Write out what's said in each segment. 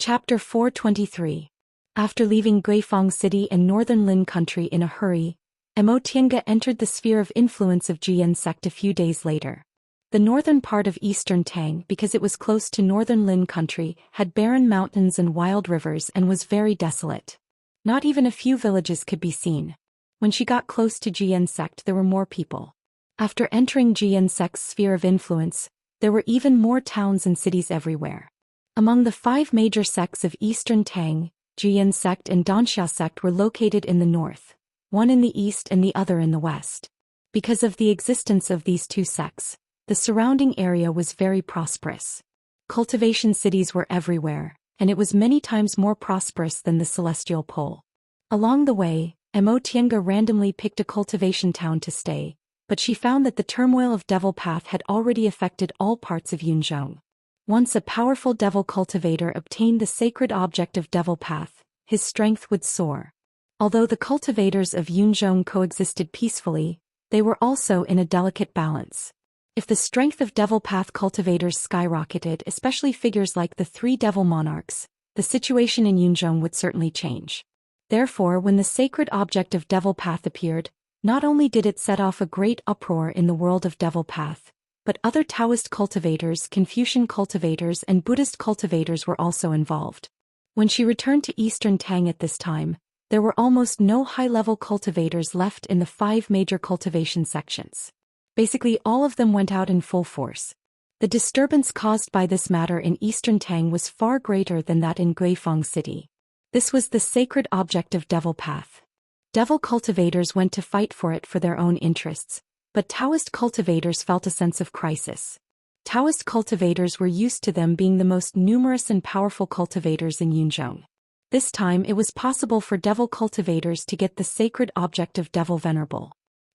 Chapter 423. After leaving Guifang City and northern Lin country in a hurry, Emotienga entered the sphere of influence of Jian sect a few days later. The northern part of eastern Tang, because it was close to northern Lin country, had barren mountains and wild rivers and was very desolate. Not even a few villages could be seen. When she got close to Jian sect there were more people. After entering Jian sect's sphere of influence, there were even more towns and cities everywhere. Among the 5 major sects of eastern Tang, Jian sect and Danxia sect were located in the north, one in the east and the other in the west. Because of the existence of these 2 sects, the surrounding area was very prosperous. Cultivation cities were everywhere, and it was many times more prosperous than the Celestial Pole. Along the way, Emotienga randomly picked a cultivation town to stay, but she found that the turmoil of Devil Path had already affected all parts of Yunzhong. Once a powerful devil cultivator obtained the sacred object of Devil Path, his strength would soar. Although the cultivators of Yunzhong coexisted peacefully, they were also in a delicate balance. If the strength of Devil Path cultivators skyrocketed, especially figures like the 3 devil monarchs, the situation in Yunzhong would certainly change. Therefore, when the sacred object of Devil Path appeared, not only did it set off a great uproar in the world of Devil Path, but other Taoist cultivators, Confucian cultivators and Buddhist cultivators were also involved. When she returned to Eastern Tang at this time, there were almost no high-level cultivators left in the 5 major cultivation sections. Basically all of them went out in full force. The disturbance caused by this matter in Eastern Tang was far greater than that in Guifang City. This was the sacred object of Devil Path. Devil cultivators went to fight for it for their own interests, but Taoist cultivators felt a sense of crisis. Taoist cultivators were used to them being the most numerous and powerful cultivators in Yunzhong. This time it was possible for devil cultivators to get the sacred object of Devil Venerable.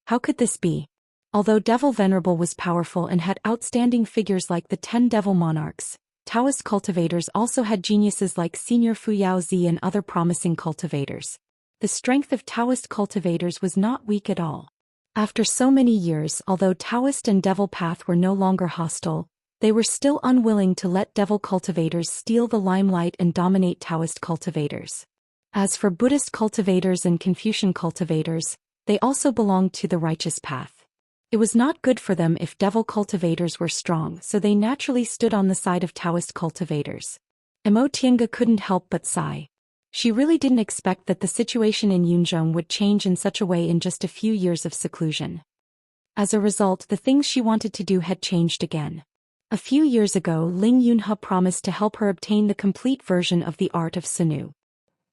How could this be? Although Devil Venerable was powerful and had outstanding figures like the 10 devil monarchs, Taoist cultivators also had geniuses like Senior Fuyao Zi and other promising cultivators. The strength of Taoist cultivators was not weak at all. After so many years, although Taoist and Devil Path were no longer hostile, they were still unwilling to let devil cultivators steal the limelight and dominate Taoist cultivators. As for Buddhist cultivators and Confucian cultivators, they also belonged to the righteous path. It was not good for them if devil cultivators were strong, so they naturally stood on the side of Taoist cultivators. Emotienga couldn't help but sigh. She really didn't expect that the situation in Yunzhong would change in such a way in just a few years of seclusion. As a result, the things she wanted to do had changed again. A few years ago, Ling Yunhe promised to help her obtain the complete version of the art of Sanu.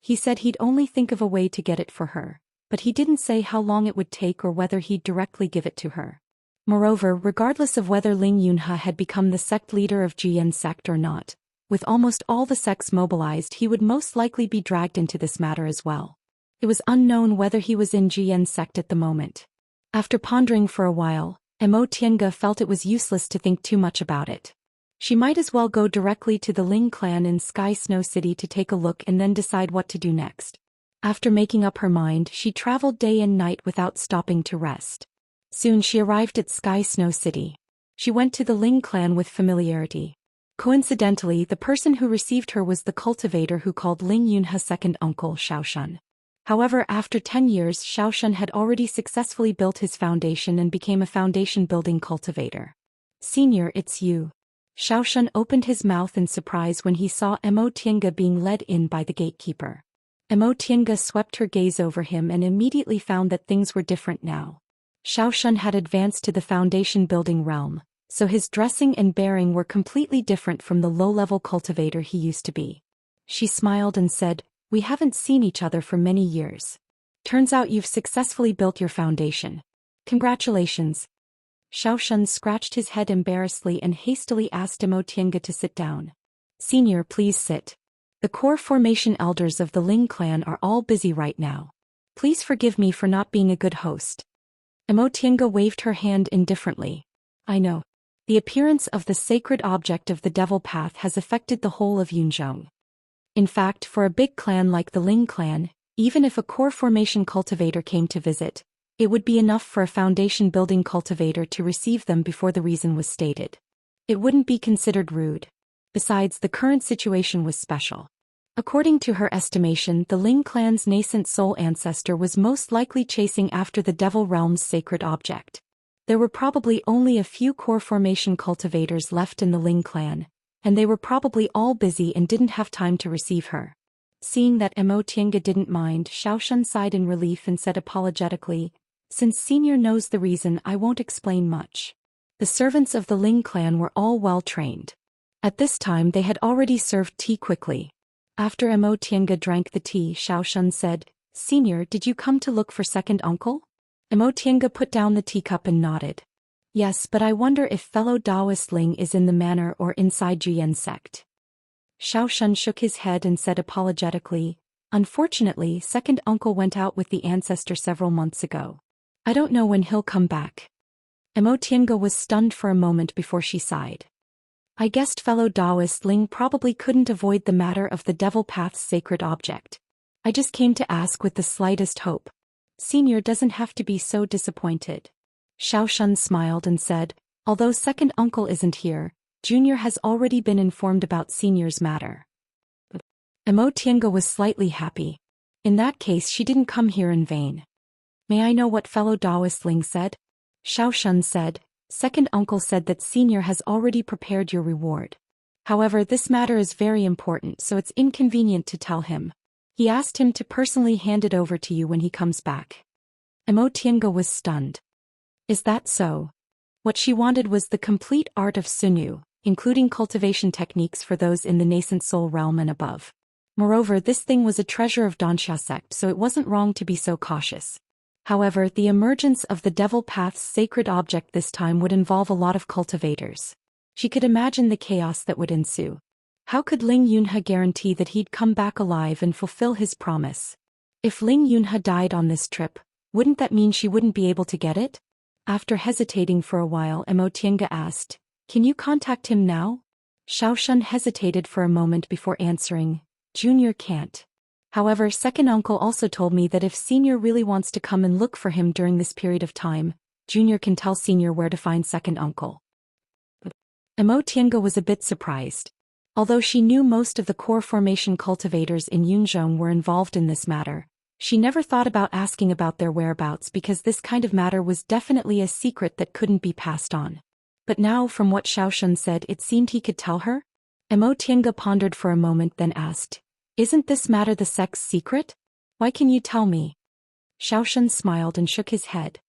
He said he'd only think of a way to get it for her, but he didn't say how long it would take or whether he'd directly give it to her. Moreover, regardless of whether Ling Yunhe had become the sect leader of Jian sect or not, with almost all the sects mobilized, he would most likely be dragged into this matter as well. It was unknown whether he was in Jian sect at the moment. After pondering for a while, Emotienga felt it was useless to think too much about it. She might as well go directly to the Ling clan in Sky Snow City to take a look and then decide what to do next. After making up her mind, she traveled day and night without stopping to rest. Soon she arrived at Sky Snow City. She went to the Ling clan with familiarity. Coincidentally, the person who received her was the cultivator who called Ling Yunhe's second uncle, Shaoshun. However, after 10 years, Shaoshun had already successfully built his foundation and became a foundation-building cultivator. "Senior, it's you." Shaoshun opened his mouth in surprise when he saw Emotienga being led in by the gatekeeper. Emotienga swept her gaze over him and immediately found that things were different now. Shaoshun had advanced to the foundation-building realm, so his dressing and bearing were completely different from the low-level cultivator he used to be. She smiled and said, "We haven't seen each other for many years. Turns out you've successfully built your foundation. Congratulations." Shaoshun scratched his head embarrassedly and hastily asked Emotienga to sit down. "Senior, please sit. The core formation elders of the Ling clan are all busy right now. Please forgive me for not being a good host." Emotienga waved her hand indifferently. "I know. The appearance of the sacred object of the Devil Path has affected the whole of Yunzhong. In fact, for a big clan like the Ling clan, even if a core formation cultivator came to visit, it would be enough for a foundation-building cultivator to receive them before the reason was stated. It wouldn't be considered rude. Besides, the current situation was special. According to her estimation, the Ling clan's nascent soul ancestor was most likely chasing after the Devil Realm's sacred object. There were probably only a few core formation cultivators left in the Ling clan, and they were probably all busy and didn't have time to receive her. Seeing that Mo Tiange didn't mind, Xiaoshan sighed in relief and said apologetically, "Since Senior knows the reason, I won't explain much." The servants of the Ling clan were all well trained. At this time they had already served tea quickly. After Mo Tiange drank the tea, Xiaoshan said, "Senior, did you come to look for second uncle?" Mo Tiange put down the teacup and nodded. "Yes, but I wonder if fellow Taoist Ling is in the manor or inside Juyen sect." Xiaoshan shook his head and said apologetically, "Unfortunately, second uncle went out with the ancestor several months ago. I don't know when he'll come back." Mo Tiange was stunned for a moment before she sighed. "I guessed fellow Taoist Ling probably couldn't avoid the matter of the Devil Path's sacred object. I just came to ask with the slightest hope. Senior doesn't have to be so disappointed." Xiaoshan smiled and said, "Although second uncle isn't here, Junior has already been informed about Senior's matter." Mo Tiange was slightly happy. In that case she didn't come here in vain. "May I know what fellow Taoist Ling said?" Xiaoshan said, "Second uncle said that Senior has already prepared your reward. However, this matter is very important, so it's inconvenient to tell him. He asked him to personally hand it over to you when he comes back." Mo Tiange was stunned. Is that so? What she wanted was the complete art of Sunyu, including cultivation techniques for those in the nascent soul realm and above. Moreover, this thing was a treasure of Danxia sect, so it wasn't wrong to be so cautious. However, the emergence of the Devil Path's sacred object this time would involve a lot of cultivators. She could imagine the chaos that would ensue. How could Ling Yunhe guarantee that he'd come back alive and fulfill his promise? If Ling Yunhe died on this trip, wouldn't that mean she wouldn't be able to get it? After hesitating for a while, Mo Tiange asked, "Can you contact him now?" Xiaoshan hesitated for a moment before answering, "Junior can't. However, second uncle also told me that if Senior really wants to come and look for him during this period of time, Junior can tell Senior where to find second uncle." Mo Tiange was a bit surprised. Although she knew most of the core formation cultivators in Yunzhong were involved in this matter, she never thought about asking about their whereabouts because this kind of matter was definitely a secret that couldn't be passed on. But now, from what Xiaoshan said, it seemed he could tell her? Mo Tiange pondered for a moment, then asked, "Isn't this matter the sect's secret? Why can you tell me?" Xiaoshan smiled and shook his head.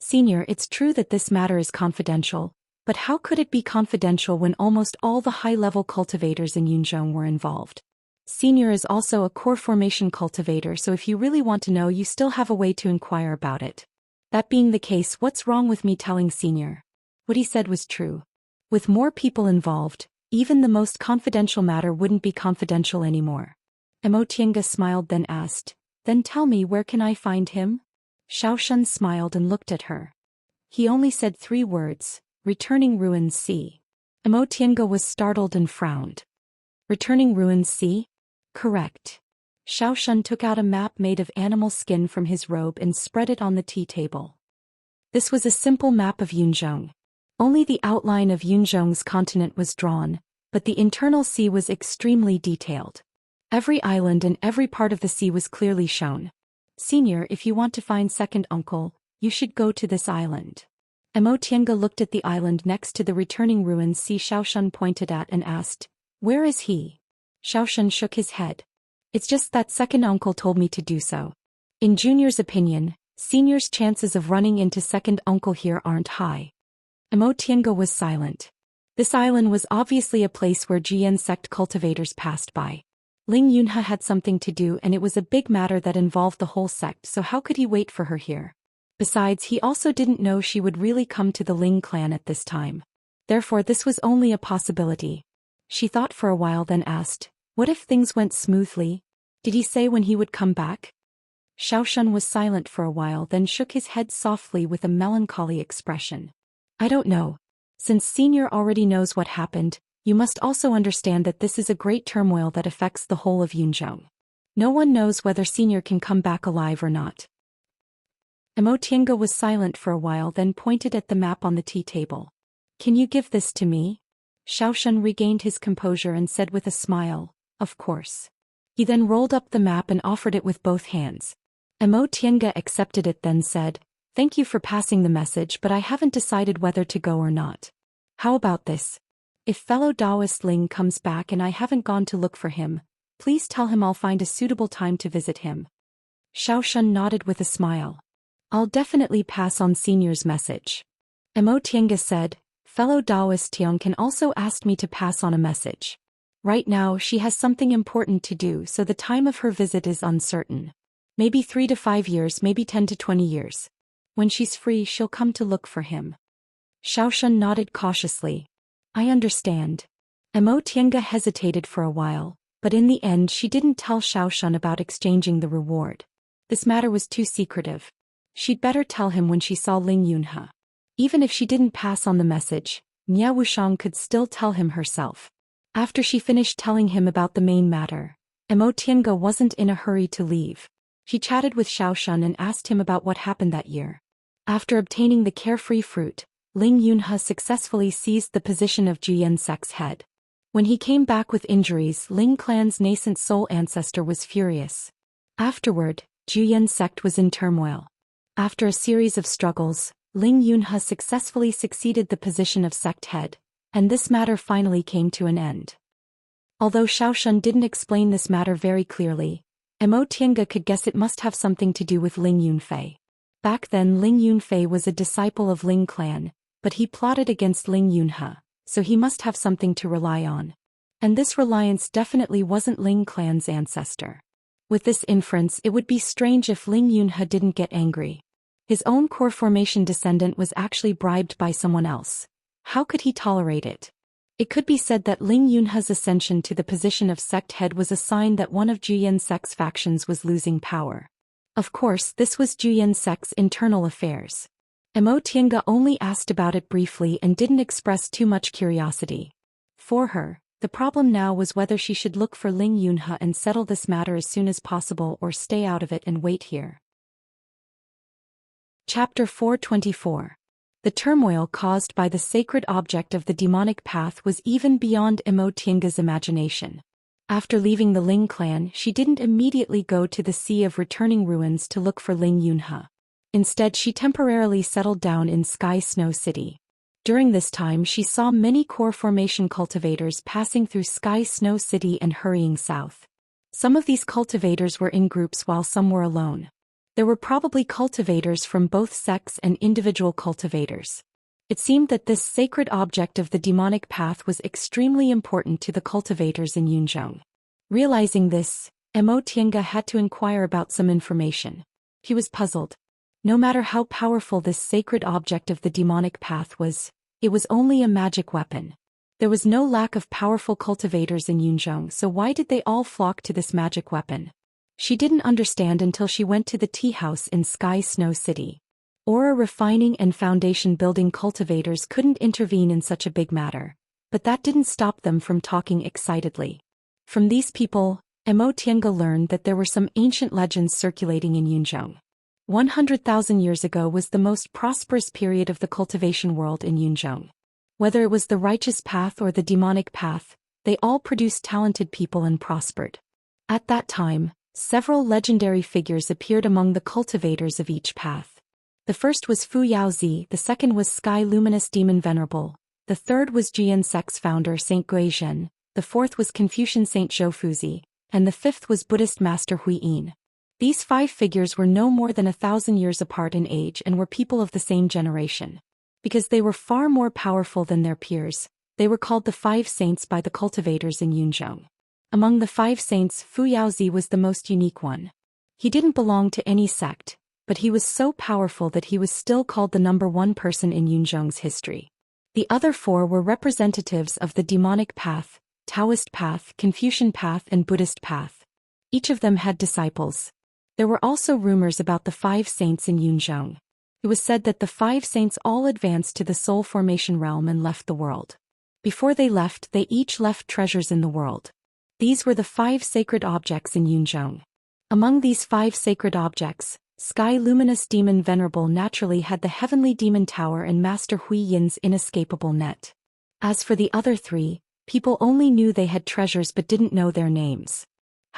"Senior, it's true that this matter is confidential, but how could it be confidential when almost all the high-level cultivators in Yunzhong were involved? Senior is also a core formation cultivator, so if you really want to know, you still have a way to inquire about it. That being the case, what's wrong with me telling Senior?" What he said was true. With more people involved, even the most confidential matter wouldn't be confidential anymore. Mo Tiange smiled, then asked, "Then tell me, where can I find him?" Xiaoshan smiled and looked at her. He only said 3 words, "Returning Ruins Sea." Mo Tiange was startled and frowned. "Returning Ruins Sea?" "Correct." Xiaoshan took out a map made of animal skin from his robe and spread it on the tea table. This was a simple map of Yunzhong. Only the outline of Yunzhong's continent was drawn, but the internal sea was extremely detailed. Every island and every part of the sea was clearly shown. "Senior, if you want to find second uncle, you should go to this island." Mo Tiange looked at the island next to the returning ruins Sea Xiaoshan pointed at and asked, "Where is he?" Xiaoshan shook his head. "It's just that second uncle told me to do so. In Junior's opinion, Senior's chances of running into second uncle here aren't high." Mo Tiange was silent. This island was obviously a place where Jian sect cultivators passed by. Ling Yunhe had something to do, and it was a big matter that involved the whole sect, so how could he wait for her here? Besides, he also didn't know she would really come to the Ling clan at this time. Therefore, this was only a possibility. She thought for a while, then asked, "What if things went smoothly? Did he say when he would come back?" Xiaoshan was silent for a while, then shook his head softly with a melancholy expression. "I don't know. Since Senior already knows what happened, you must also understand that this is a great turmoil that affects the whole of Yunzhong. No one knows whether Senior can come back alive or not." Mo Tiange was silent for a while, then pointed at the map on the tea table. "Can you give this to me?" Xiaoshan regained his composure and said with a smile, "Of course." He then rolled up the map and offered it with both hands. Mo Tiange accepted it, then said, "Thank you for passing the message, but I haven't decided whether to go or not. How about this? If fellow Taoist Ling comes back and I haven't gone to look for him, please tell him I'll find a suitable time to visit him." Xiaoshan nodded with a smile. "I'll definitely pass on Senior's message." Mo Tiange said, "Fellow Taoist Tiong can also ask me to pass on a message. Right now she has something important to do, so the time of her visit is uncertain. Maybe 3 to 5 years, maybe 10 to 20 years. When she's free she'll come to look for him." Xiaoshan nodded cautiously. "I understand." Mo Tiange hesitated for a while, but in the end she didn't tell Xiaoshan about exchanging the reward. This matter was too secretive. She'd better tell him when she saw Ling Yunhe. Even if she didn't pass on the message, Nia Wushang could still tell him herself. After she finished telling him about the main matter, Mo Tiange wasn't in a hurry to leave. She chatted with Xiaoshan and asked him about what happened that year. After obtaining the carefree fruit, Ling Yunhe successfully seized the position of Juyen sect's head. When he came back with injuries, Ling clan's nascent soul ancestor was furious. Afterward, Juyen sect was in turmoil. After a series of struggles, Ling Yunhe successfully succeeded the position of sect head, and this matter finally came to an end. Although Xiaoshan didn't explain this matter very clearly, Mo Tiange could guess it must have something to do with Ling Yunfei. Back then Ling Yunfei was a disciple of Ling clan, but he plotted against Ling Yunhe, so he must have something to rely on. And this reliance definitely wasn't Ling clan's ancestor. With this inference, it would be strange if Ling Yunhe didn't get angry. His own core formation descendant was actually bribed by someone else. How could he tolerate it? It could be said that Ling Yunhe's ascension to the position of sect head was a sign that one of Juyen sect's factions was losing power. Of course, this was Juyen sect's internal affairs. Mo Tiange only asked about it briefly and didn't express too much curiosity. For her, the problem now was whether she should look for Ling Yunhe and settle this matter as soon as possible or stay out of it and wait here. Chapter 424. The turmoil caused by the sacred object of the demonic path was even beyond Mo Tiange's imagination. After leaving the Ling clan, she didn't immediately go to the Sea of Returning Ruins to look for Ling Yunhe. Instead, she temporarily settled down in Sky Snow City. During this time, she saw many core formation cultivators passing through Sky Snow City and hurrying south. Some of these cultivators were in groups while some were alone. There were probably cultivators from both sects and individual cultivators. It seemed that this sacred object of the demonic path was extremely important to the cultivators in Yunzhong. Realizing this, Mo Tiange had to inquire about some information. He was puzzled. No matter how powerful this sacred object of the demonic path was, it was only a magic weapon. There was no lack of powerful cultivators in Yunzhong, so why did they all flock to this magic weapon? She didn't understand until she went to the tea house in Sky Snow City. Ore refining and foundation building cultivators couldn't intervene in such a big matter, but that didn't stop them from talking excitedly. From these people, Mo Tiange learned that there were some ancient legends circulating in Yunzhong. 100,000 years ago was the most prosperous period of the cultivation world in Yunzhong. Whether it was the righteous path or the demonic path, they all produced talented people and prospered. At that time, several legendary figures appeared among the cultivators of each path. The first was Fu Yaozi, the second was Sky Luminous Demon Venerable, the third was Jian sect's founder Saint Guizhen, the fourth was Confucian Saint Zhou Fuzi, and the fifth was Buddhist Master Hui Yin. These 5 figures were no more than 1,000 years apart in age and were people of the same generation. Because they were far more powerful than their peers, they were called the 5 saints by the cultivators in Yunzhong. Among the 5 saints, Fu Yaozi was the most unique one. He didn't belong to any sect, but he was so powerful that he was still called the #1 person in Yunzhong's history. The other 4 were representatives of the demonic path, Taoist path, Confucian path, and Buddhist path. Each of them had disciples. There were also rumors about the 5 saints in Yunzhong. It was said that the 5 saints all advanced to the soul formation realm and left the world. Before they left, they each left treasures in the world. These were the 5 sacred objects in Yunzhong. Among these 5 sacred objects, Sky Luminous Demon Venerable naturally had the Heavenly Demon Tower and Master Hui Yin's inescapable net. As for the other 3, people only knew they had treasures but didn't know their names.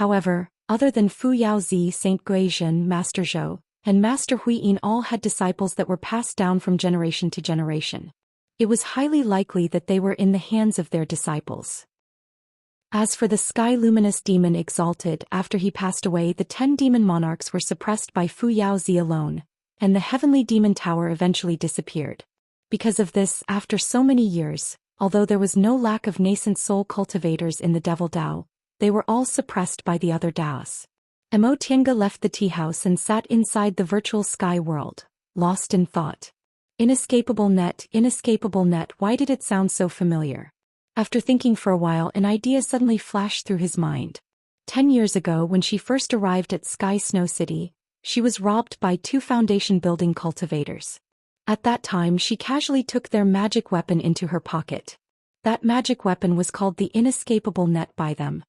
However, other than Fu Yaozi, Saint Guizhen, Master Zhou, and Master Huiyin all had disciples that were passed down from generation to generation. It was highly likely that they were in the hands of their disciples. As for the sky luminous demon exalted, after he passed away, the 10 demon monarchs were suppressed by Fu Yaozi alone, and the heavenly demon tower eventually disappeared. Because of this, after so many years, although there was no lack of nascent soul cultivators in the Devil Dao, they were all suppressed by the other Daos. Mo Tiange left the tea house and sat inside the virtual sky world, lost in thought. Inescapable net, why did it sound so familiar? After thinking for a while, an idea suddenly flashed through his mind. 10 years ago, when she first arrived at Sky Snow City, she was robbed by 2 foundation building cultivators. At that time, she casually took their magic weapon into her pocket. That magic weapon was called the inescapable net by them.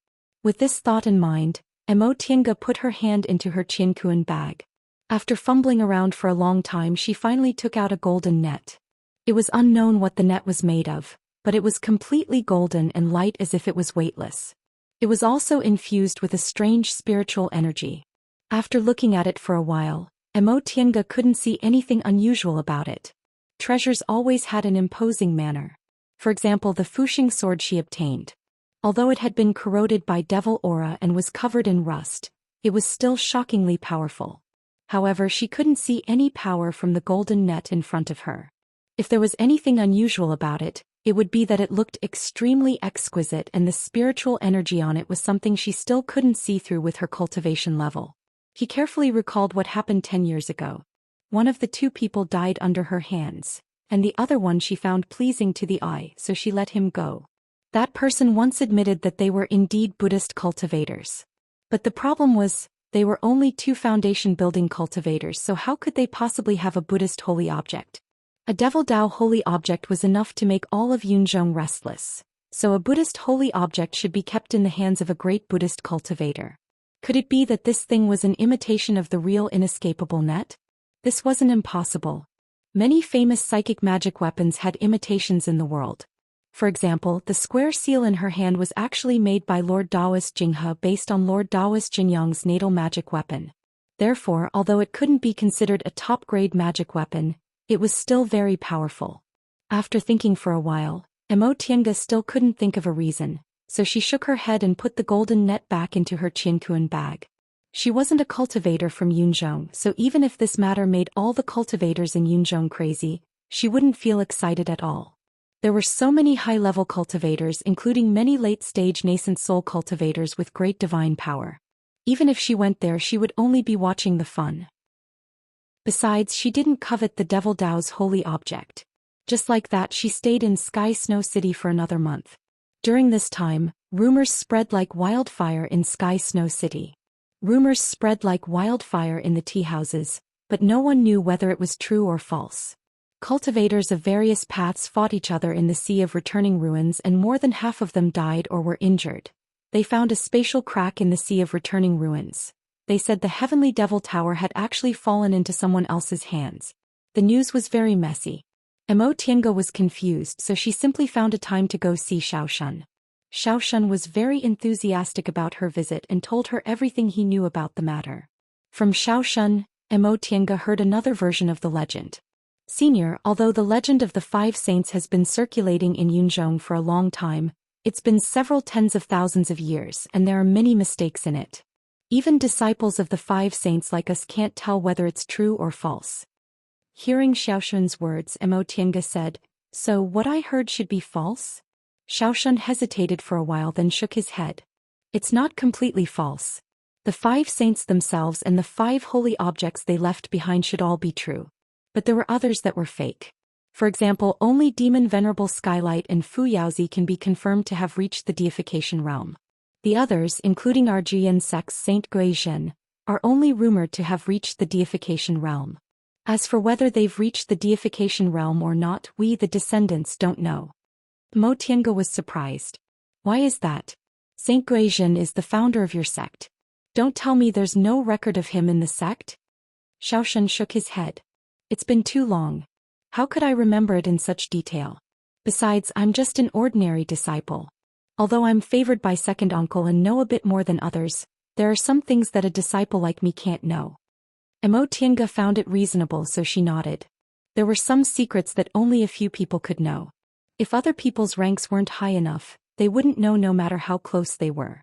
With this thought in mind, Mo Tiange put her hand into her Qiankuan bag. After fumbling around for a long time, she finally took out a golden net. It was unknown what the net was made of, but it was completely golden and light as if it was weightless. It was also infused with a strange spiritual energy. After looking at it for a while, Mo Tiange couldn't see anything unusual about it. Treasures always had an imposing manner. For example, the Fuxing sword she obtained. Although it had been corroded by devil aura and was covered in rust, it was still shockingly powerful. However, she couldn't see any power from the golden net in front of her. If there was anything unusual about it, it would be that it looked extremely exquisite, and the spiritual energy on it was something she still couldn't see through with her cultivation level. He carefully recalled what happened 10 years ago. One of the 2 people died under her hands, and the other one she found pleasing to the eye, so she let him go. That person once admitted that they were indeed Buddhist cultivators. But the problem was, they were only 2 foundation building cultivators, so how could they possibly have a Buddhist holy object? A Devil Dao holy object was enough to make all of Yunzhong restless, so a Buddhist holy object should be kept in the hands of a great Buddhist cultivator. Could it be that this thing was an imitation of the real inescapable net? This wasn't impossible. Many famous psychic magic weapons had imitations in the world. For example, the square seal in her hand was actually made by Lord Daoist Jinghe based on Lord Daoist Jinyang's natal magic weapon. Therefore, although it couldn't be considered a top-grade magic weapon, it was still very powerful. After thinking for a while, Mo Tiange still couldn't think of a reason, so she shook her head and put the golden net back into her Qiankuan bag. She wasn't a cultivator from Yunzhong, so even if this matter made all the cultivators in Yunzhong crazy, she wouldn't feel excited at all. There were so many high-level cultivators, including many late-stage nascent soul cultivators with great divine power. Even if she went there, she would only be watching the fun. Besides, she didn't covet the Devil Dao's holy object. Just like that, she stayed in Sky Snow City for another month. During this time, rumors spread like wildfire in Sky Snow City. Rumors spread like wildfire in the tea houses, but no one knew whether it was true or false. Cultivators of various paths fought each other in the Sea of Returning Ruins, and more than half of them died or were injured. They found a spatial crack in the Sea of Returning Ruins. They said the Heavenly Devil Tower had actually fallen into someone else's hands. The news was very messy. Mo Tiange was confused, so she simply found a time to go see Xiaoshun. Xiaoshun was very enthusiastic about her visit and told her everything he knew about the matter. From Xiaoshun, Mo Tiange heard another version of the legend. Senior, although the legend of the 5 saints has been circulating in Yunzhong for a long time, it's been several tens of thousands of years, and there are many mistakes in it. Even disciples of the 5 saints like us can't tell whether it's true or false. Hearing Xiaoshun's words, Mo Tiange said, "So what I heard should be false?" Xiaoshun hesitated for a while, then shook his head. "It's not completely false. The 5 saints themselves and the 5 holy objects they left behind should all be true. But there were others that were fake. For example, only Demon Venerable Skylight and Fu Yaozi can be confirmed to have reached the deification realm. The others, including our Jian sect's Saint Guizhen, are only rumored to have reached the deification realm. As for whether they've reached the deification realm or not, we, the descendants, don't know." Mo Tiange was surprised. "Why is that? Saint Guizhen is the founder of your sect. Don't tell me there's no record of him in the sect?" Xiaoshun shook his head. "It's been too long. How could I remember it in such detail? Besides, I'm just an ordinary disciple. Although I'm favored by second uncle and know a bit more than others, There are some things that a disciple like me can't know. Emotianga found it reasonable, so she nodded. There were some secrets that only a few people could know. If other people's ranks weren't high enough, they wouldn't know no matter how close they were.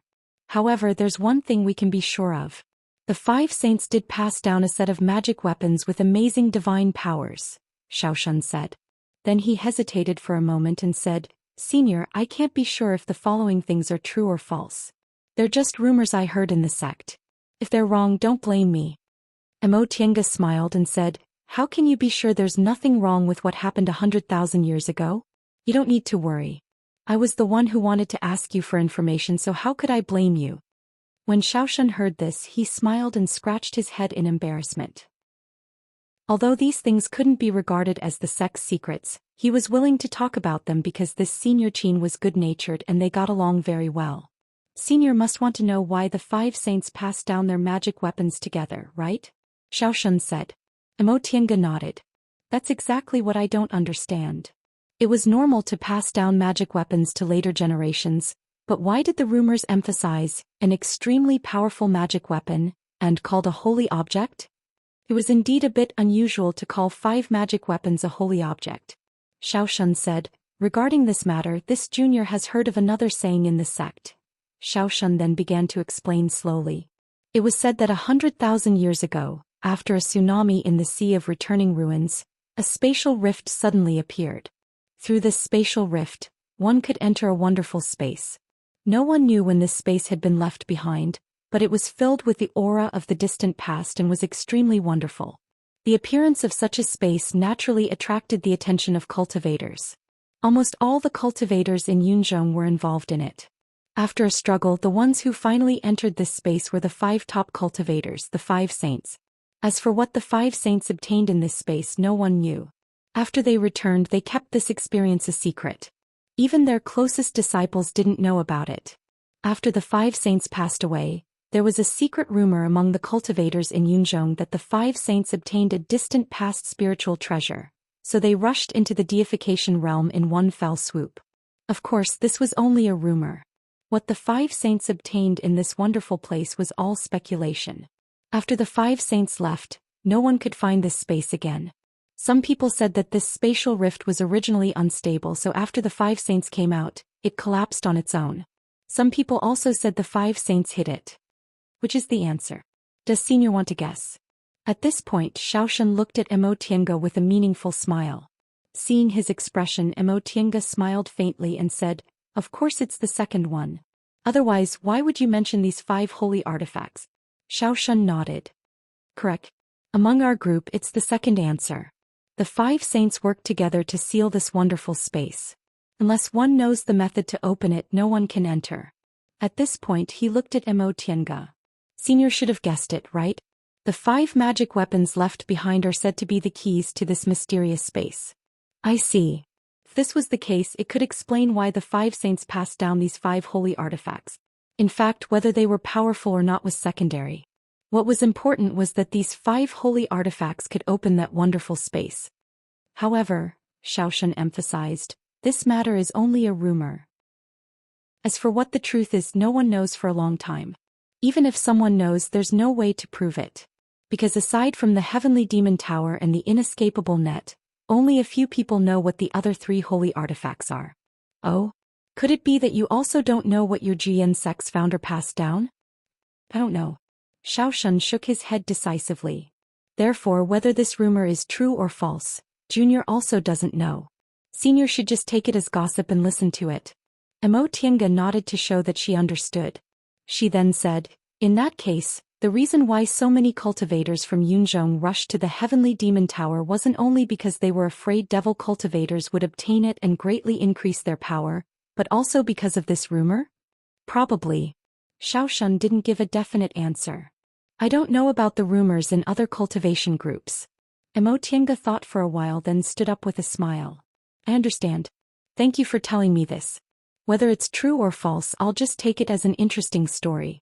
However, there's one thing we can be sure of. The 5 saints did pass down a set of magic weapons with amazing divine powers, Xiaoshun said. Then he hesitated for a moment and said, Senior, I can't be sure if the following things are true or false. They're just rumors I heard in the sect. If they're wrong, don't blame me. Emotianga smiled and said, How can you be sure there's nothing wrong with what happened 100,000 years ago? You don't need to worry. I was the one who wanted to ask you for information, so how could I blame you? When Xiaoshun heard this, he smiled and scratched his head in embarrassment. Although these things couldn't be regarded as the sect's secrets, he was willing to talk about them because this senior Qin was good-natured and they got along very well. Senior must want to know why the 5 saints passed down their magic weapons together, right? Xiaoshun said. Emotianga nodded. That's exactly what I don't understand. It was normal to pass down magic weapons to later generations, but why did the rumors emphasize an extremely powerful magic weapon, and called a holy object? It was indeed a bit unusual to call 5 magic weapons a holy object. Xiaoshun said, regarding this matter, this junior has heard of another saying in the sect. Xiaoshun then began to explain slowly. It was said that 100,000 years ago, after a tsunami in the Sea of Returning Ruins, a spatial rift suddenly appeared. Through this spatial rift, one could enter a wonderful space. No one knew when this space had been left behind, but it was filled with the aura of the distant past and was extremely wonderful. The appearance of such a space naturally attracted the attention of cultivators. Almost all the cultivators in Yunzhong were involved in it. After a struggle, the ones who finally entered this space were the 5 top cultivators, the 5 saints. As for what the 5 saints obtained in this space, no one knew. After they returned, they kept this experience a secret. Even their closest disciples didn't know about it. After the 5 saints passed away, there was a secret rumor among the cultivators in Yunzhong that the 5 saints obtained a distant past spiritual treasure, so they rushed into the deification realm in one fell swoop. Of course, this was only a rumor. What the 5 saints obtained in this wonderful place was all speculation. After the 5 saints left, no one could find this space again. Some people said that this spatial rift was originally unstable, so after the 5 saints came out, it collapsed on its own. Some people also said the 5 saints hid it. Which is the answer? Does Senior want to guess? At this point, Xiaoshun looked at Emotianga with a meaningful smile. Seeing his expression, Emotianga smiled faintly and said, Of course it's the second one. Otherwise, why would you mention these 5 holy artifacts? Xiaoshun nodded. Correct. Among our group, it's the second answer. The 5 saints worked together to seal this wonderful space. Unless one knows the method to open it, no one can enter. At this point, he looked at Emotianga. Senior should have guessed it, right? The 5 magic weapons left behind are said to be the keys to this mysterious space. I see. If this was the case, it could explain why the 5 saints passed down these 5 holy artifacts. In fact, whether they were powerful or not was secondary. What was important was that these 5 holy artifacts could open that wonderful space. However, Xiaoshun emphasized, this matter is only a rumor. As for what the truth is, no one knows for a long time. Even if someone knows, there's no way to prove it. Because aside from the Heavenly Demon Tower and the inescapable net, only a few people know what the other 3 holy artifacts are. Oh? Could it be that you also don't know what your GN sect's founder passed down? I don't know. Xiaoshun shook his head decisively. Therefore, whether this rumor is true or false, Junior also doesn't know. Senior should just take it as gossip and listen to it. Emotianga nodded to show that she understood. She then said, in that case, the reason why so many cultivators from Yunzhong rushed to the Heavenly Demon Tower wasn't only because they were afraid devil cultivators would obtain it and greatly increase their power, but also because of this rumor? Probably. Xiaoshun didn't give a definite answer. I don't know about the rumors in other cultivation groups. Emotianga thought for a while, then stood up with a smile. I understand. Thank you for telling me this. Whether it's true or false, I'll just take it as an interesting story.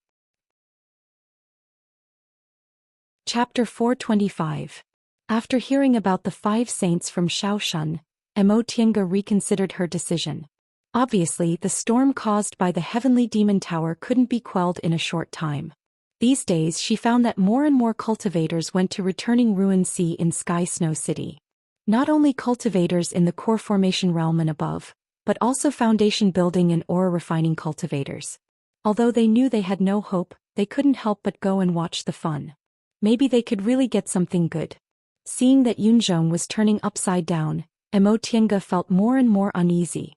Chapter 425. After hearing about the 5 saints from Xiaoshun, Emotianga reconsidered her decision. Obviously, the storm caused by the Heavenly Demon Tower couldn't be quelled in a short time. These days she found that more and more cultivators went to returning ruin sea in Sky Snow City. Not only cultivators in the core formation realm and above, but also foundation building and ore refining cultivators. Although they knew they had no hope, they couldn't help but go and watch the fun. Maybe they could really get something good. Seeing that Yunzhong was turning upside down, Mo Tiange felt more and more uneasy.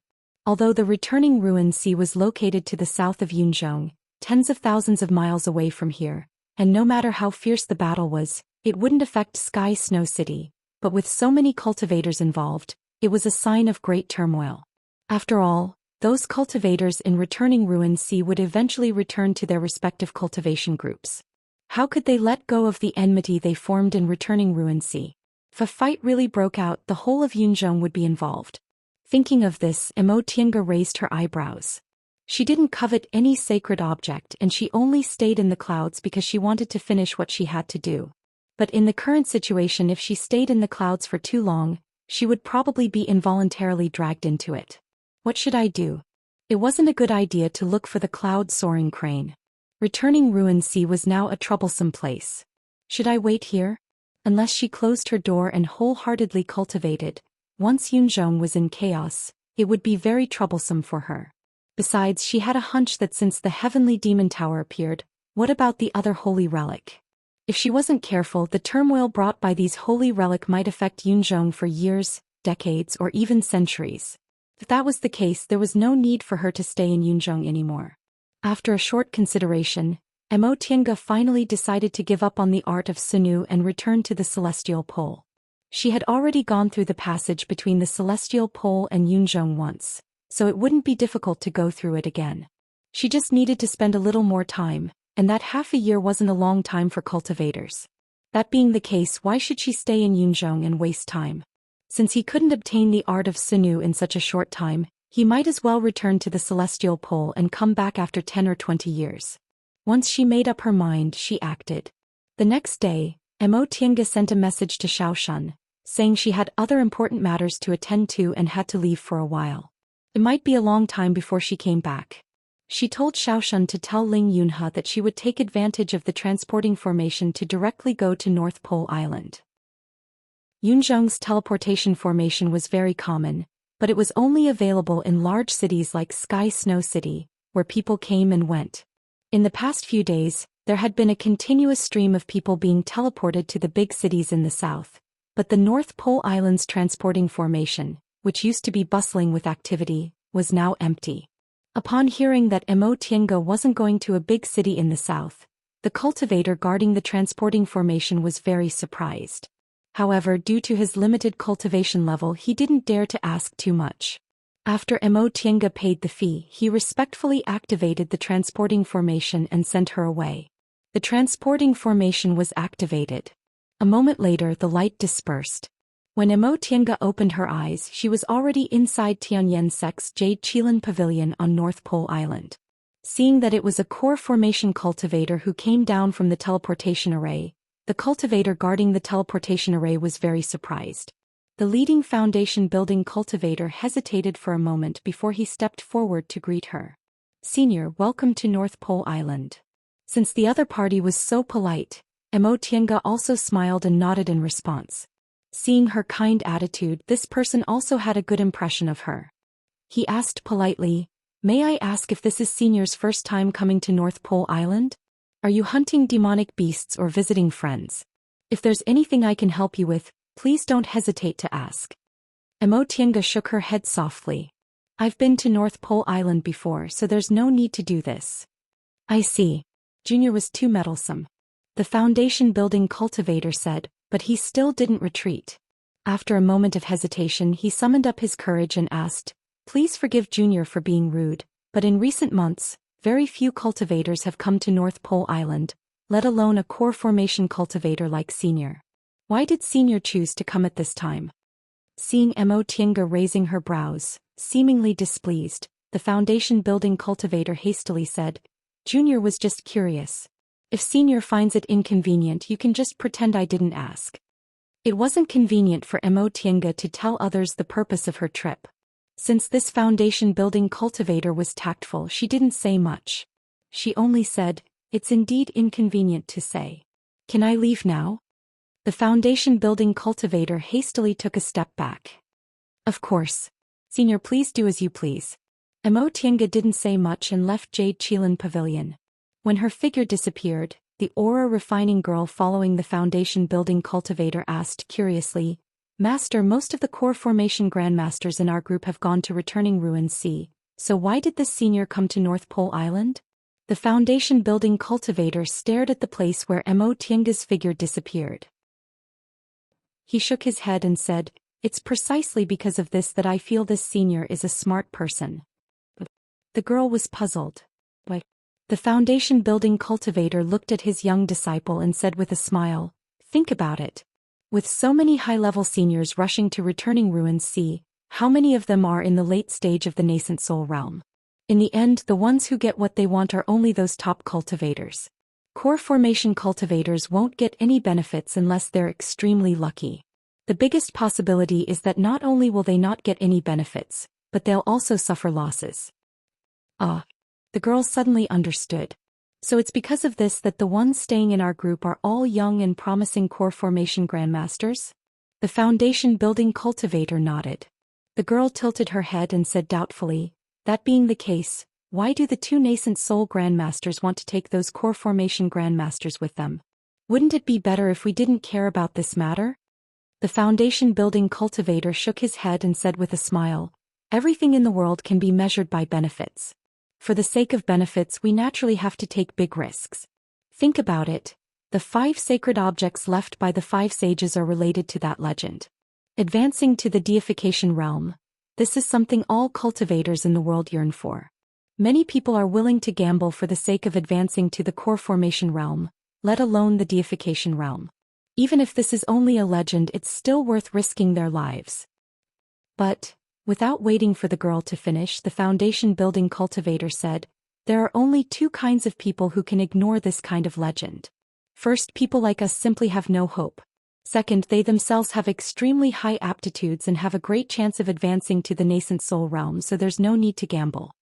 Although the returning ruin sea was located to the south of Yunzhong, tens of thousands of miles away from here, and no matter how fierce the battle was, it wouldn't affect Sky Snow City, but with so many cultivators involved, it was a sign of great turmoil. After all, those cultivators in returning ruin sea would eventually return to their respective cultivation groups. How could they let go of the enmity they formed in returning ruin sea? If a fight really broke out, the whole of Yunzhong would be involved. Thinking of this, Mo Tiange raised her eyebrows. She didn't covet any sacred object and she only stayed in the clouds because she wanted to finish what she had to do. But in the current situation, if she stayed in the clouds for too long, she would probably be involuntarily dragged into it. What should I do? It wasn't a good idea to look for the cloud-soaring crane. Returning ruin sea was now a troublesome place. Should I wait here? Unless she closed her door and wholeheartedly cultivated, once Yunzhong was in chaos, it would be very troublesome for her. Besides, she had a hunch that since the heavenly demon tower appeared, what about the other holy relic? If she wasn't careful, the turmoil brought by these holy relic might affect Yunzhong for years, decades, or even centuries. If that was the case, there was no need for her to stay in Yunzhong anymore. After a short consideration, Mo Tiange finally decided to give up on the art of Sunu and return to the Celestial Pole. She had already gone through the passage between the Celestial Pole and Yunzhong once, so it wouldn't be difficult to go through it again. She just needed to spend a little more time, and that half a year wasn't a long time for cultivators. That being the case, why should she stay in Yunzhong and waste time? Since he couldn't obtain the art of Sunu in such a short time, he might as well return to the Celestial Pole and come back after 10 or 20 years. Once she made up her mind, she acted. The next day, Mo Tiange sent a message to Shaoshan, saying she had other important matters to attend to and had to leave for a while. It might be a long time before she came back. She told Shaoshan to tell Ling Yunhe that she would take advantage of the transporting formation to directly go to North Pole Island. Yunzhong's teleportation formation was very common, but it was only available in large cities like Sky Snow City, where people came and went. In the past few days, there had been a continuous stream of people being teleported to the big cities in the south, but the North Pole Island's transporting formation, which used to be bustling with activity, was now empty. Upon hearing that Mo Tiange wasn't going to a big city in the south, the cultivator guarding the transporting formation was very surprised. However, due to his limited cultivation level, he didn't dare to ask too much. After Mo Tiange paid the fee, he respectfully activated the transporting formation and sent her away. The transporting formation was activated. A moment later, the light dispersed. When Mo Tiange opened her eyes, she was already inside Tianyan Sek's Jade Qilin Pavilion on North Pole Island. Seeing that it was a core formation cultivator who came down from the teleportation array, the cultivator guarding the teleportation array was very surprised. The leading foundation building cultivator hesitated for a moment before he stepped forward to greet her. "Senior, welcome to North Pole Island." Since the other party was so polite, Mo Tiange also smiled and nodded in response. Seeing her kind attitude, this person also had a good impression of her. He asked politely, "May I ask if this is Senior's first time coming to North Pole Island? Are you hunting demonic beasts or visiting friends? If there's anything I can help you with, please don't hesitate to ask." Mo Tiange shook her head softly. "I've been to North Pole Island before, so there's no need to do this." "I see." Junior was too meddlesome. The foundation building cultivator said, but he still didn't retreat. After a moment of hesitation, he summoned up his courage and asked, "Please forgive Junior for being rude, but in recent months, very few cultivators have come to North Pole Island, let alone a core formation cultivator like Senior. Why did Senior choose to come at this time?" Seeing Mo Tiange raising her brows, seemingly displeased, the foundation building cultivator hastily said, "Junior was just curious. If Senior finds it inconvenient, you can just pretend I didn't ask." It wasn't convenient for Mo Tiange to tell others the purpose of her trip. Since this foundation building cultivator was tactful, she didn't say much. She only said, it's indeed inconvenient to say. Can I leave now? The foundation building cultivator hastily took a step back. Of course. Senior, please do as you please. Emotienga didn't say much and left Jade Chilan Pavilion. When her figure disappeared, the aura refining girl following the foundation building cultivator asked curiously, Master, most of the core formation grandmasters in our group have gone to returning ruins C, so why did this senior come to North Pole Island? The foundation building cultivator stared at the place where Emotienga's figure disappeared. He shook his head and said, It's precisely because of this that I feel this senior is a smart person. The girl was puzzled. What? The foundation building cultivator looked at his young disciple and said with a smile, Think about it. With so many high-level seniors rushing to returning ruins C, how many of them are in the late stage of the nascent soul realm? In the end, the ones who get what they want are only those top cultivators. Core formation cultivators won't get any benefits unless they're extremely lucky. The biggest possibility is that not only will they not get any benefits, but they'll also suffer losses. The girl suddenly understood. So it's because of this that the ones staying in our group are all young and promising core formation grandmasters? The foundation building cultivator nodded. The girl tilted her head and said doubtfully, That being the case, why do the two nascent soul grandmasters want to take those core formation grandmasters with them? Wouldn't it be better if we didn't care about this matter? The foundation building cultivator shook his head and said with a smile, Everything in the world can be measured by benefits. For the sake of benefits, we naturally have to take big risks. Think about it. The 5 sacred objects left by the 5 sages are related to that legend. Advancing to the deification realm, this is something all cultivators in the world yearn for. Many people are willing to gamble for the sake of advancing to the core formation realm, let alone the deification realm. Even if this is only a legend, it's still worth risking their lives. But, without waiting for the girl to finish, the foundation building cultivator said, There are only 2 kinds of people who can ignore this kind of legend. First, people like us simply have no hope. Second, they themselves have extremely high aptitudes and have a great chance of advancing to the nascent soul realm, so there's no need to gamble.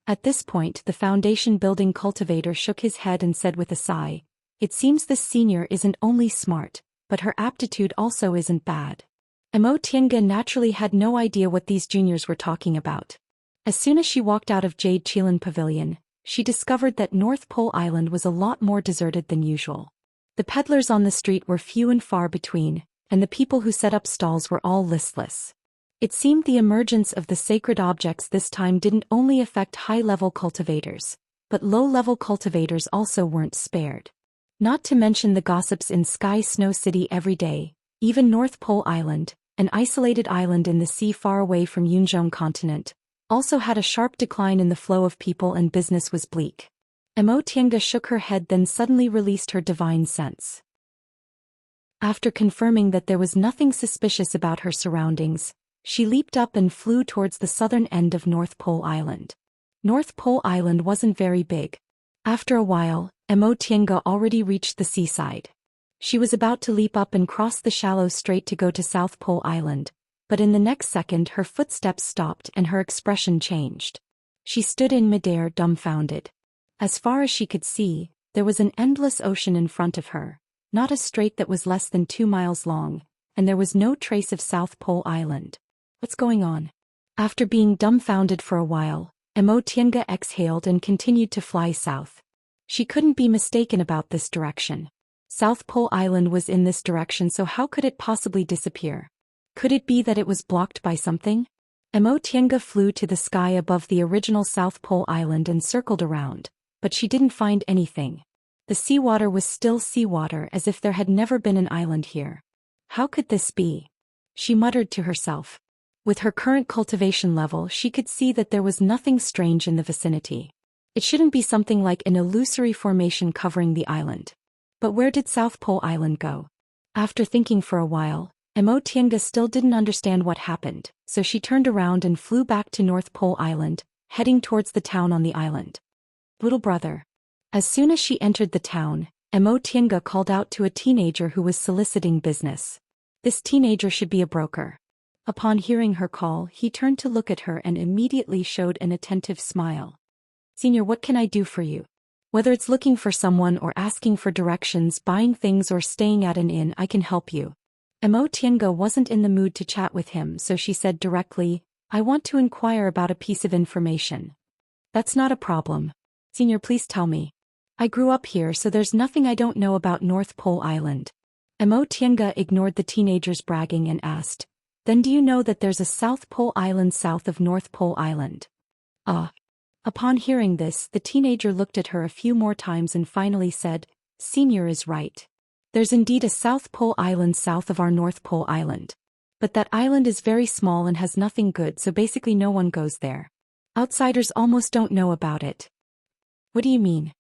At this point, the foundation building cultivator shook his head and said with a sigh, It seems this senior isn't only smart, but her aptitude also isn't bad. Emotienga naturally had no idea what these juniors were talking about. As soon as she walked out of Jade Chilan Pavilion, she discovered that North Pole Island was a lot more deserted than usual. The peddlers on the street were few and far between, and the people who set up stalls were all listless. It seemed the emergence of the sacred objects this time didn't only affect high-level cultivators, but low-level cultivators also weren't spared. Not to mention the gossips in Sky Snow City every day, even North Pole Island, an isolated island in the sea far away from Yunzhong continent, also had a sharp decline in the flow of people and business was bleak. Emotienga shook her head, then suddenly released her divine sense. After confirming that there was nothing suspicious about her surroundings, she leaped up and flew towards the southern end of North Pole Island. North Pole Island wasn't very big. After a while, Emotienga already reached the seaside. She was about to leap up and cross the shallow strait to go to South Pole Island, but in the next second her footsteps stopped and her expression changed. She stood in midair dumbfounded. As far as she could see, there was an endless ocean in front of her, not a strait that was less than 2 miles long, and there was no trace of South Pole Island. What's going on? After being dumbfounded for a while, Emotienga exhaled and continued to fly south. She couldn't be mistaken about this direction. South Pole Island was in this direction, so how could it possibly disappear? Could it be that it was blocked by something? Emotienga flew to the sky above the original South Pole Island and circled around, but she didn't find anything. The seawater was still seawater, as if there had never been an island here. How could this be? She muttered to herself. With her current cultivation level, she could see that there was nothing strange in the vicinity. It shouldn't be something like an illusory formation covering the island. But where did South Pole Island go? After thinking for a while, Emotienga still didn't understand what happened, so she turned around and flew back to North Pole Island, heading towards the town on the island. Little brother. As soon as she entered the town, Emotienga called out to a teenager who was soliciting business. This teenager should be a broker. Upon hearing her call, he turned to look at her and immediately showed an attentive smile. Senior, what can I do for you? Whether it's looking for someone or asking for directions, buying things or staying at an inn, I can help you. Emotienga wasn't in the mood to chat with him, so she said directly, I want to inquire about a piece of information. That's not a problem. Senior, please tell me. I grew up here, so there's nothing I don't know about North Pole Island. Emotienga ignored the teenager's bragging and asked, then do you know that there's a South Pole Island south of North Pole Island? Upon hearing this, the teenager looked at her a few more times and finally said, Senior is right. There's indeed a South Pole Island south of our North Pole Island. But that island is very small and has nothing good, so basically no one goes there. Outsiders almost don't know about it. What do you mean?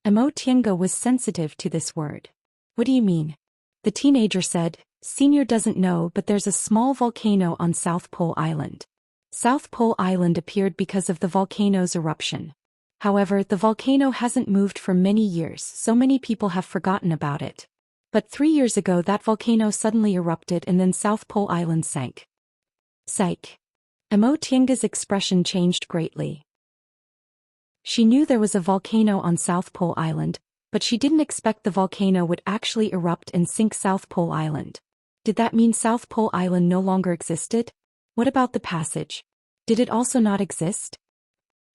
Emotienga was sensitive to this word. What do you mean? The teenager said, Senior doesn't know, but there's a small volcano on South Pole Island. South Pole Island appeared because of the volcano's eruption. However, the volcano hasn't moved for many years, so many people have forgotten about it. But 3 years ago that volcano suddenly erupted and then South Pole Island sank. Psych. Emotienga's expression changed greatly. She knew there was a volcano on South Pole Island, but she didn't expect the volcano would actually erupt and sink South Pole Island. Did that mean South Pole Island no longer existed? What about the passage? Did it also not exist?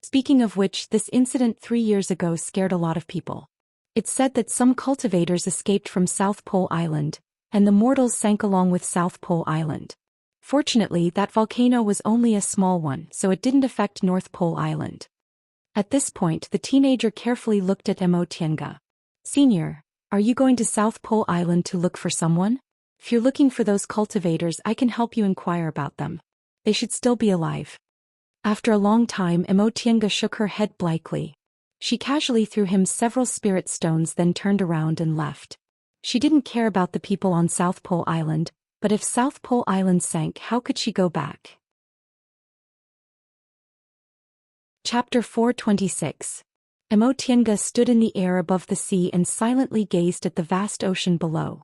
Speaking of which, this incident 3 years ago scared a lot of people. It's said that some cultivators escaped from South Pole Island, and the mortals sank along with South Pole Island. Fortunately, that volcano was only a small one, so it didn't affect North Pole Island. At this point, the teenager carefully looked at Emotienga. Senior, are you going to South Pole Island to look for someone? If you're looking for those cultivators, I can help you inquire about them. They should still be alive. After a long time, Emotienga shook her head blankly. She casually threw him several spirit stones, then turned around and left. She didn't care about the people on South Pole Island, but if South Pole Island sank, how could she go back? Chapter 426. Emotienga stood in the air above the sea and silently gazed at the vast ocean below.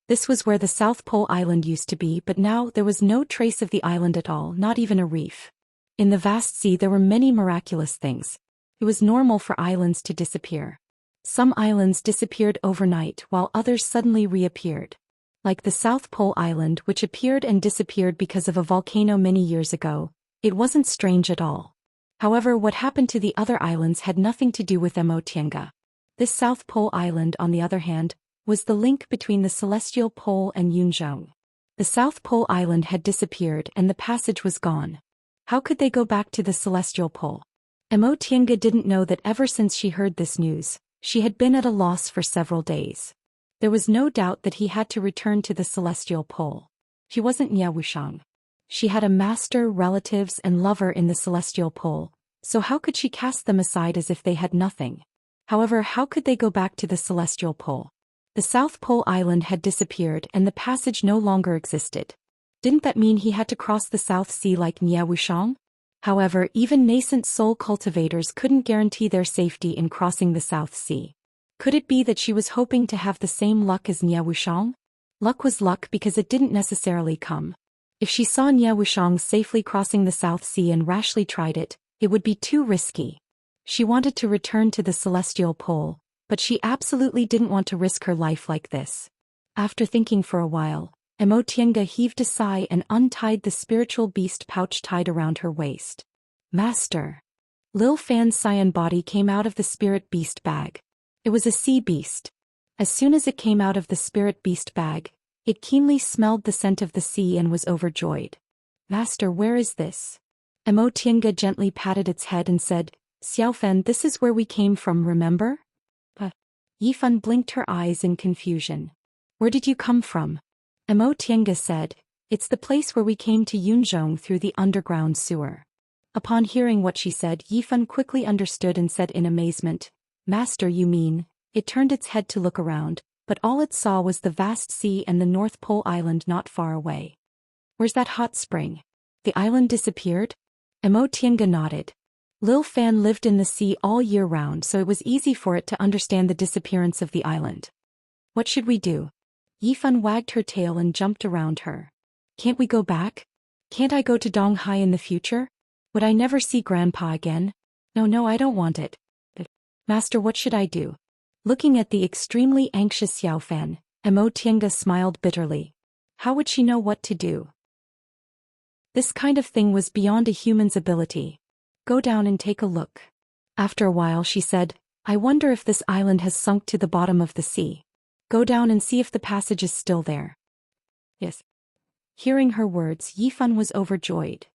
This was where the South Pole Island used to be, but now there was no trace of the island at all, not even a reef. In the vast sea there were many miraculous things. It was normal for islands to disappear. Some islands disappeared overnight while others suddenly reappeared. Like the South Pole Island, which appeared and disappeared because of a volcano many years ago, it wasn't strange at all. However, what happened to the other islands had nothing to do with Emotienga. This South Pole Island, on the other hand, was the link between the Celestial Pole and Yunzhong. The South Pole Island had disappeared and the passage was gone. How could they go back to the Celestial Pole? Emotienga didn't know that ever since she heard this news, she had been at a loss for several days. There was no doubt that he had to return to the Celestial Pole. She wasn't Nia Wushang. She had a master, relatives, and lover in the Celestial Pole, so how could she cast them aside as if they had nothing? However, how could they go back to the Celestial Pole? The South Pole Island had disappeared and the passage no longer existed. Didn't that mean he had to cross the South Sea like Nia Wushang? However, even nascent soul cultivators couldn't guarantee their safety in crossing the South Sea. Could it be that she was hoping to have the same luck as Nia Wushang? Luck was luck because it didn't necessarily come. If she saw Nia Wushang safely crossing the South Sea and rashly tried it, it would be too risky. She wanted to return to the Celestial Pole, but she absolutely didn't want to risk her life like this. After thinking for a while, Emotienga heaved a sigh and untied the spiritual beast pouch tied around her waist. Master! Lil Fan's cyan body came out of the spirit beast bag. It was a sea beast. As soon as it came out of the spirit beast bag, it keenly smelled the scent of the sea and was overjoyed. Master, where is this? Emotienga gently patted its head and said, Xiaofan, this is where we came from, remember? Yifan blinked her eyes in confusion. Where did you come from? Emotienga said, it's the place where we came to Yunzhong through the underground sewer. Upon hearing what she said, Yifan quickly understood and said in amazement, Master, you mean? It turned its head to look around, but all it saw was the vast sea and the North Pole Island not far away. Where's that hot spring? The island disappeared? Emotienga nodded. Lil Fan lived in the sea all year round, so it was easy for it to understand the disappearance of the island. What should we do? Yifan wagged her tail and jumped around her. Can't we go back? Can't I go to Donghai in the future? Would I never see Grandpa again? No, I don't want it. Master, what should I do? Looking at the extremely anxious Xiao Fan, Tiange smiled bitterly. How would she know what to do? This kind of thing was beyond a human's ability. Go down and take a look. After a while she said, I wonder if this island has sunk to the bottom of the sea. Go down and see if the passage is still there. Yes. Hearing her words, Yifan was overjoyed.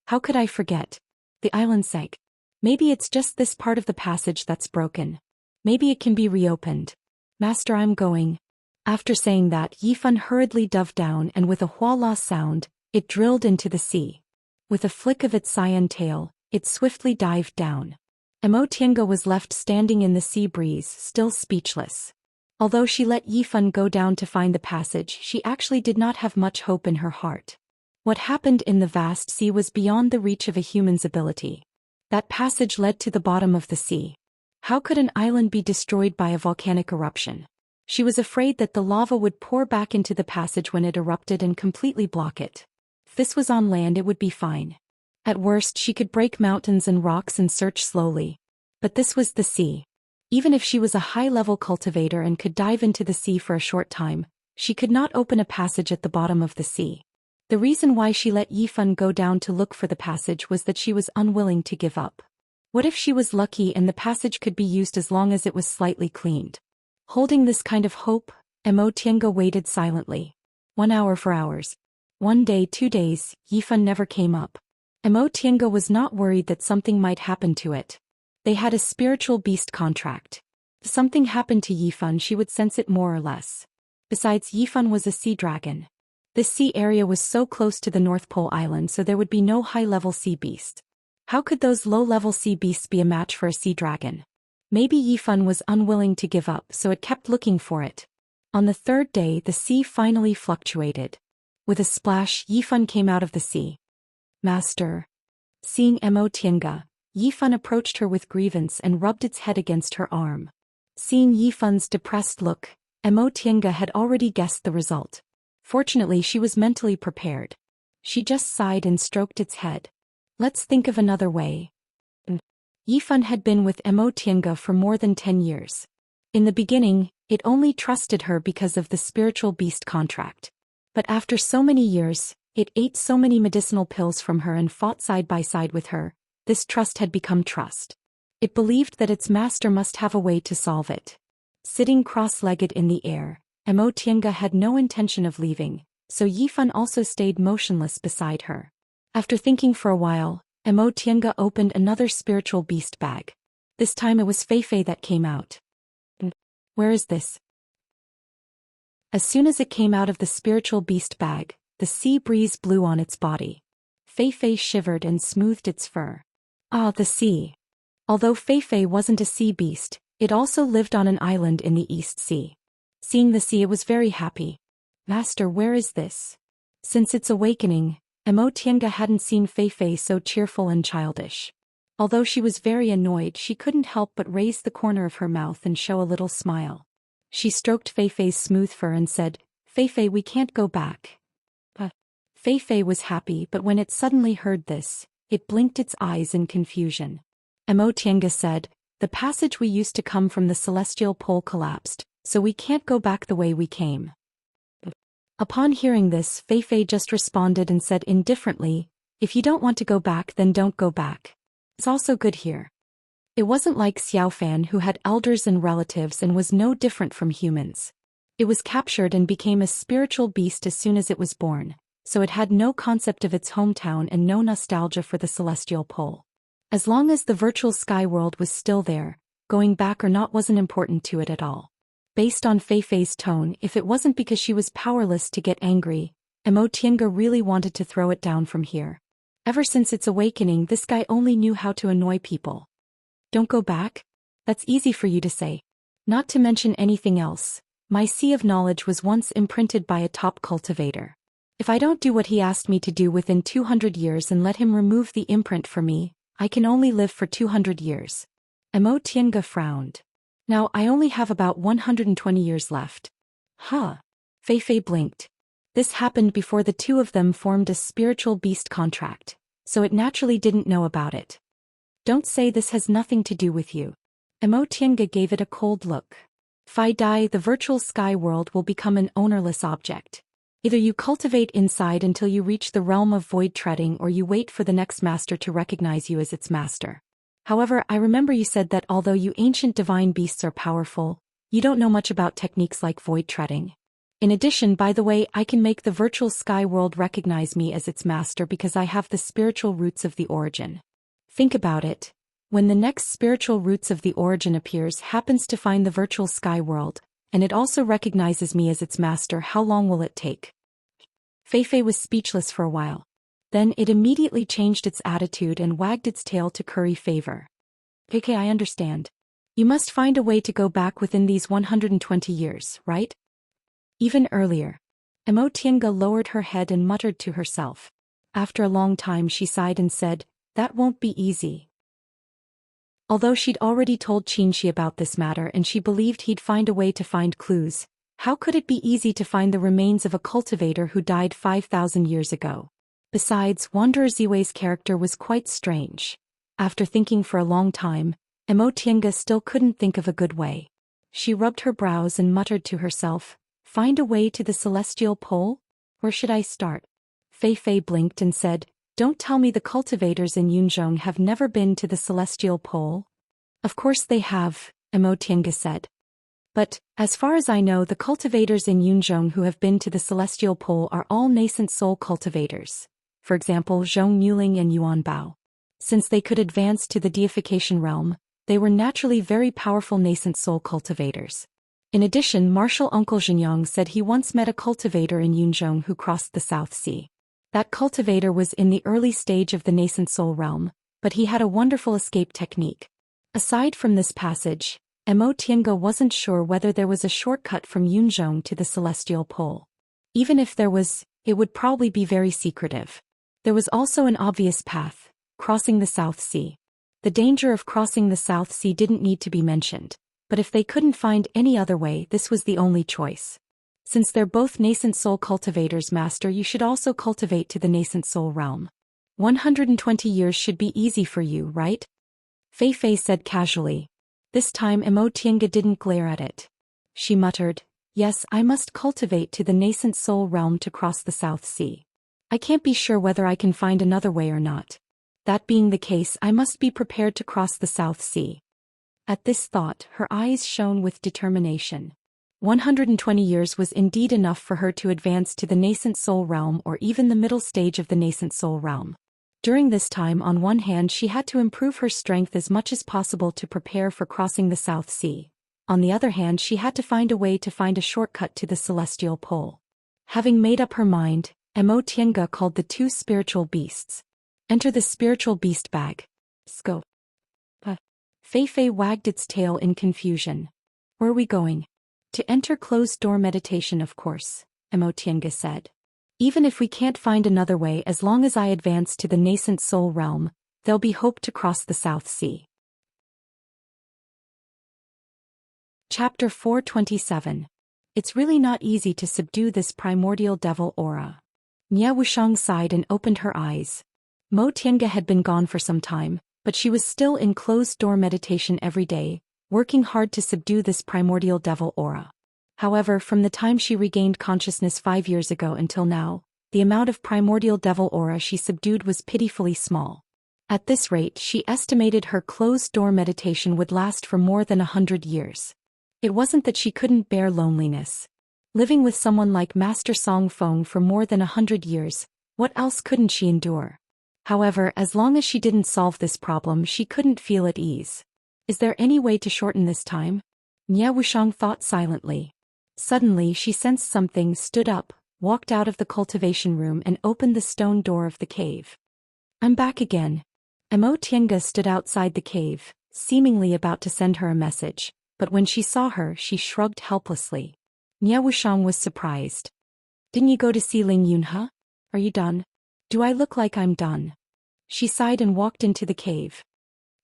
How could I forget? The island sank. Maybe it's just this part of the passage that's broken. Maybe it can be reopened. Master, I'm going. After saying that, Yifan hurriedly dove down and with a huala sound, it drilled into the sea. With a flick of its cyan tail, it swiftly dived down. Tiange was left standing in the sea breeze, still speechless. Although she let Yifan go down to find the passage, she actually did not have much hope in her heart. What happened in the vast sea was beyond the reach of a human's ability. That passage led to the bottom of the sea. How could an island be destroyed by a volcanic eruption? She was afraid that the lava would pour back into the passage when it erupted and completely block it. If this was on land, it would be fine. At worst, she could break mountains and rocks and search slowly. But this was the sea. Even if she was a high-level cultivator and could dive into the sea for a short time, she could not open a passage at the bottom of the sea. The reason why she let Yifan go down to look for the passage was that she was unwilling to give up. What if she was lucky and the passage could be used as long as it was slightly cleaned? Holding this kind of hope, Tiange waited silently. 1 hour for hours. 1 day, 2 days, Yifan never came up. Tiange was not worried that something might happen to it. They had a spiritual beast contract. If something happened to Yifan, she would sense it more or less. Besides, Yifan was a sea dragon. This sea area was so close to the North Pole Island, so there would be no high-level sea beast. How could those low-level sea beasts be a match for a sea dragon? Maybe Yifan was unwilling to give up, so it kept looking for it. On the 3rd day, the sea finally fluctuated. With a splash, Yifan came out of the sea. Master. Seeing Tiange, Yifan approached her with grievance and rubbed its head against her arm. Seeing Yifan's depressed look, Tiange had already guessed the result. Fortunately, she was mentally prepared. She just sighed and stroked its head. Let's think of another way. Yifan had been with Tiange for more than 10 years. In the beginning, it only trusted her because of the spiritual beast contract. But after so many years, it ate so many medicinal pills from her and fought side by side with her. This trust had become trust. It believed that its master must have a way to solve it. Sitting cross-legged in the air, Tiange had no intention of leaving, so Yifan also stayed motionless beside her. After thinking for a while, Tiange opened another spiritual beast bag. This time it was Feifei that came out. Where is this? As soon as it came out of the spiritual beast bag, the sea breeze blew on its body. Feifei shivered and smoothed its fur. Ah, the sea. Although Feifei wasn't a sea beast, it also lived on an island in the East Sea. Seeing the sea, it was very happy. Master, where is this? Since its awakening, Tiange hadn't seen Feifei so cheerful and childish. Although she was very annoyed, she couldn't help but raise the corner of her mouth and show a little smile. She stroked Feifei's smooth fur and said, Feifei, we can't go back. Feifei was happy, but when it suddenly heard this, it blinked its eyes in confusion. Tiange said, the passage we used to come from the celestial pole collapsed, so we can't go back the way we came. Upon hearing this, Feifei just responded and said indifferently, if you don't want to go back, then don't go back. It's also good here. It wasn't like Xiaofan, who had elders and relatives and was no different from humans. It was captured and became a spiritual beast as soon as it was born, so it had no concept of its hometown and no nostalgia for the celestial pole. As long as the virtual sky world was still there, going back or not wasn't important to it at all. Based on Feifei's tone, if it wasn't because she was powerless to get angry, Tiange really wanted to throw it down from here. Ever since its awakening, this guy only knew how to annoy people. Don't go back? That's easy for you to say. Not to mention anything else, my sea of knowledge was once imprinted by a top cultivator. If I don't do what he asked me to do within 200 years and let him remove the imprint for me, I can only live for 200 years. Tiange frowned. Now I only have about 120 years left. Huh. Feifei blinked. This happened before the two of them formed a spiritual beast contract, so it naturally didn't know about it. Don't say this has nothing to do with you. Emotianga gave it a cold look. If I die, the virtual sky world will become an ownerless object. Either you cultivate inside until you reach the realm of void treading, or you wait for the next master to recognize you as its master. However, I remember you said that although you ancient divine beasts are powerful, you don't know much about techniques like void treading. In addition, by the way, I can make the virtual sky world recognize me as its master because I have the spiritual roots of the origin. Think about it. When the next spiritual roots of the origin appears happens to find the virtual sky world, and it also recognizes me as its master, how long will it take? Feifei was speechless for a while. Then it immediately changed its attitude and wagged its tail to curry favor. Okay, I understand. You must find a way to go back within these 120 years, right? Even earlier. Emotianga lowered her head and muttered to herself. After a long time she sighed and said, "That won't be easy." Although she'd already told Qinshi about this matter and she believed he'd find a way to find clues, how could it be easy to find the remains of a cultivator who died 5,000 years ago? Besides, Wanderer Ziwei's character was quite strange. After thinking for a long time, Emotianga still couldn't think of a good way. She rubbed her brows and muttered to herself, "Find a way to the celestial pole? Where should I start?" Feifei blinked and said, "Don't tell me the cultivators in Yunzhong have never been to the celestial pole?" "Of course they have," Emotianga said. "But, as far as I know, the cultivators in Yunzhong who have been to the celestial pole are all nascent soul cultivators. For example, Zhong Muling and Yuan Bao. Since they could advance to the deification realm, they were naturally very powerful nascent soul cultivators. In addition, Martial Uncle Zhenyang said he once met a cultivator in Yunzhong who crossed the South Sea. That cultivator was in the early stage of the nascent soul realm, but he had a wonderful escape technique. Aside from this passage, Emotianga wasn't sure whether there was a shortcut from Yunzhong to the celestial pole. Even if there was, it would probably be very secretive. There was also an obvious path, crossing the South Sea. The danger of crossing the South Sea didn't need to be mentioned, but if they couldn't find any other way, this was the only choice. Since they're both nascent soul cultivators, master, you should also cultivate to the nascent soul realm. 120 years should be easy for you, right? Feifei said casually. This time Emotianga didn't glare at it. She muttered, "Yes, I must cultivate to the nascent soul realm to cross the South Sea. I can't be sure whether I can find another way or not. That being the case, I must be prepared to cross the South Sea." At this thought, her eyes shone with determination. 120 years was indeed enough for her to advance to the nascent soul realm or even the middle stage of the nascent soul realm. During this time, on one hand, she had to improve her strength as much as possible to prepare for crossing the South Sea. On the other hand, she had to find a way to find a shortcut to the celestial pole. Having made up her mind, Emotianga called the two spiritual beasts. "Enter the spiritual beast bag. Scope." Feifei wagged its tail in confusion. "Where are we going?" "To enter closed-door meditation, of course," Emotianga said. "Even if we can't find another way, as long as I advance to the nascent soul realm, there'll be hope to cross the South Sea." Chapter 427. It's really not easy to subdue this primordial devil aura. Nia Wushang sighed and opened her eyes. Mo Tiange had been gone for some time, but she was still in closed-door meditation every day, working hard to subdue this primordial devil aura. However, from the time she regained consciousness 5 years ago until now, the amount of primordial devil aura she subdued was pitifully small. At this rate, she estimated her closed-door meditation would last for more than 100 years. It wasn't that she couldn't bear loneliness. Living with someone like Master Song Feng for more than 100 years, what else couldn't she endure? However, as long as she didn't solve this problem, she couldn't feel at ease. Is there any way to shorten this time? Nia Wushang thought silently. Suddenly she sensed something, stood up, walked out of the cultivation room and opened the stone door of the cave. "I'm back again." Mo Tiange stood outside the cave, seemingly about to send her a message, but when she saw her she shrugged helplessly. Nia Wushang was surprised. "Didn't you go to see Ling Yunhe? Are you done?" "Do I look like I'm done?" She sighed and walked into the cave.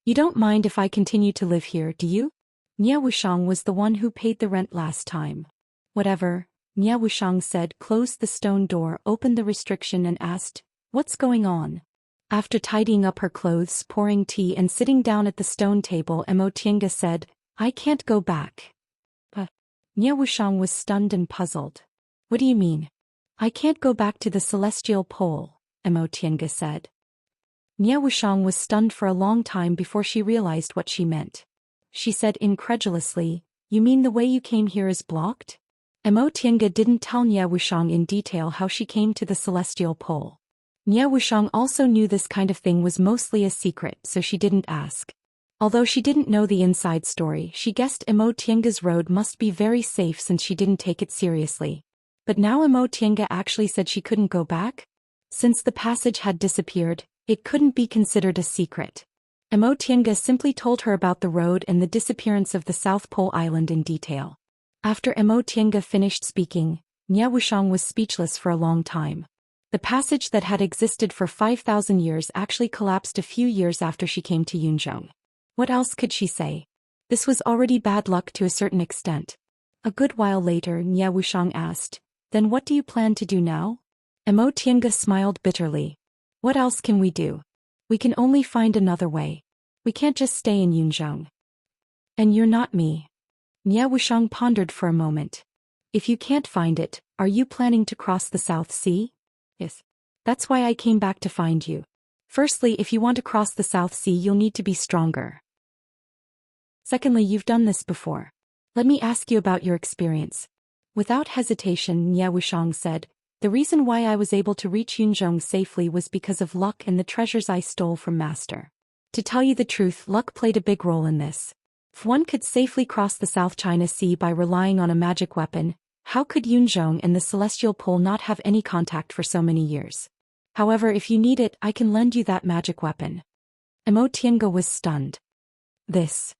"You don't mind if I continue to live here, do you?" Nia Wushang was the one who paid the rent last time. "Whatever," Nia Wushang said, closed the stone door, opened the restriction and asked, "What's going on?" After tidying up her clothes, pouring tea and sitting down at the stone table, Emotienga said, "I can't go back." Nie Wushang was stunned and puzzled. "What do you mean?" "I can't go back to the celestial pole," Emotienga said. Nie Wushang was stunned for a long time before she realized what she meant. She said incredulously, "You mean the way you came here is blocked?" Emotienga didn't tell Nie Wushang in detail how she came to the celestial pole. Nie Wushang also knew this kind of thing was mostly a secret, so she didn't ask. Although she didn't know the inside story, she guessed Emotienga's road must be very safe since she didn't take it seriously. But now Emotienga actually said she couldn't go back? Since the passage had disappeared, it couldn't be considered a secret. Emotienga simply told her about the road and the disappearance of the South Pole Island in detail. After Emotienga finished speaking, Nie Wushang was speechless for a long time. The passage that had existed for 5,000 years actually collapsed a few years after she came to Yunzhong. What else could she say? This was already bad luck to a certain extent. A good while later, Nie Wushang asked, "Then what do you plan to do now?" Emotienga smiled bitterly. "What else can we do? We can only find another way. We can't just stay in Yunzhong." "And you're not me." Nie Wushang pondered for a moment. "If you can't find it, are you planning to cross the South Sea?" "Yes. That's why I came back to find you. Firstly, if you want to cross the South Sea, you'll need to be stronger. Secondly, you've done this before. Let me ask you about your experience." Without hesitation, Nie Wushang said, "The reason why I was able to reach Yunzhong safely was because of luck and the treasures I stole from Master. To tell you the truth, luck played a big role in this. If one could safely cross the South China Sea by relying on a magic weapon, how could Yunzhong and the Celestial Pole not have any contact for so many years? However, if you need it, I can lend you that magic weapon." Emotienga was stunned. This.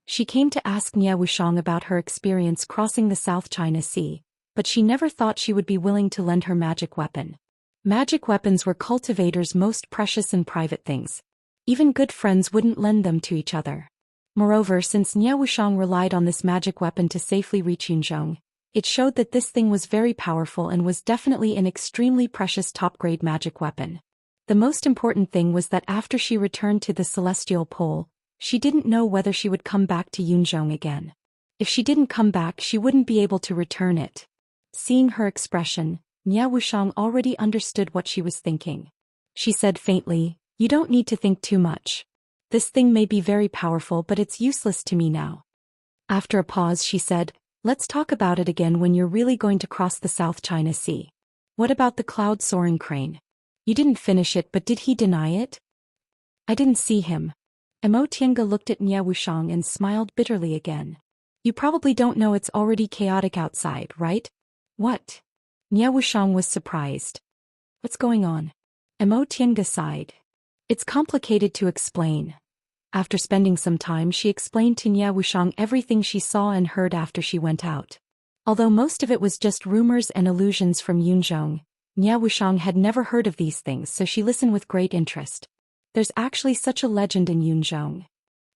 She came to ask Nie Wushang about her experience crossing the South China Sea, but she never thought she would be willing to lend her magic weapon. Magic weapons were cultivators' most precious and private things. Even good friends wouldn't lend them to each other. Moreover, since Nie Wushang relied on this magic weapon to safely reach Yunzhong, it showed that this thing was very powerful and was definitely an extremely precious top-grade magic weapon. The most important thing was that after she returned to the Celestial Pole, she didn't know whether she would come back to Yunzhong again. If she didn't come back, she wouldn't be able to return it. Seeing her expression, Nie Wushang already understood what she was thinking. She said faintly, "You don't need to think too much. This thing may be very powerful, but it's useless to me now." After a pause, she said, "Let's talk about it again when you're really going to cross the South China Sea. What about the cloud-soaring crane? You didn't finish it, but did he deny it?" "I didn't see him." Emotienga looked at Nie Wushang and smiled bitterly again. "You probably don't know it's already chaotic outside, right?" "What?" Nie Wushang was surprised. "What's going on?" Emotienga sighed. "It's complicated to explain." After spending some time, she explained to Nie Wushang everything she saw and heard after she went out. Although most of it was just rumors and illusions from Yunzhong, Nie Wushang had never heard of these things, so she listened with great interest. There's actually such a legend in Yunzhong.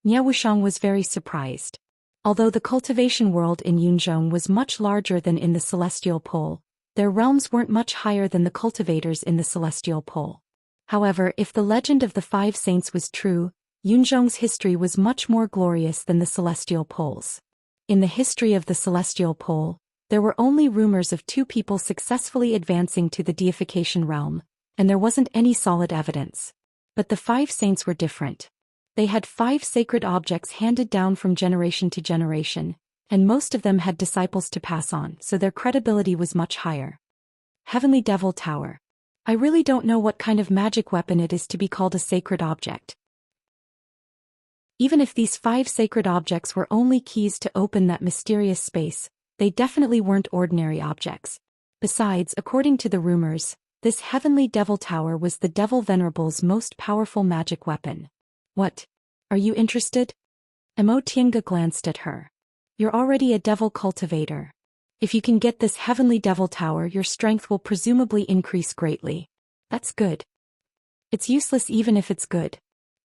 Nie Wushang was very surprised. Although the cultivation world in Yunzhong was much larger than in the Celestial Pole, their realms weren't much higher than the cultivators in the Celestial Pole. However, if the legend of the 5 saints was true, Yunzhong's history was much more glorious than the Celestial Pole's. In the history of the Celestial Pole, there were only rumors of 2 people successfully advancing to the deification realm, and there wasn't any solid evidence. But the 5 saints were different. They had 5 sacred objects handed down from generation to generation, and most of them had disciples to pass on, so their credibility was much higher. Heavenly Devil Tower. I really don't know what kind of magic weapon it is to be called a sacred object. Even if these 5 sacred objects were only keys to open that mysterious space, they definitely weren't ordinary objects. Besides, according to the rumors, this Heavenly Devil Tower was the Devil Venerable's most powerful magic weapon. "What? Are you interested?" Emotienga glanced at her. "You're already a devil cultivator. If you can get this Heavenly Devil Tower, your strength will presumably increase greatly. That's good." "It's useless even if it's good."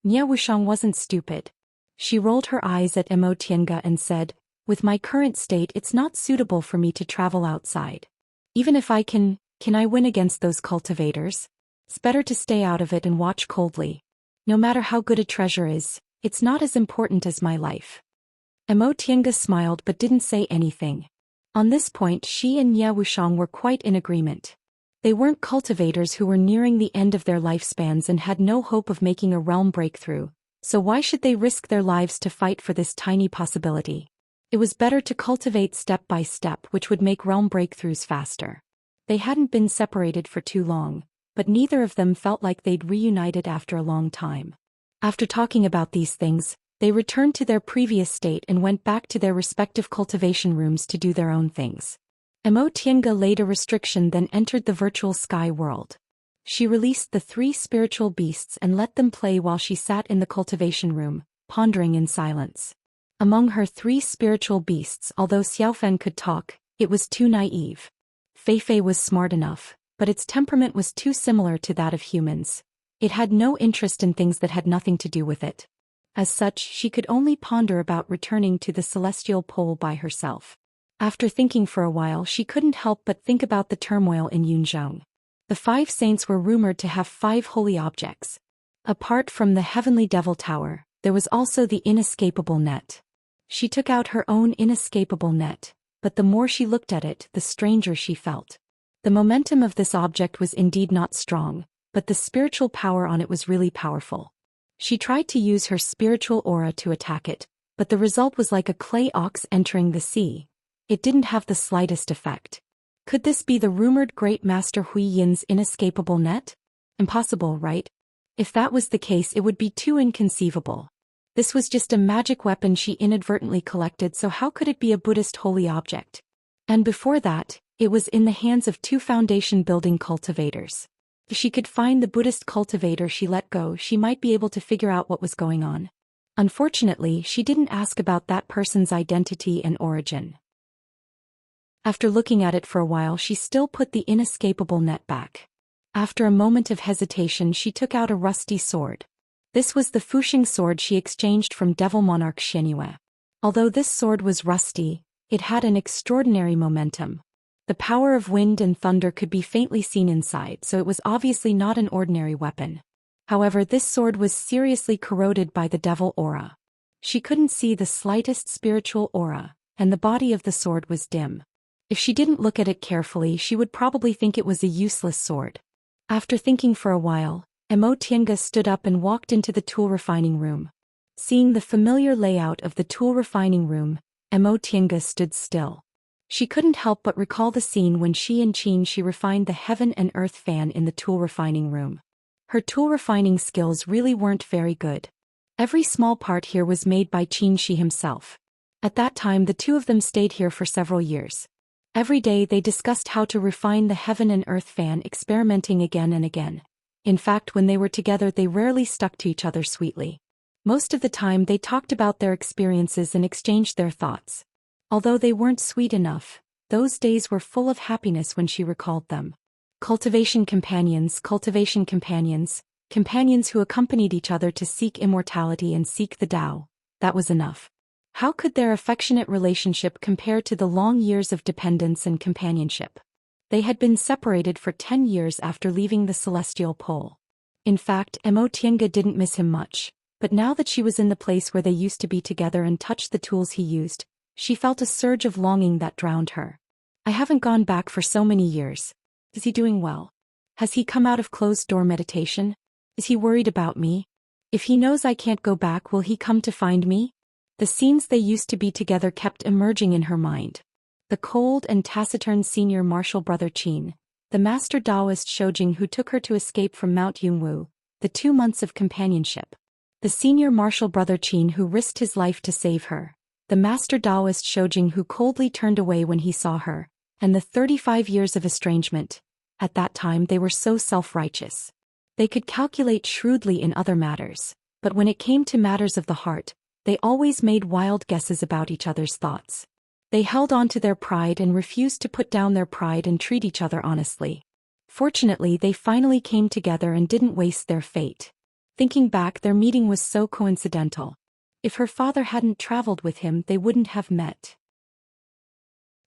Nie Wushang wasn't stupid. She rolled her eyes at Emotienga and said, "With my current state, it's not suitable for me to travel outside. Even if I can I win against those cultivators?" It's better to stay out of it and watch coldly. No matter how good a treasure is, it's not as important as my life. Emotianga smiled but didn't say anything. On this point she and Ye Wushang were quite in agreement. They weren't cultivators who were nearing the end of their lifespans and had no hope of making a realm breakthrough, so why should they risk their lives to fight for this tiny possibility? It was better to cultivate step by step, which would make realm breakthroughs faster. They hadn't been separated for too long, but neither of them felt like they'd reunited after a long time. After talking about these things, they returned to their previous state and went back to their respective cultivation rooms to do their own things. Emotianga laid a restriction, then entered the virtual sky world. She released the 3 spiritual beasts and let them play while she sat in the cultivation room, pondering in silence. Among her 3 spiritual beasts, although Xiaofan could talk, it was too naive. Feifei was smart enough, but its temperament was too similar to that of humans. It had no interest in things that had nothing to do with it. As such, she could only ponder about returning to the celestial pole by herself. After thinking for a while, she couldn't help but think about the turmoil in Yunzhong. The 5 saints were rumored to have 5 holy objects. Apart from the heavenly devil tower, there was also the inescapable net. She took out her own inescapable net, but the more she looked at it, the stranger she felt. The momentum of this object was indeed not strong, but the spiritual power on it was really powerful. She tried to use her spiritual aura to attack it, but the result was like a clay ox entering the sea. It didn't have the slightest effect. Could this be the rumored great master Hui Yin's inescapable net? Impossible, right? If that was the case, it would be too inconceivable. This was just a magic weapon she inadvertently collected, so how could it be a Buddhist holy object? And before that, it was in the hands of 2 foundation-building cultivators. If she could find the Buddhist cultivator she let go, she might be able to figure out what was going on. Unfortunately, she didn't ask about that person's identity and origin. After looking at it for a while, she still put the inescapable net back. After a moment of hesitation, she took out a rusty sword. This was the Fuxing sword she exchanged from Devil Monarch Shenyue. Although this sword was rusty, it had an extraordinary momentum. The power of wind and thunder could be faintly seen inside, so it was obviously not an ordinary weapon. However, this sword was seriously corroded by the devil aura. She couldn't see the slightest spiritual aura, and the body of the sword was dim. If she didn't look at it carefully, she would probably think it was a useless sword. After thinking for a while, Emotianga stood up and walked into the tool refining room. Seeing the familiar layout of the tool refining room, Emotianga stood still. She couldn't help but recall the scene when she and Qin refined the heaven and earth fan in the tool refining room. Her tool refining skills really weren't very good. Every small part here was made by Qin himself. At that time, the 2 of them stayed here for several years. Every day they discussed how to refine the heaven and earth fan, experimenting again and again. In fact, when they were together, they rarely stuck to each other sweetly. Most of the time they talked about their experiences and exchanged their thoughts. Although they weren't sweet enough, those days were full of happiness when she recalled them. Cultivation companions, companions who accompanied each other to seek immortality and seek the Tao, that was enough. How could their affectionate relationship compare to the long years of dependence and companionship? They had been separated for 10 years after leaving the celestial pole. In fact, Emotianga didn't miss him much, but now that she was in the place where they used to be together and touched the tools he used, she felt a surge of longing that drowned her. I haven't gone back for so many years. Is he doing well? Has he come out of closed-door meditation? Is he worried about me? If he knows I can't go back, will he come to find me? The scenes they used to be together kept emerging in her mind. The cold and taciturn senior martial brother Qin, the master Taoist Shoujing who took her to escape from Mount Yunwu, the 2 months of companionship. The senior martial brother Qin who risked his life to save her, the master Taoist Shoujing who coldly turned away when he saw her, and the 35 years of estrangement. At that time they were so self-righteous. They could calculate shrewdly in other matters, but when it came to matters of the heart, they always made wild guesses about each other's thoughts. They held on to their pride and refused to put down their pride and treat each other honestly. Fortunately, they finally came together and didn't waste their fate. Thinking back, their meeting was so coincidental. If her father hadn't traveled with him, they wouldn't have met.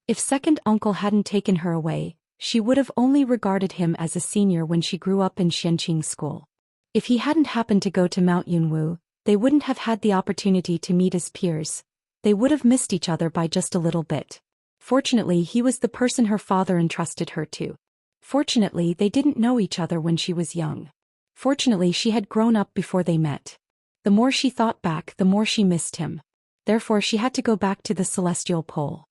If second uncle hadn't taken her away, she would have only regarded him as a senior when she grew up in Xianqing school. If he hadn't happened to go to Mount Yunwu, they wouldn't have had the opportunity to meet as peers. They would have missed each other by just a little bit. Fortunately, he was the person her father entrusted her to. Fortunately, they didn't know each other when she was young. Fortunately, she had grown up before they met. The more she thought back, the more she missed him. Therefore, she had to go back to the celestial pole.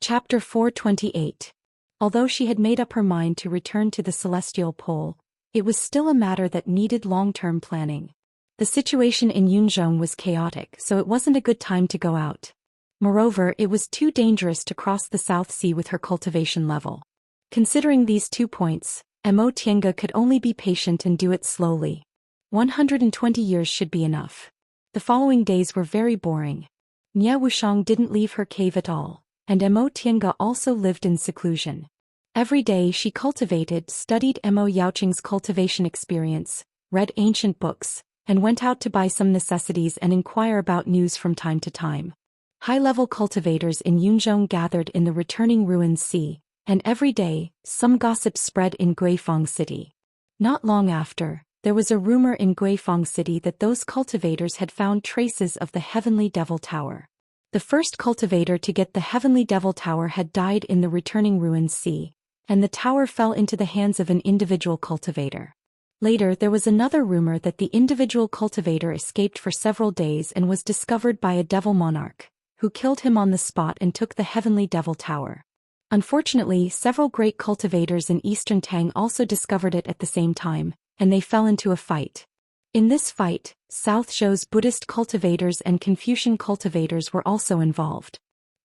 Chapter 428. Although she had made up her mind to return to the celestial pole, it was still a matter that needed long-term planning. The situation in Yunzhong was chaotic, so it wasn't a good time to go out. Moreover, it was too dangerous to cross the South Sea with her cultivation level. Considering these 2 points, Mo Tiange could only be patient and do it slowly. 120 years should be enough. The following days were very boring. Nie Wushang didn't leave her cave at all, and Mo Tiange also lived in seclusion. Every day she cultivated, studied Mo Yaoqing's cultivation experience, read ancient books, and went out to buy some necessities and inquire about news from time to time. High-level cultivators in Yunzhong gathered in the returning ruins sea, and every day, some gossip spread in Guifang City. Not long after, there was a rumor in Guifang City that those cultivators had found traces of the Heavenly Devil Tower. The first cultivator to get the Heavenly Devil Tower had died in the returning ruins sea, and the tower fell into the hands of an individual cultivator. Later, there was another rumor that the individual cultivator escaped for several days and was discovered by a devil monarch, who killed him on the spot and took the Heavenly Devil Tower. Unfortunately, several great cultivators in Eastern Tang also discovered it at the same time, and they fell into a fight. In this fight, South Zhou's Buddhist cultivators and Confucian cultivators were also involved.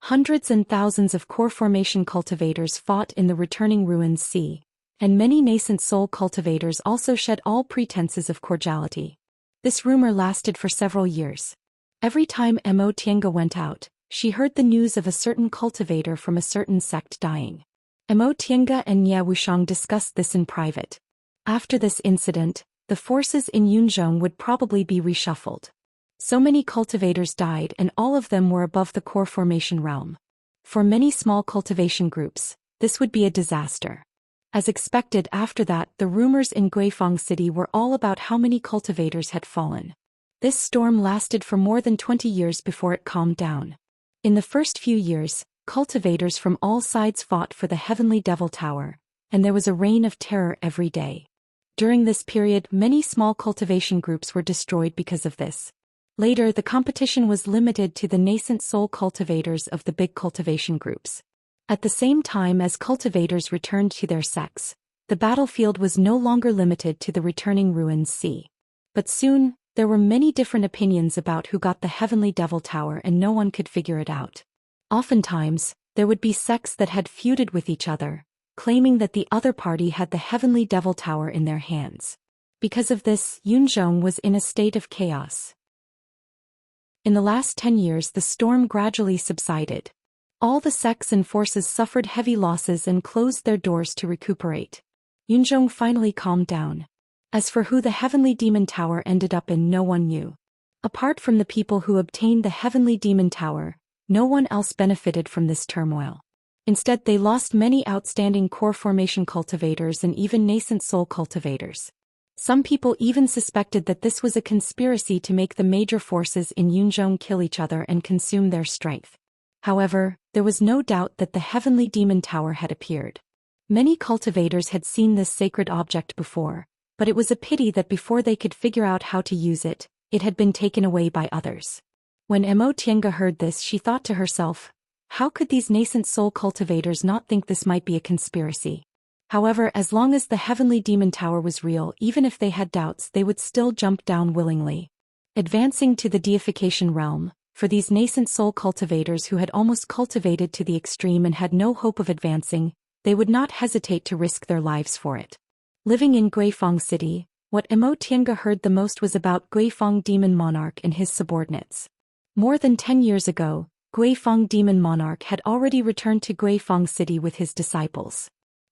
Hundreds and thousands of core formation cultivators fought in the returning ruins sea, and many nascent soul cultivators also shed all pretenses of cordiality. This rumor lasted for several years. Every time Mo Tiange went out, she heard the news of a certain cultivator from a certain sect dying. Mo Tiange and Nie Wushang discussed this in private. After this incident, the forces in Yunzhong would probably be reshuffled. So many cultivators died and all of them were above the core formation realm. For many small cultivation groups, this would be a disaster. As expected, after that, the rumors in Guifang City were all about how many cultivators had fallen. This storm lasted for more than 20 years before it calmed down. In the first few years, cultivators from all sides fought for the Heavenly Devil Tower, and there was a reign of terror every day. During this period, many small cultivation groups were destroyed because of this. Later, the competition was limited to the nascent soul cultivators of the big cultivation groups. At the same time as cultivators returned to their sects, the battlefield was no longer limited to the returning ruins sea. But soon, there were many different opinions about who got the Heavenly Devil Tower and no one could figure it out. Oftentimes, there would be sects that had feuded with each other, claiming that the other party had the Heavenly Devil Tower in their hands. Because of this, Yunzhong was in a state of chaos. In the last 10 years, the storm gradually subsided. All the sects and forces suffered heavy losses and closed their doors to recuperate. Yunzhong finally calmed down. As for who the Heavenly Demon Tower ended up in, no one knew. Apart from the people who obtained the Heavenly Demon Tower, no one else benefited from this turmoil. Instead, they lost many outstanding core formation cultivators and even nascent soul cultivators. Some people even suspected that this was a conspiracy to make the major forces in Yunzhong kill each other and consume their strength. However, there was no doubt that the Heavenly Demon Tower had appeared. Many cultivators had seen this sacred object before, but it was a pity that before they could figure out how to use it, it had been taken away by others. When Mo Tiange heard this, she thought to herself, how could these nascent soul cultivators not think this might be a conspiracy? However, as long as the Heavenly Demon Tower was real, even if they had doubts, they would still jump down willingly. Advancing to the deification realm, for these nascent soul cultivators who had almost cultivated to the extreme and had no hope of advancing, they would not hesitate to risk their lives for it. Living in Guifang City, what Mo Tiange heard the most was about Guifang Demon Monarch and his subordinates. More than 10 years ago, Guifang Demon Monarch had already returned to Guifang City with his disciples.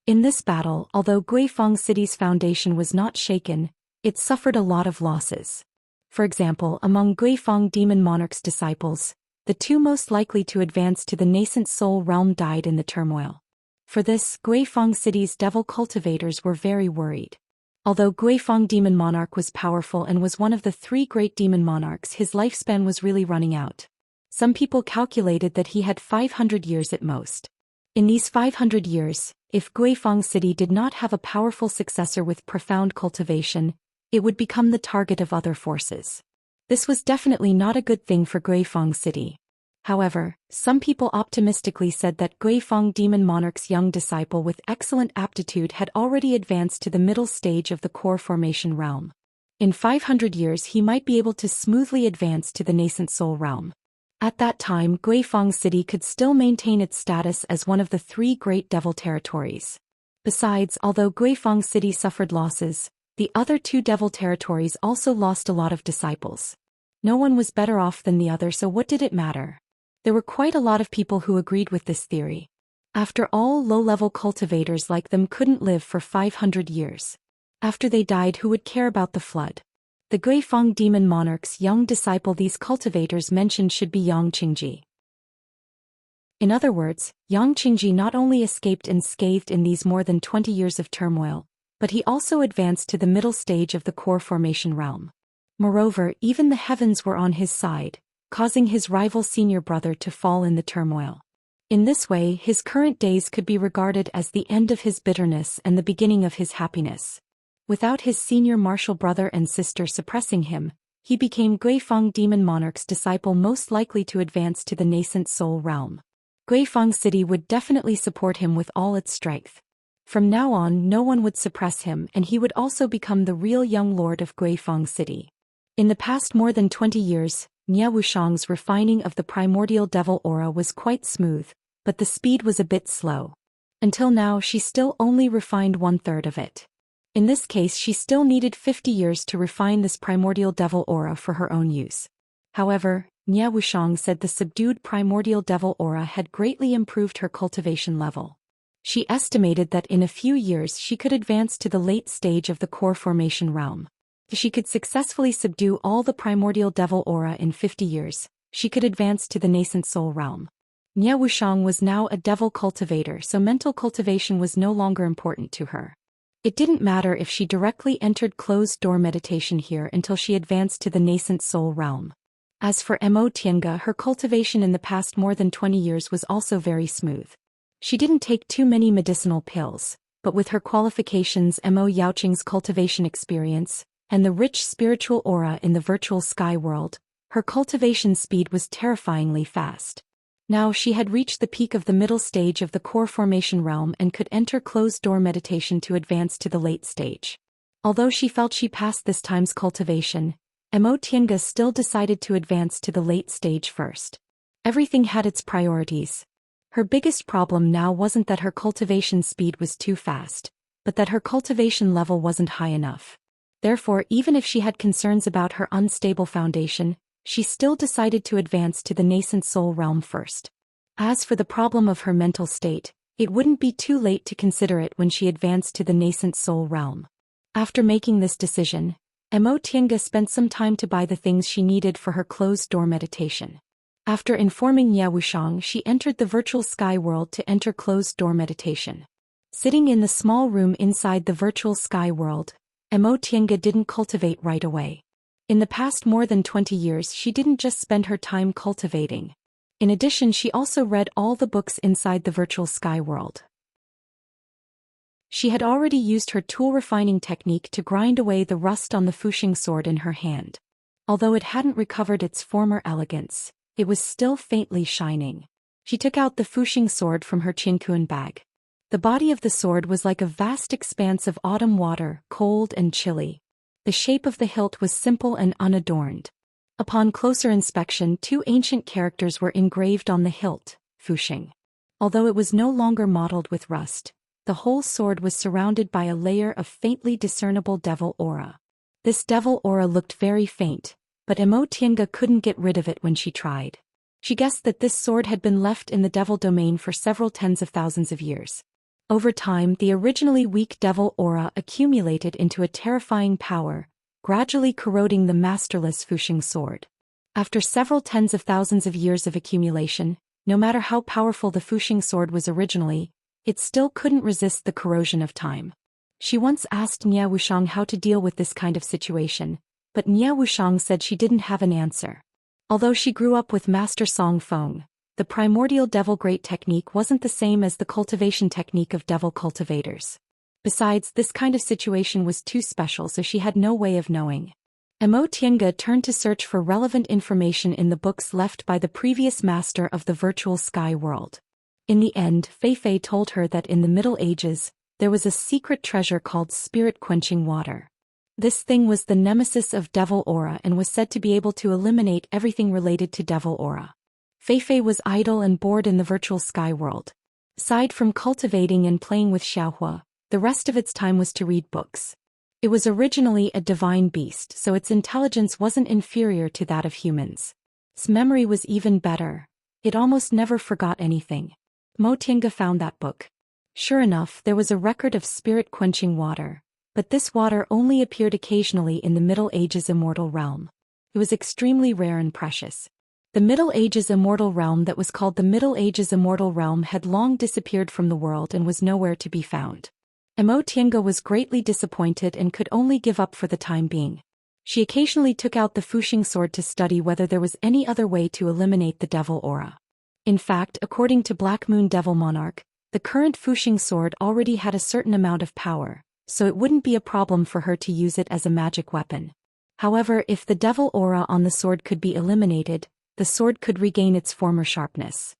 In this battle, although Guifang City's foundation was not shaken, it suffered a lot of losses. For example, among Guifang Demon Monarch's disciples, The two most likely to advance to the nascent soul realm died in the turmoil. For this, Guifang City's devil cultivators were very worried. Although Guifang Demon Monarch was powerful and was one of the 3 great demon monarchs, his lifespan was really running out. Some people calculated that he had 500 years at most. In these 500 years, if Guifang City did not have a powerful successor with profound cultivation, it would become the target of other forces. This was definitely not a good thing for Guifang City. However, some people optimistically said that Guifang Demon Monarch's young disciple with excellent aptitude had already advanced to the middle stage of the core formation realm. In 500 years he might be able to smoothly advance to the nascent soul realm. At that time, Guifang City could still maintain its status as one of the 3 great devil territories. Besides, although Guifang City suffered losses, the other 2 devil territories also lost a lot of disciples. No one was better off than the other, so what did it matter? There were quite a lot of people who agreed with this theory. After all, low-level cultivators like them couldn't live for 500 years. After they died, who would care about the flood? The Guifang Demon Monarch's young disciple these cultivators mentioned should be Yang Qingji. In other words, Yang Qingji not only escaped unscathed in these more than 20 years of turmoil, but he also advanced to the middle stage of the core formation realm. Moreover, even the heavens were on his side, causing his rival senior brother to fall in the turmoil. In this way, his current days could be regarded as the end of his bitterness and the beginning of his happiness. Without his senior martial brother and sister suppressing him, he became Guifang Demon Monarch's disciple most likely to advance to the nascent soul realm. Guifang City would definitely support him with all its strength. From now on, no one would suppress him, and he would also become the real young lord of Guifang City. In the past more than 20 years, Nie Wuxiang's refining of the primordial devil aura was quite smooth, but the speed was a bit slow. Until now she still only refined 1/3 of it. In this case she still needed 50 years to refine this primordial devil aura for her own use. However, Nie Wuxiang said the subdued primordial devil aura had greatly improved her cultivation level. She estimated that in a few years she could advance to the late stage of the core formation realm. If she could successfully subdue all the primordial devil aura in 50 years, she could advance to the nascent soul realm. Nie Wuxiang was now a devil cultivator, so mental cultivation was no longer important to her. It didn't matter if she directly entered closed-door meditation here until she advanced to the nascent soul realm. As for Mo Tiange, her cultivation in the past more than 20 years was also very smooth. She didn't take too many medicinal pills, but with her qualifications, Mo Yaoqing's cultivation experience, and the rich spiritual aura in the virtual sky world, her cultivation speed was terrifyingly fast. Now she had reached the peak of the middle stage of the core formation realm and could enter closed-door meditation to advance to the late stage. Although she felt she passed this time's cultivation, Mo Tiange still decided to advance to the late stage first. Everything had its priorities. Her biggest problem now wasn't that her cultivation speed was too fast, but that her cultivation level wasn't high enough. Therefore, even if she had concerns about her unstable foundation, she still decided to advance to the nascent soul realm first. As for the problem of her mental state, it wouldn't be too late to consider it when she advanced to the nascent soul realm. After making this decision, Mo Tiange spent some time to buy the things she needed for her closed-door meditation. After informing Nie Wuxiang, she entered the virtual sky world to enter closed-door meditation. Sitting in the small room inside the virtual sky world, Mo Tiange didn't cultivate right away. In the past more than 20 years she didn't just spend her time cultivating. In addition, she also read all the books inside the virtual sky world. She had already used her tool refining technique to grind away the rust on the Fuxing sword in her hand. Although it hadn't recovered its former elegance, it was still faintly shining. She took out the Fuxing sword from her Qinkuan bag. The body of the sword was like a vast expanse of autumn water, cold and chilly. The shape of the hilt was simple and unadorned. Upon closer inspection, 2 ancient characters were engraved on the hilt, Fuxing. Although it was no longer mottled with rust, the whole sword was surrounded by a layer of faintly discernible devil aura. This devil aura looked very faint, but Mo Tiange couldn't get rid of it when she tried. She guessed that this sword had been left in the devil domain for several tens of thousands of years. Over time, the originally weak devil aura accumulated into a terrifying power, gradually corroding the masterless Fuxing sword. After several tens of thousands of years of accumulation, no matter how powerful the Fuxing sword was originally, it still couldn't resist the corrosion of time. She once asked Nie Wushang how to deal with this kind of situation, but Nie Wushang said she didn't have an answer. Although she grew up with Master Song Feng, the primordial devil great technique wasn't the same as the cultivation technique of devil cultivators. Besides, this kind of situation was too special, so she had no way of knowing. Mo Tiange turned to search for relevant information in the books left by the previous master of the virtual sky world. In the end, Fei Fei told her that in the Middle Ages, there was a secret treasure called spirit-quenching water. This thing was the nemesis of devil aura and was said to be able to eliminate everything related to devil aura. Fei Fei was idle and bored in the virtual sky world. Aside from cultivating and playing with Xiaohua, the rest of its time was to read books. It was originally a divine beast, so its intelligence wasn't inferior to that of humans. Its memory was even better. It almost never forgot anything. Mo Tiange found that book. Sure enough, there was a record of spirit-quenching water, but this water only appeared occasionally in the Middle Ages immortal realm. It was extremely rare and precious. The Middle Ages immortal realm that was called the Middle Ages immortal realm had long disappeared from the world and was nowhere to be found. Mo Tiange was greatly disappointed and could only give up for the time being. She occasionally took out the Fuxing sword to study whether there was any other way to eliminate the devil aura. In fact, according to Black Moon Devil Monarch, the current Fuxing sword already had a certain amount of power, so it wouldn't be a problem for her to use it as a magic weapon. However, if the devil aura on the sword could be eliminated, the sword could regain its former sharpness.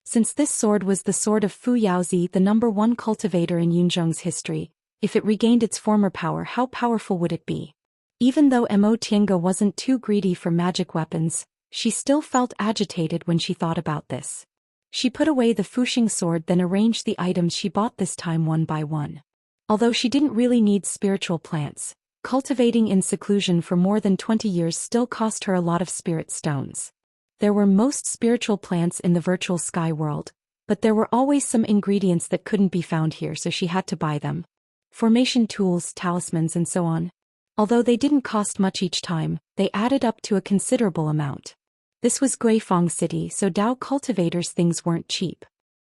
Since this sword was the sword of Fu Yaozi, the #1 cultivator in Yunzhong's history, if it regained its former power, how powerful would it be? Even though Mo Tiange wasn't too greedy for magic weapons, she still felt agitated when she thought about this. She put away the Fuxing sword, then arranged the items she bought this time one by one. Although she didn't really need spiritual plants, cultivating in seclusion for more than 20 years still cost her a lot of spirit stones. There were most spiritual plants in the virtual sky world, but there were always some ingredients that couldn't be found here, so she had to buy them. Formation tools, talismans, and so on. Although they didn't cost much each time, they added up to a considerable amount. This was Guifang City, so Dao cultivators' things weren't cheap.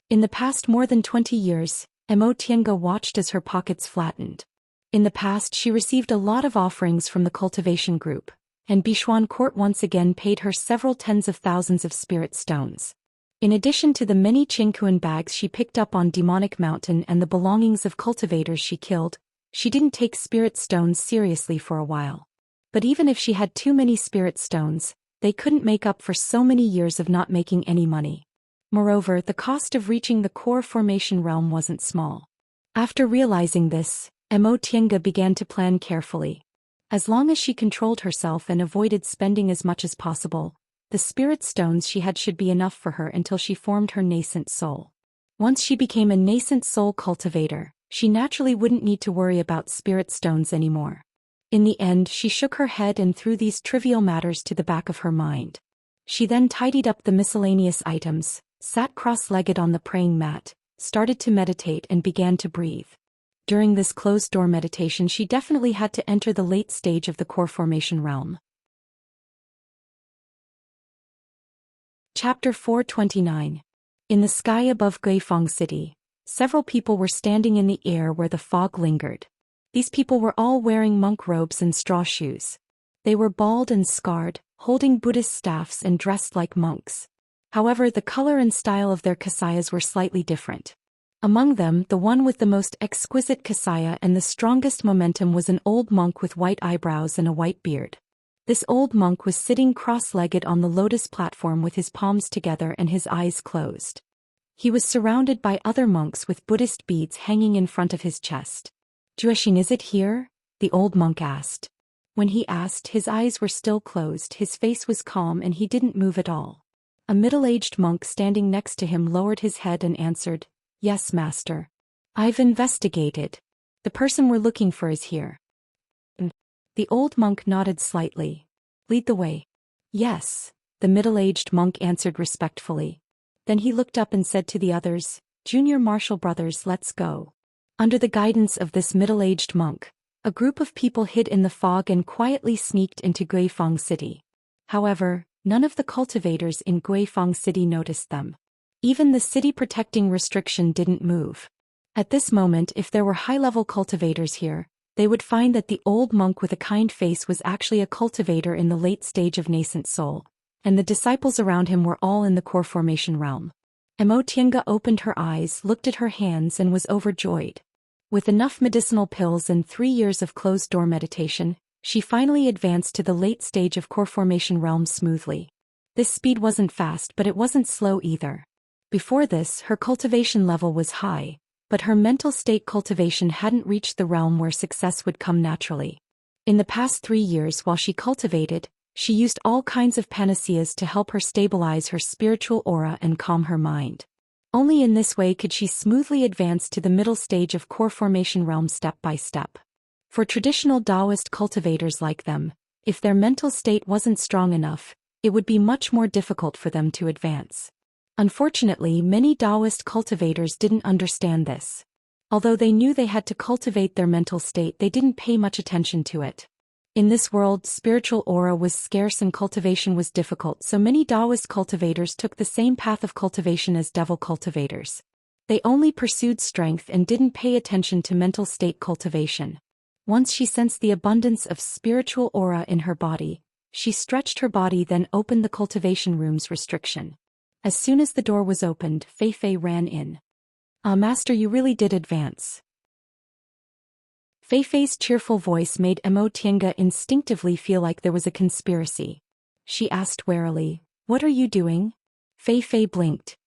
In the past more than 20 years, Mo Tiange watched as her pockets flattened. In the past, she received a lot of offerings from the cultivation group, and Bishuan Court once again paid her several tens of thousands of spirit stones. In addition to the many Qingquan bags she picked up on Demonic Mountain and the belongings of cultivators she killed, she didn't take spirit stones seriously for a while. But even if she had too many spirit stones, they couldn't make up for so many years of not making any money. Moreover, the cost of reaching the core formation realm wasn't small. After realizing this, Mo Tiange began to plan carefully. As long as she controlled herself and avoided spending as much as possible, the spirit stones she had should be enough for her until she formed her nascent soul. Once she became a nascent soul cultivator, she naturally wouldn't need to worry about spirit stones anymore. In the end, she shook her head and threw these trivial matters to the back of her mind. She then tidied up the miscellaneous items, sat cross-legged on the praying mat, started to meditate and began to breathe. During this closed-door meditation, she definitely had to enter the late stage of the core formation realm. Chapter 429. In the sky above Guifang City, several people were standing in the air where the fog lingered. These people were all wearing monk robes and straw shoes. They were bald and scarred, holding Buddhist staffs and dressed like monks. However, the color and style of their kasayas were slightly different. Among them, the one with the most exquisite kasaya and the strongest momentum was an old monk with white eyebrows and a white beard. This old monk was sitting cross-legged on the lotus platform with his palms together and his eyes closed. He was surrounded by other monks with Buddhist beads hanging in front of his chest. "Jueshin, is it here?" the old monk asked. When he asked, his eyes were still closed, his face was calm and he didn't move at all. A middle-aged monk standing next to him lowered his head and answered, "Yes, master. I've investigated. The person we're looking for is here." The old monk nodded slightly. "Lead the way." "Yes," the middle-aged monk answered respectfully. Then he looked up and said to the others, "Junior Marshall brothers, let's go." Under the guidance of this middle-aged monk, a group of people hid in the fog and quietly sneaked into Guifang City. However, none of the cultivators in Guifang City noticed them. Even the city protecting restriction didn't move. At this moment, if there were high-level cultivators here, they would find that the old monk with a kind face was actually a cultivator in the late stage of nascent soul, and the disciples around him were all in the core formation realm. Emotienga opened her eyes, looked at her hands, and was overjoyed. With enough medicinal pills and 3 years of closed-door meditation, she finally advanced to the late stage of core formation realm smoothly. This speed wasn't fast, but it wasn't slow either. Before this, her cultivation level was high, but her mental state cultivation hadn't reached the realm where success would come naturally. In the past 3 years while she cultivated, she used all kinds of panaceas to help her stabilize her spiritual aura and calm her mind. Only in this way could she smoothly advance to the middle stage of core formation realm step by step. For traditional Taoist cultivators like them, if their mental state wasn't strong enough, it would be much more difficult for them to advance. Unfortunately, many Taoist cultivators didn't understand this. Although they knew they had to cultivate their mental state, they didn't pay much attention to it. In this world, spiritual aura was scarce and cultivation was difficult, so many Taoist cultivators took the same path of cultivation as devil cultivators. They only pursued strength and didn't pay attention to mental state cultivation. Once she sensed the abundance of spiritual aura in her body, she stretched her body, then opened the cultivation room's restriction. As soon as the door was opened, Fei Fei ran in. "Ah, Master, you really did advance." Fei Fei's cheerful voice made Emotienga instinctively feel like there was a conspiracy. She asked warily, "What are you doing?" Fei Fei blinked.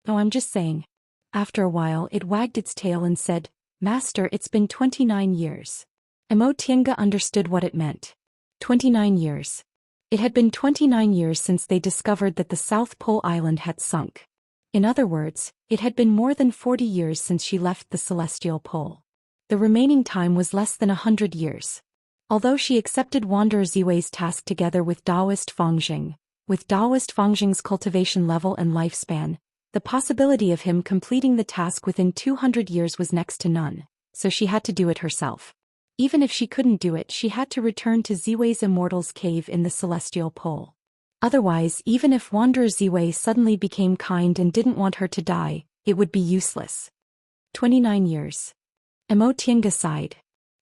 "Oh, I'm just saying." After a while, it wagged its tail and said, "Master, it's been 29 years. Emotienga understood what it meant. 29 years. It had been 29 years since they discovered that the South Pole Island had sunk. In other words, it had been more than 40 years since she left the celestial pole. The remaining time was less than 100 years. Although she accepted Wanderer Ziwei's task together with Taoist Fangjing, with Taoist Fangjing's cultivation level and lifespan, the possibility of him completing the task within 200 years was next to none, so she had to do it herself. Even if she couldn't do it, she had to return to Ziwei's Immortal's cave in the celestial pole. Otherwise, even if Wanderer Ziwei suddenly became kind and didn't want her to die, it would be useless. 29 years. Emotienga sighed.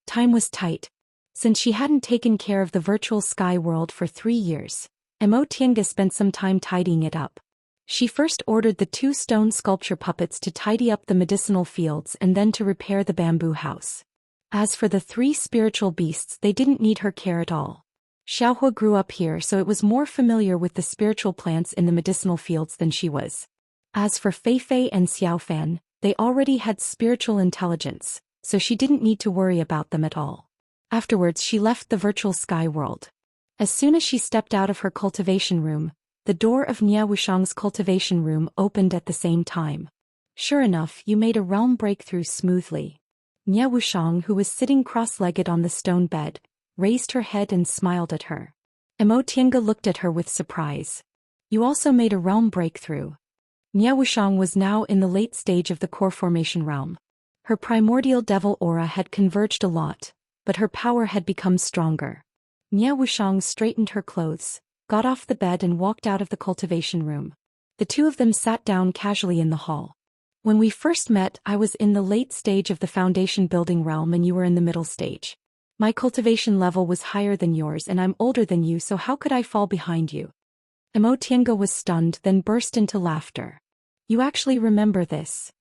Time was tight. Since she hadn't taken care of the virtual sky world for 3 years, Emotienga spent some time tidying it up. She first ordered the 2 stone sculpture puppets to tidy up the medicinal fields and then to repair the bamboo house. As for the 3 spiritual beasts, they didn't need her care at all. Xiaohua grew up here, so it was more familiar with the spiritual plants in the medicinal fields than she was. As for Fei Fei and Xiaofan, they already had spiritual intelligence, so she didn't need to worry about them at all. Afterwards, she left the virtual sky world. As soon as she stepped out of her cultivation room, the door of Nia Wushang's cultivation room opened at the same time. Sure enough, you made a realm breakthrough smoothly. Nia Wushang, who was sitting cross-legged on the stone bed, raised her head and smiled at her. Emotienga looked at her with surprise. You also made a realm breakthrough. Nia Wushang was now in the late stage of the core formation realm. Her primordial devil aura had converged a lot, but her power had become stronger. Nia Wushang straightened her clothes, got off the bed and walked out of the cultivation room. The 2 of them sat down casually in the hall. When we first met, I was in the late stage of the foundation building realm and you were in the middle stage. My cultivation level was higher than yours and I'm older than you, so how could I fall behind you? Emotienga was stunned, then burst into laughter. You actually remember this?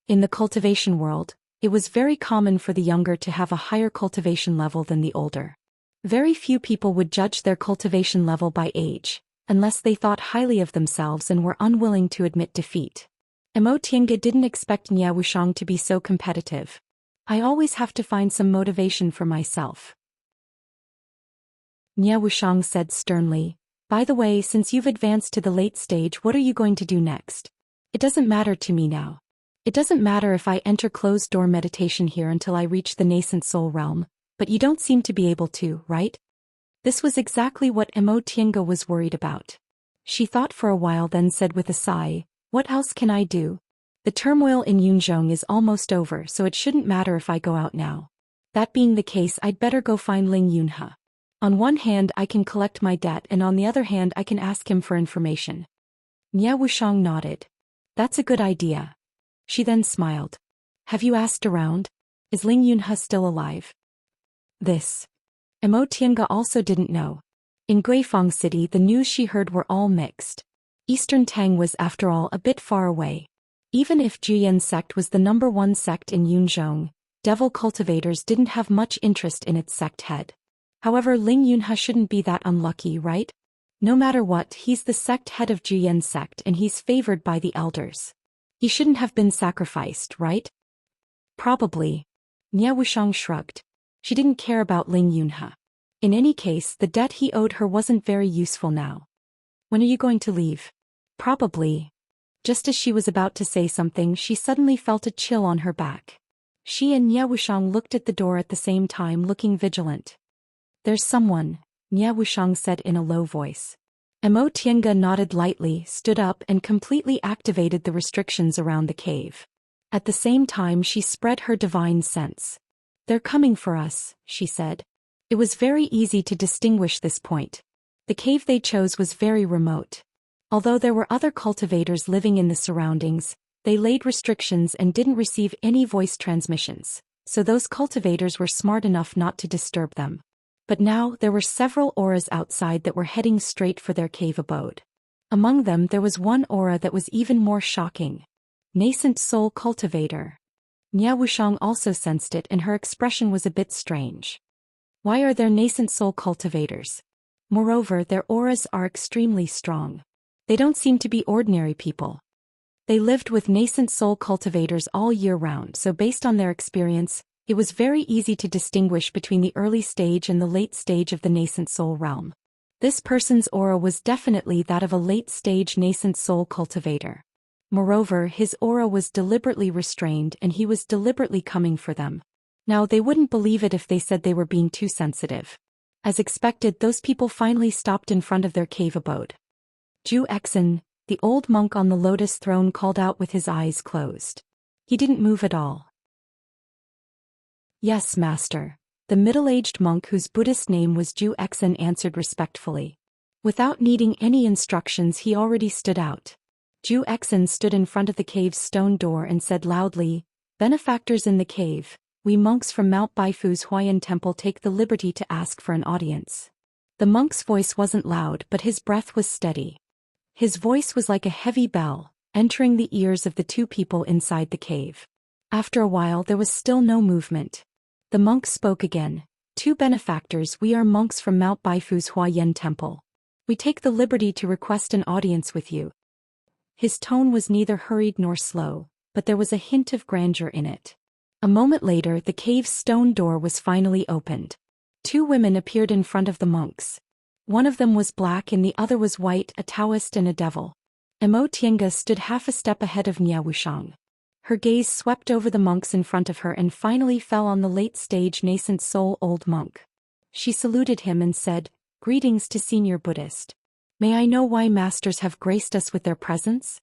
In the cultivation world, it was very common for the younger to have a higher cultivation level than the older. Very few people would judge their cultivation level by age, unless they thought highly of themselves and were unwilling to admit defeat. Emotienga didn't expect Nia Wushang to be so competitive. I always have to find some motivation for myself. Nia Wushang said sternly, "By the way, since you've advanced to the late stage, what are you going to do next? It doesn't matter to me now. It doesn't matter if I enter closed-door meditation here until I reach the nascent soul realm, but you don't seem to be able to, right?" This was exactly what Emotienga was worried about. She thought for a while, then said with a sigh, "What else can I do? The turmoil in Yunzhong is almost over, so it shouldn't matter if I go out now. That being the case, I'd better go find Ling Yunhe." On one hand I can collect my debt and on the other hand I can ask him for information. Nie Wuxiang nodded. That's a good idea. She then smiled. Have you asked around? Is Ling Yunhe still alive? This. Mo Tiange also didn't know. In Guifang City the news she heard were all mixed. Eastern Tang was after all a bit far away. Even if Jiyan sect was the #1 sect in Yunzhong, devil cultivators didn't have much interest in its sect head. However, Ling Yunhe shouldn't be that unlucky, right? No matter what, he's the sect head of Jiyan sect and he's favored by the elders. He shouldn't have been sacrificed, right? Probably. Nie Wuxiang shrugged. She didn't care about Ling Yunhe. In any case, the debt he owed her wasn't very useful now. When are you going to leave? Probably. Just as she was about to say something, she suddenly felt a chill on her back. She and Nie Wuxiang looked at the door at the same time, looking vigilant. There's someone, Nie Wuxiang said in a low voice. Mo Tiange nodded lightly, stood up and completely activated the restrictions around the cave. At the same time she spread her divine sense. They're coming for us, she said. It was very easy to distinguish this point. The cave they chose was very remote. Although there were other cultivators living in the surroundings, they laid restrictions and didn't receive any voice transmissions, so those cultivators were smart enough not to disturb them. But now there were several auras outside that were heading straight for their cave abode. Among them there was one aura that was even more shocking. Nascent soul cultivator. Nie Wuxiang also sensed it and her expression was a bit strange. Why are there nascent soul cultivators? Moreover, their auras are extremely strong. They don't seem to be ordinary people. They lived with nascent soul cultivators all year round, so based on their experience, it was very easy to distinguish between the early stage and the late stage of the nascent soul realm. This person's aura was definitely that of a late-stage nascent soul cultivator. Moreover, his aura was deliberately restrained and he was deliberately coming for them. Now they wouldn't believe it if they said they were being too sensitive. As expected, those people finally stopped in front of their cave abode. Ju Exin, the old monk on the lotus throne, called out with his eyes closed. He didn't move at all. Yes, master. The middle-aged monk whose Buddhist name was Ju Exin answered respectfully. Without needing any instructions, he already stood out. Ju Exin stood in front of the cave's stone door and said loudly, "Benefactors in the cave, we monks from Mount Baifu's Huayan Temple take the liberty to ask for an audience." The monk's voice wasn't loud, but his breath was steady. His voice was like a heavy bell, entering the ears of the two people inside the cave. After a while there was still no movement. The monk spoke again. "Two benefactors, we are monks from Mount Baifu's Huayan Temple. We take the liberty to request an audience with you." His tone was neither hurried nor slow, but there was a hint of grandeur in it. A moment later the cave's stone door was finally opened. Two women appeared in front of the monks. One of them was black and the other was white, a Taoist and a devil. Mo Tiange stood half a step ahead of Nie Wuxiang. Her gaze swept over the monks in front of her and finally fell on the late-stage nascent soul old monk. She saluted him and said, "Greetings to Senior Buddhist. May I know why masters have graced us with their presence?"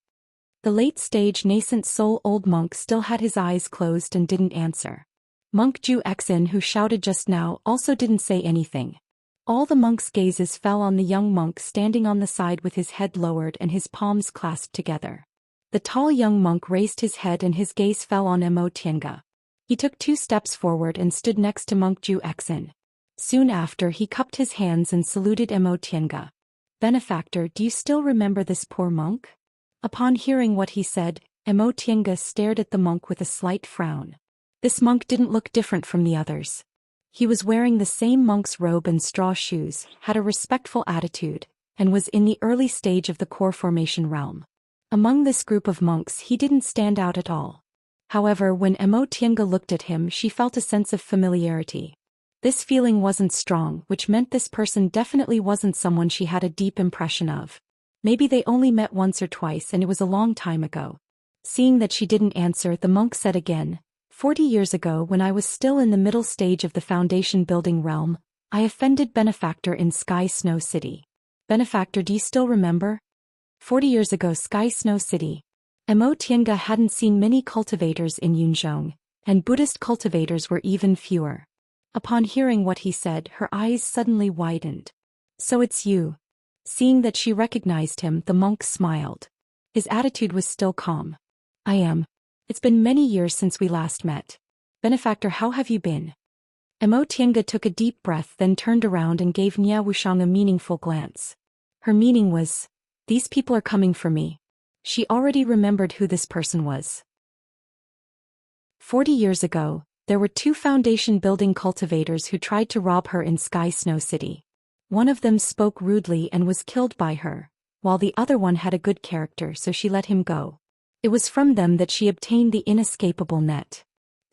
The late-stage nascent soul old monk still had his eyes closed and didn't answer. Monk Ju Exin, who shouted just now, also didn't say anything. All the monks' gazes fell on the young monk standing on the side with his head lowered and his palms clasped together. The tall young monk raised his head and his gaze fell on Mo Tiange. He took 2 steps forward and stood next to monk Ju Exin. Soon after he cupped his hands and saluted Mo Tiange. "Benefactor, do you still remember this poor monk?" Upon hearing what he said, Mo Tiange stared at the monk with a slight frown. This monk didn't look different from the others. He was wearing the same monk's robe and straw shoes, had a respectful attitude, and was in the early stage of the core formation realm. Among this group of monks he didn't stand out at all. However, when Mo Tiange looked at him she felt a sense of familiarity. This feeling wasn't strong, which meant this person definitely wasn't someone she had a deep impression of. Maybe they only met once or twice and it was a long time ago. Seeing that she didn't answer, the monk said again, 40 years ago when I was still in the middle stage of the foundation building realm, I offended Benefactor in Sky Snow City. Benefactor, do you still remember? 40 years ago, Sky Snow City. Mo Tiange hadn't seen many cultivators in Yunzhong, and Buddhist cultivators were even fewer. Upon hearing what he said, her eyes suddenly widened. So it's you. Seeing that she recognized him, the monk smiled. His attitude was still calm. I am. It's been many years since we last met. Benefactor, how have you been? Emo Tiange took a deep breath, then turned around and gave Nia Wushang a meaningful glance. Her meaning was, these people are coming for me. She already remembered who this person was. 40 years ago, there were two foundation building cultivators who tried to rob her in Sky Snow City. One of them spoke rudely and was killed by her, while the other one had a good character, so she let him go. It was from them that she obtained the inescapable net.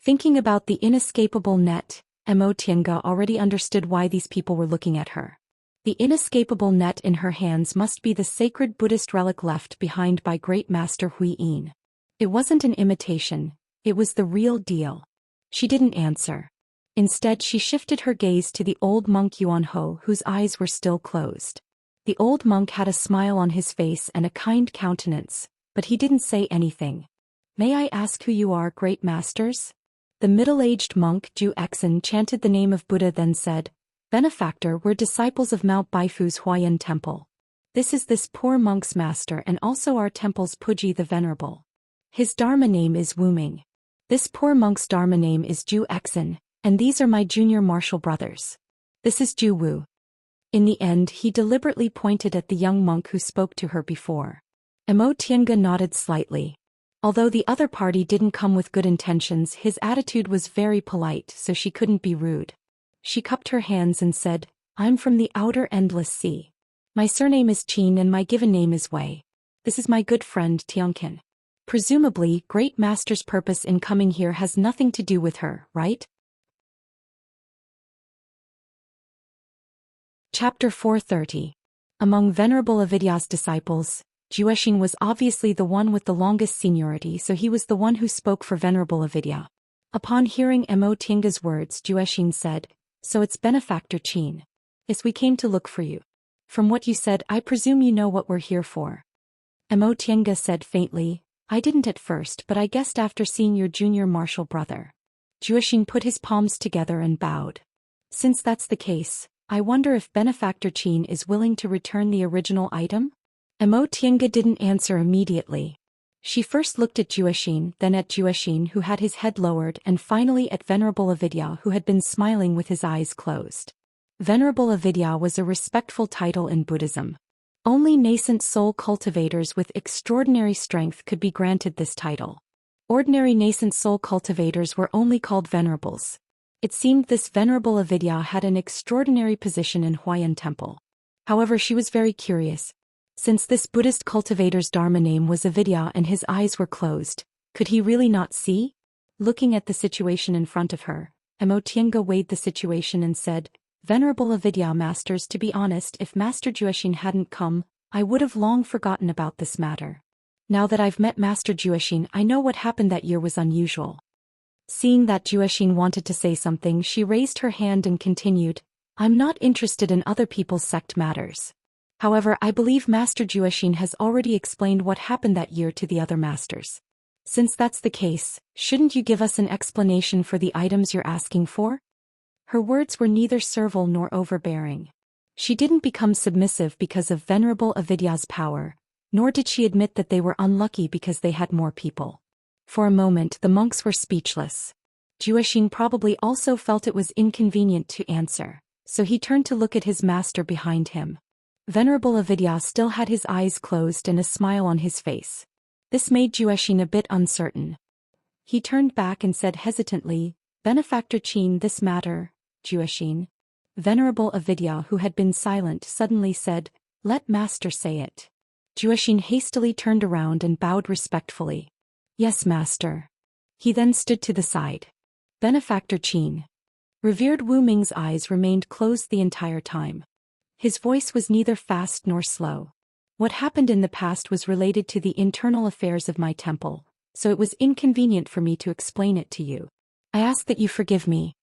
Thinking about the inescapable net, Emo Tiange already understood why these people were looking at her. The inescapable net in her hands must be the sacred Buddhist relic left behind by Great Master Hui Yin. It wasn't an imitation, it was the real deal. She didn't answer. Instead, she shifted her gaze to the old monk Yuan Ho, whose eyes were still closed. The old monk had a smile on his face and a kind countenance, but he didn't say anything. May I ask who you are, great masters? The middle-aged monk Ju Exin chanted the name of Buddha, then said, Benefactor, we're disciples of Mount Baifu's Huayan Temple. This is this poor monk's master and also our temple's Puji the Venerable. His Dharma name is Wu Ming. This poor monk's Dharma name is Ju Exin, and these are my junior martial brothers. This is Ju Wu. In the end, he deliberately pointed at the young monk who spoke to her before. Emo Tiange nodded slightly. Although the other party didn't come with good intentions, his attitude was very polite, so she couldn't be rude. She cupped her hands and said, I'm from the outer endless sea. My surname is Qin and my given name is Wei. This is my good friend Tianqin. Presumably, Great Master's purpose in coming here has nothing to do with her, right? Chapter 430. Among Venerable Avidya's disciples, Juexin was obviously the one with the longest seniority, so he was the one who spoke for Venerable Avidya. Upon hearing Emo Tiange's words, Juexin said, So it's Benefactor Qin. Yes, we came to look for you. From what you said, I presume you know what we're here for. Emo Tiange said faintly, I didn't at first, but I guessed after seeing your junior martial brother. Juexin put his palms together and bowed. Since that's the case, I wonder if Benefactor Qin is willing to return the original item? Emo Tiange didn't answer immediately. She first looked at Juexin, then at Juexin, who had his head lowered, and finally at Venerable Avidya, who had been smiling with his eyes closed. Venerable Avidya was a respectful title in Buddhism. Only nascent soul cultivators with extraordinary strength could be granted this title. Ordinary nascent soul cultivators were only called venerables. It seemed this Venerable Avidya had an extraordinary position in Huayan Temple. However, she was very curious. Since this Buddhist cultivator's Dharma name was Avidya and his eyes were closed, could he really not see? Looking at the situation in front of her, Emo Tiange weighed the situation and said, Venerable Avidya masters, to be honest, if Master Juexin hadn't come, I would have long forgotten about this matter. Now that I've met Master Juexin, I know what happened that year was unusual. Seeing that Juexin wanted to say something, she raised her hand and continued, I'm not interested in other people's sect matters. However, I believe Master Juexin has already explained what happened that year to the other masters. Since that's the case, shouldn't you give us an explanation for the items you're asking for? Her words were neither servile nor overbearing. She didn't become submissive because of Venerable Avidya's power, nor did she admit that they were unlucky because they had more people. For a moment the monks were speechless. Juexin probably also felt it was inconvenient to answer, so he turned to look at his master behind him. Venerable Avidya still had his eyes closed and a smile on his face. This made Juexin a bit uncertain. He turned back and said hesitantly, Benefactor Qin, this matter, Juexin. Venerable Avidya, who had been silent, suddenly said, Let Master say it. Juexin hastily turned around and bowed respectfully. Yes, Master. He then stood to the side. Benefactor Qin. Revered Wu Ming's eyes remained closed the entire time. His voice was neither fast nor slow. What happened in the past was related to the internal affairs of my temple, so it was inconvenient for me to explain it to you. I ask that you forgive me.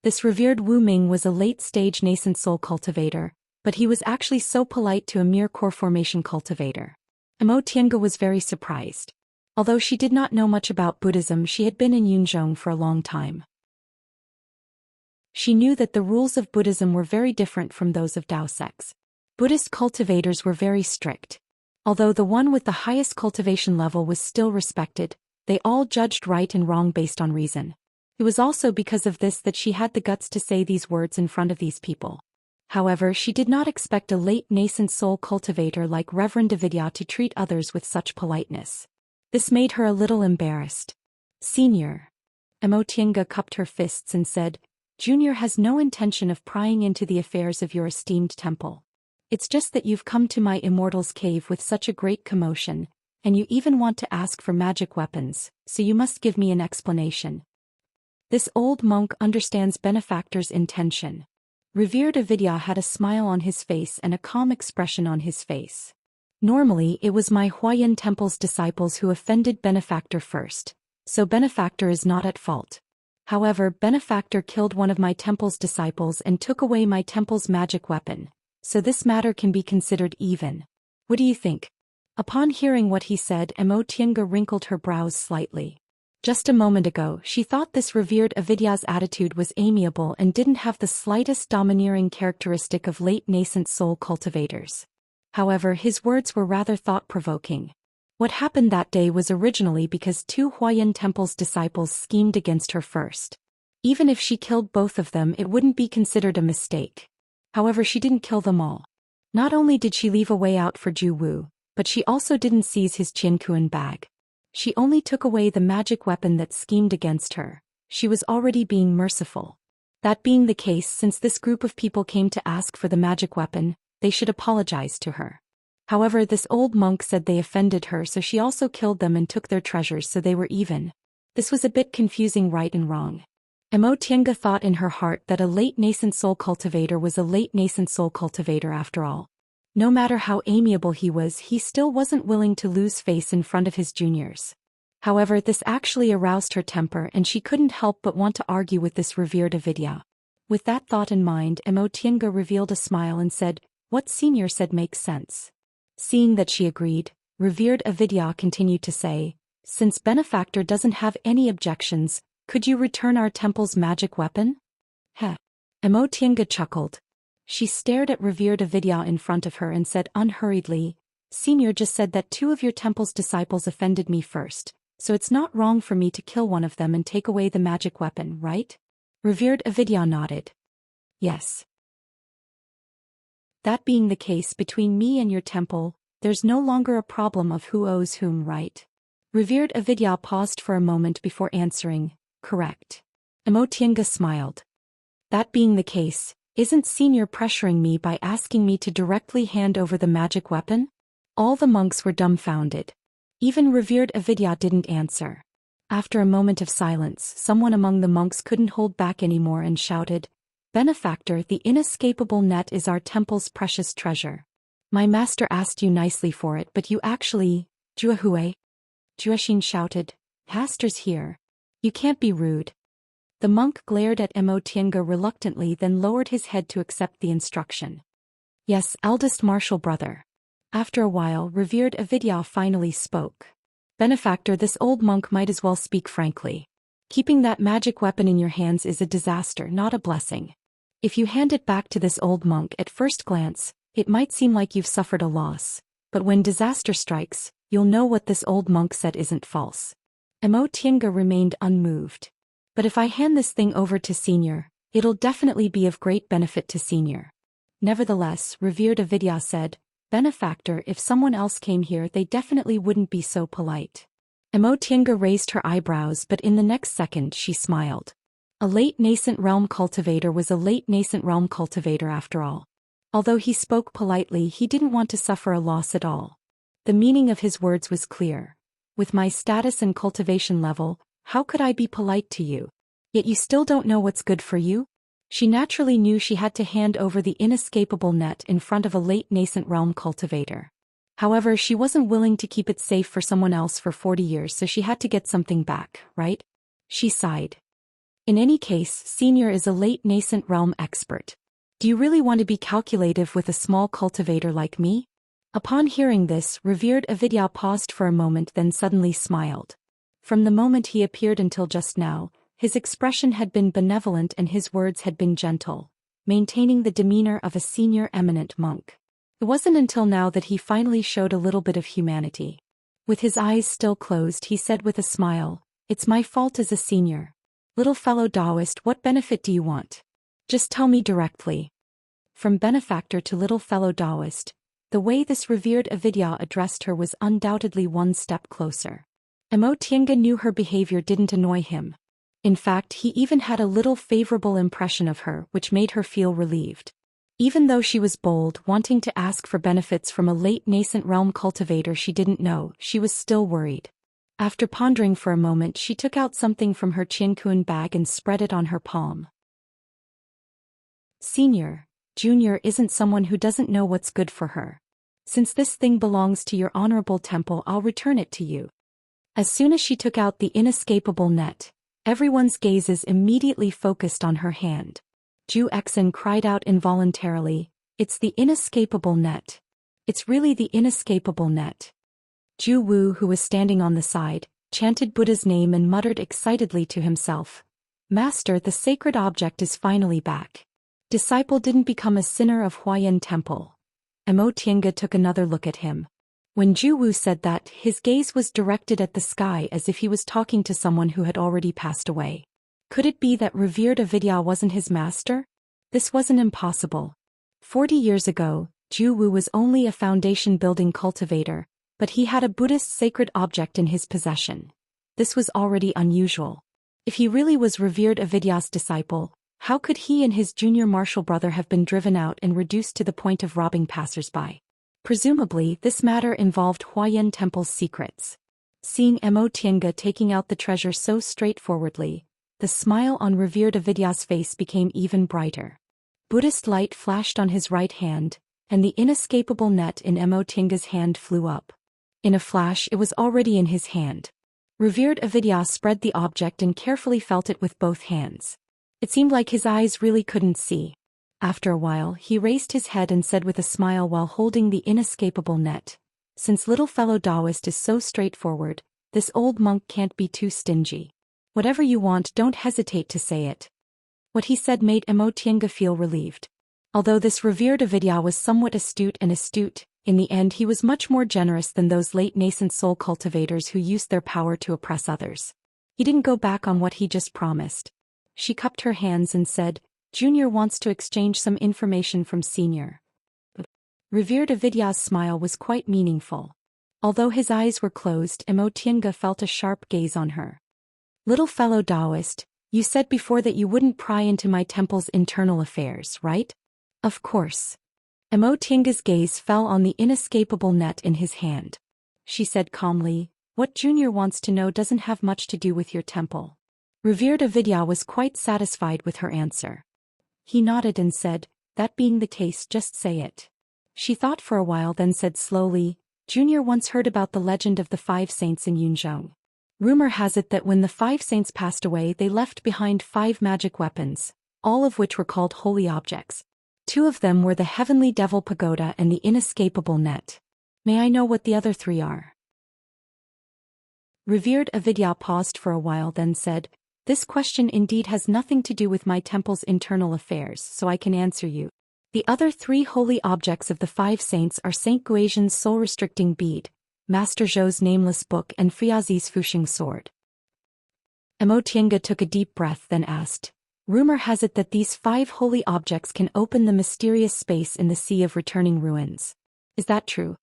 This revered Wu Ming was a late-stage nascent soul cultivator, but he was actually so polite to a mere core formation cultivator. Emo Tiange was very surprised. Although she did not know much about Buddhism, she had been in Yunzhong for a long time. She knew that the rules of Buddhism were very different from those of Tao sects. Buddhist cultivators were very strict. Although the one with the highest cultivation level was still respected, they all judged right and wrong based on reason. It was also because of this that she had the guts to say these words in front of these people. However, she did not expect a late nascent soul cultivator like Reverend Vidya to treat others with such politeness. This made her a little embarrassed. Senior. Emotienga cupped her fists and said, Junior has no intention of prying into the affairs of your esteemed temple. It's just that you've come to my immortal's cave with such a great commotion, and you even want to ask for magic weapons, so you must give me an explanation. This old monk understands benefactor's intention. Revered Avidya had a smile on his face and a calm expression on his face. Normally it was my Huayan temple's disciples who offended benefactor first, so benefactor is not at fault. However, benefactor killed one of my temple's disciples and took away my temple's magic weapon, so this matter can be considered even. What do you think? Upon hearing what he said, Emotienga wrinkled her brows slightly. Just a moment ago, she thought this revered Avidya's attitude was amiable and didn't have the slightest domineering characteristic of late nascent soul cultivators. However, his words were rather thought-provoking. What happened that day was originally because two Huayan temple's disciples schemed against her first. Even if she killed both of them, it wouldn't be considered a mistake. However, she didn't kill them all. Not only did she leave a way out for Ju Wu, but she also didn't seize his Qiankuan bag. She only took away the magic weapon that schemed against her. She was already being merciful. That being the case, since this group of people came to ask for the magic weapon, they should apologize to her. However, this old monk said they offended her, so she also killed them and took their treasures, so they were even. This was a bit confusing, right and wrong. Emotienga thought in her heart that a late nascent soul cultivator was a late nascent soul cultivator after all. No matter how amiable he was, he still wasn't willing to lose face in front of his juniors. However, this actually aroused her temper and she couldn't help but want to argue with this revered Avidya. With that thought in mind, Emotienga revealed a smile and said, What senior said makes sense. Seeing that she agreed, revered Avidya continued to say, Since benefactor doesn't have any objections, could you return our temple's magic weapon? Heh. Emotienga chuckled. She stared at revered Avidya in front of her and said unhurriedly, Senior just said that two of your temple's disciples offended me first, so it's not wrong for me to kill one of them and take away the magic weapon, right? Revered Avidya nodded. Yes. That being the case between me and your temple, there's no longer a problem of who owes whom, right? Revered Avidya paused for a moment before answering, Correct. Emotienga smiled. That being the case, isn't Senior pressuring me by asking me to directly hand over the magic weapon? All the monks were dumbfounded. Even revered Avidya didn't answer. After a moment of silence, someone among the monks couldn't hold back anymore and shouted, Benefactor, the inescapable net is our temple's precious treasure. My master asked you nicely for it, but you actually, Juahue? Jueshin shouted, Pastor's here. You can't be rude. The monk glared at Emotienga reluctantly, then lowered his head to accept the instruction. Yes, eldest martial brother. After a while, revered Avidya finally spoke. Benefactor, this old monk might as well speak frankly. Keeping that magic weapon in your hands is a disaster, not a blessing. If you hand it back to this old monk at first glance, it might seem like you've suffered a loss, but when disaster strikes, you'll know what this old monk said isn't false. Emotienga remained unmoved. But if I hand this thing over to Senior, it'll definitely be of great benefit to Senior. Nevertheless, revered Avidya said, Benefactor, if someone else came here they definitely wouldn't be so polite. Emotienga raised her eyebrows, but in the next second she smiled. A late nascent realm cultivator was a late nascent realm cultivator after all. Although he spoke politely, he didn't want to suffer a loss at all. The meaning of his words was clear. With my status and cultivation level, how could I be polite to you? Yet you still don't know what's good for you? She naturally knew she had to hand over the inescapable net in front of a late nascent realm cultivator. However, she wasn't willing to keep it safe for someone else for 40 years, so she had to get something back, right? She sighed. In any case, Senior is a late nascent realm expert. Do you really want to be calculative with a small cultivator like me? Upon hearing this, revered Avidya paused for a moment, then suddenly smiled. From the moment he appeared until just now, His expression had been benevolent and his words had been gentle, maintaining the demeanor of a senior eminent monk. It wasn't until now that he finally showed a little bit of humanity. With his eyes still closed, he said with a smile, "It's my fault as a senior. Little fellow Taoist, what benefit do you want? Just tell me directly." From benefactor to little fellow Taoist, the way this revered avidya addressed her was undoubtedly one step closer. Emotienga knew her behavior didn't annoy him. In fact, he even had a little favorable impression of her, which made her feel relieved. Even though she was bold, wanting to ask for benefits from a late nascent realm cultivator she didn't know, she was still worried. After pondering for a moment, she took out something from her Qiankun bag and spread it on her palm. "Senior, Junior isn't someone who doesn't know what's good for her. Since this thing belongs to your honorable temple, I'll return it to you." As soon as she took out the inescapable net, everyone's gazes immediately focused on her hand. Ju Exen cried out involuntarily, "It's the inescapable net. It's really the inescapable net." Ju Wu, who was standing on the side, chanted Buddha's name and muttered excitedly to himself, "Master, the sacred object is finally back." Disciple didn't become a sinner of Huayan Temple. Emotienga took another look at him. When Ju Wu said that, his gaze was directed at the sky as if he was talking to someone who had already passed away. Could it be that revered avidya wasn't his master? This wasn't impossible. 40 years ago, Ju Wu was only a foundation-building cultivator, but he had a Buddhist sacred object in his possession. This was already unusual. If he really was revered avidya's disciple, how could he and his junior martial brother have been driven out and reduced to the point of robbing passers-by? Presumably, this matter involved Huayan Temple's secrets. Seeing Emotienga taking out the treasure so straightforwardly, the smile on revered avidya's face became even brighter. Buddhist light flashed on his right hand, and the inescapable net in Emotienga's hand flew up. In a flash, it was already in his hand. Revered avidya spread the object and carefully felt it with both hands. It seemed like his eyes really couldn't see. After a while, he raised his head and said with a smile while holding the inescapable net, "Since little fellow Taoist is so straightforward, this old monk can't be too stingy. Whatever you want, don't hesitate to say it." What he said made Emotienga feel relieved. Although this revered avidya was somewhat astute, in the end he was much more generous than those late nascent soul cultivators who used their power to oppress others. He didn't go back on what he just promised. She cupped her hands and said, "Junior wants to exchange some information from Senior." Revered avidya's smile was quite meaningful. Although his eyes were closed, Emotienga felt a sharp gaze on her. "Little fellow Taoist, you said before that you wouldn't pry into my temple's internal affairs, right?" "Of course." Emotienga's gaze fell on the inescapable net in his hand. She said calmly, "What Junior wants to know doesn't have much to do with your temple." Revered avidya was quite satisfied with her answer. He nodded and said, "That being the case, just say it." She thought for a while, then said slowly, "Junior once heard about the legend of the 5 saints in Yunzhong. Rumor has it that when the 5 saints passed away, they left behind 5 magic weapons, all of which were called holy objects. 2 of them were the heavenly devil pagoda and the inescapable net. May I know what the other 3 are?" Revered avidya paused for a while, then said, "This question indeed has nothing to do with my temple's internal affairs, so I can answer you. The other 3 holy objects of the 5 saints are Saint Guizhen's soul-restricting bead, Master Zhou's nameless book, and Friazi's Fuxing sword." Emotienga took a deep breath, then asked, "Rumor has it that these 5 holy objects can open the mysterious space in the Sea of Returning Ruins. Is that true?"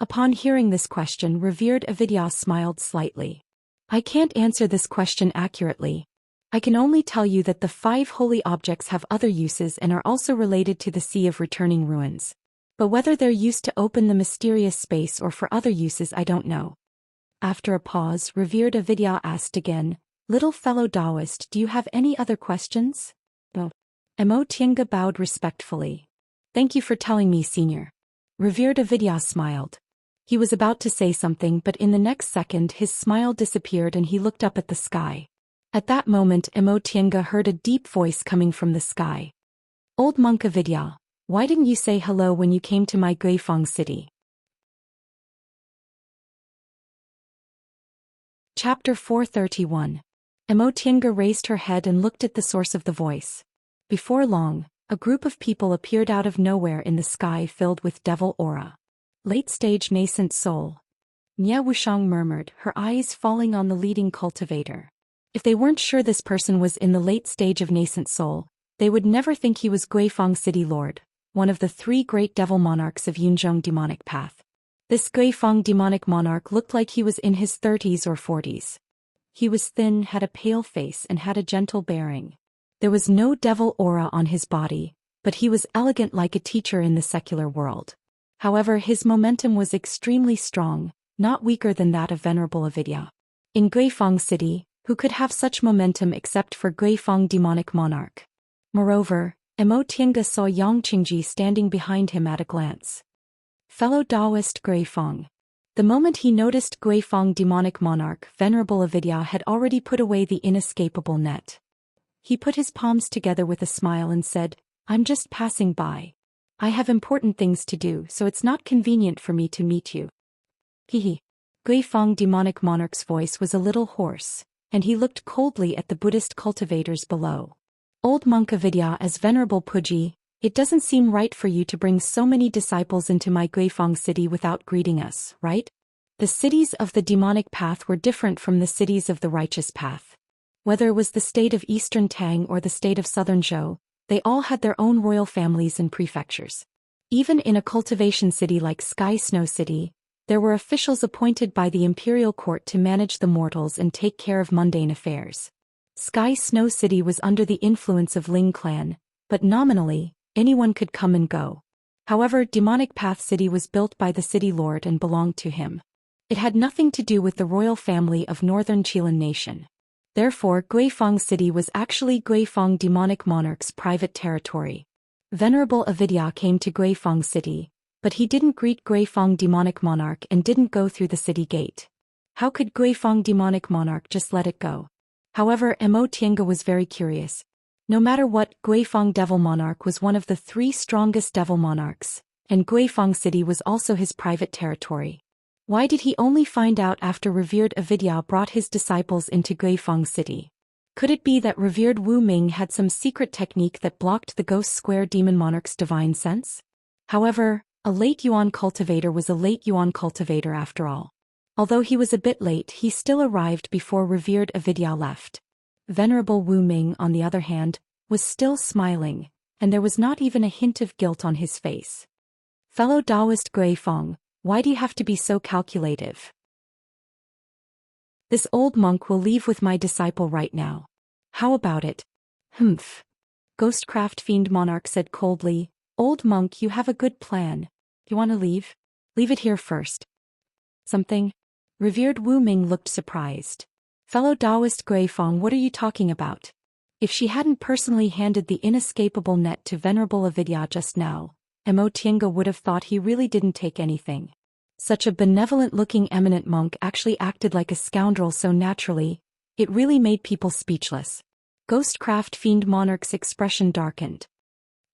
Upon hearing this question, revered avidya smiled slightly. "I can't answer this question accurately. I can only tell you that the 5 holy objects have other uses and are also related to the Sea of Returning Ruins. But whether they're used to open the mysterious space or for other uses, I don't know." After a pause, revered avidya asked again, "Little fellow Taoist, do you have any other questions?" "No." Emotienga bowed respectfully. "Thank you for telling me, Senior." Revered avidya smiled. He was about to say something, but in the next second his smile disappeared and he looked up at the sky. At that moment, Emotienga heard a deep voice coming from the sky. "Old monk avidya, why didn't you say hello when you came to my Guifeng city?" Chapter 431. Emotienga raised her head and looked at the source of the voice. Before long, a group of people appeared out of nowhere in the sky filled with devil aura. Late-stage nascent soul. Nia Wushang murmured, her eyes falling on the leading cultivator. If they weren't sure this person was in the late stage of nascent soul, they would never think he was Guifang City Lord, one of the 3 great devil monarchs of Yunzhong demonic path. This Guifang demonic monarch looked like he was in his 30s or 40s. He was thin, had a pale face and had a gentle bearing. There was no devil aura on his body, but he was elegant like a teacher in the secular world. However, his momentum was extremely strong, not weaker than that of Venerable Avidya. In Guifang City, who could have such momentum except for Guifang demonic monarch? Moreover, Emotienga saw Yang Qingji standing behind him at a glance. Fellow Taoist Guifang. The moment he noticed Guifang demonic monarch, Venerable Avidya had already put away the inescapable net. He put his palms together with a smile and said, "I'm just passing by. I have important things to do, so it's not convenient for me to meet you." Hehe. Guifang demonic monarch's voice was a little hoarse, and he looked coldly at the Buddhist cultivators below. "Old monk Avidya, as Venerable Puji, it doesn't seem right for you to bring so many disciples into my Guifang city without greeting us, right?" The cities of the demonic path were different from the cities of the righteous path. Whether it was the state of Eastern Tang or the state of Southern Zhou, they all had their own royal families and prefectures. Even in a cultivation city like Sky Snow City, there were officials appointed by the imperial court to manage the mortals and take care of mundane affairs. Sky Snow City was under the influence of Ling clan, but nominally, anyone could come and go. However, Demonic Path City was built by the city lord and belonged to him. It had nothing to do with the royal family of Northern Qilan Nation. Therefore, Guifang City was actually Guifang demonic monarch's private territory. Venerable Avidya came to Guifang City, but he didn't greet Guifang demonic monarch and didn't go through the city gate. How could Guifang demonic monarch just let it go? However, Emotienga was very curious. No matter what, Guifang devil monarch was one of the 3 strongest devil monarchs, and Guifang City was also his private territory. Why did he only find out after revered Avidya brought his disciples into Guifang City? Could it be that revered Wu Ming had some secret technique that blocked the Ghost Square demon monarch's divine sense? However, a late Yuan cultivator was a late Yuan cultivator after all. Although he was a bit late, he still arrived before revered Avidya left. Venerable Wu Ming, on the other hand, was still smiling, and there was not even a hint of guilt on his face. "Fellow Taoist Guifang, why do you have to be so calculative? This old monk will leave with my disciple right now. How about it?" "Humph." Ghostcraft Fiend Monarch said coldly, "Old monk, you have a good plan. You want to leave? Leave it here first." "Something?" Revered Wu Ming looked surprised. "Fellow Taoist Guifang, what are you talking about?" If she hadn't personally handed the inescapable net to Venerable Avidya just now, Emotienga would have thought he really didn't take anything. Such a benevolent-looking eminent monk actually acted like a scoundrel so naturally, it really made people speechless. Ghostcraft Fiend Monarch's expression darkened.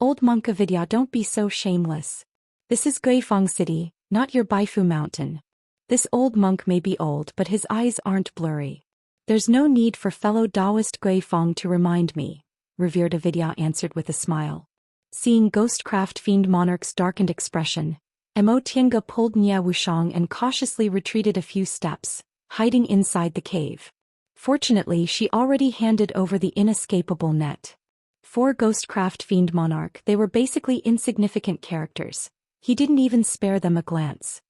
"Old monk Avidya, don't be so shameless. This is Guifang City, not your Baifu Mountain. This old monk may be old, but his eyes aren't blurry. There's no need for fellow Taoist Guifang to remind me," revered Avidya answered with a smile. Seeing Ghostcraft Fiend Monarch's darkened expression, Emotienga pulled Nia Wushang and cautiously retreated a few steps, hiding inside the cave. Fortunately, she already handed over the inescapable net. For Ghostcraft Fiend Monarch, they were basically insignificant characters. He didn't even spare them a glance.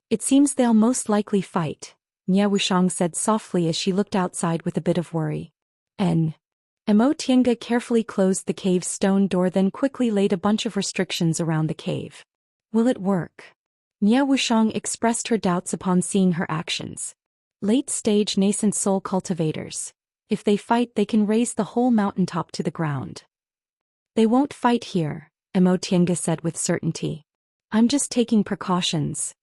"It seems they'll most likely fight," Nia Wushang said softly as she looked outside with a bit of worry. Emotienga carefully closed the cave's stone door, then quickly laid a bunch of restrictions around the cave. "Will it work?" Nia Wushang expressed her doubts upon seeing her actions. Late-stage nascent soul cultivators. If they fight, they can raise the whole mountaintop to the ground. "They won't fight here," Emotienga said with certainty. "I'm just taking precautions."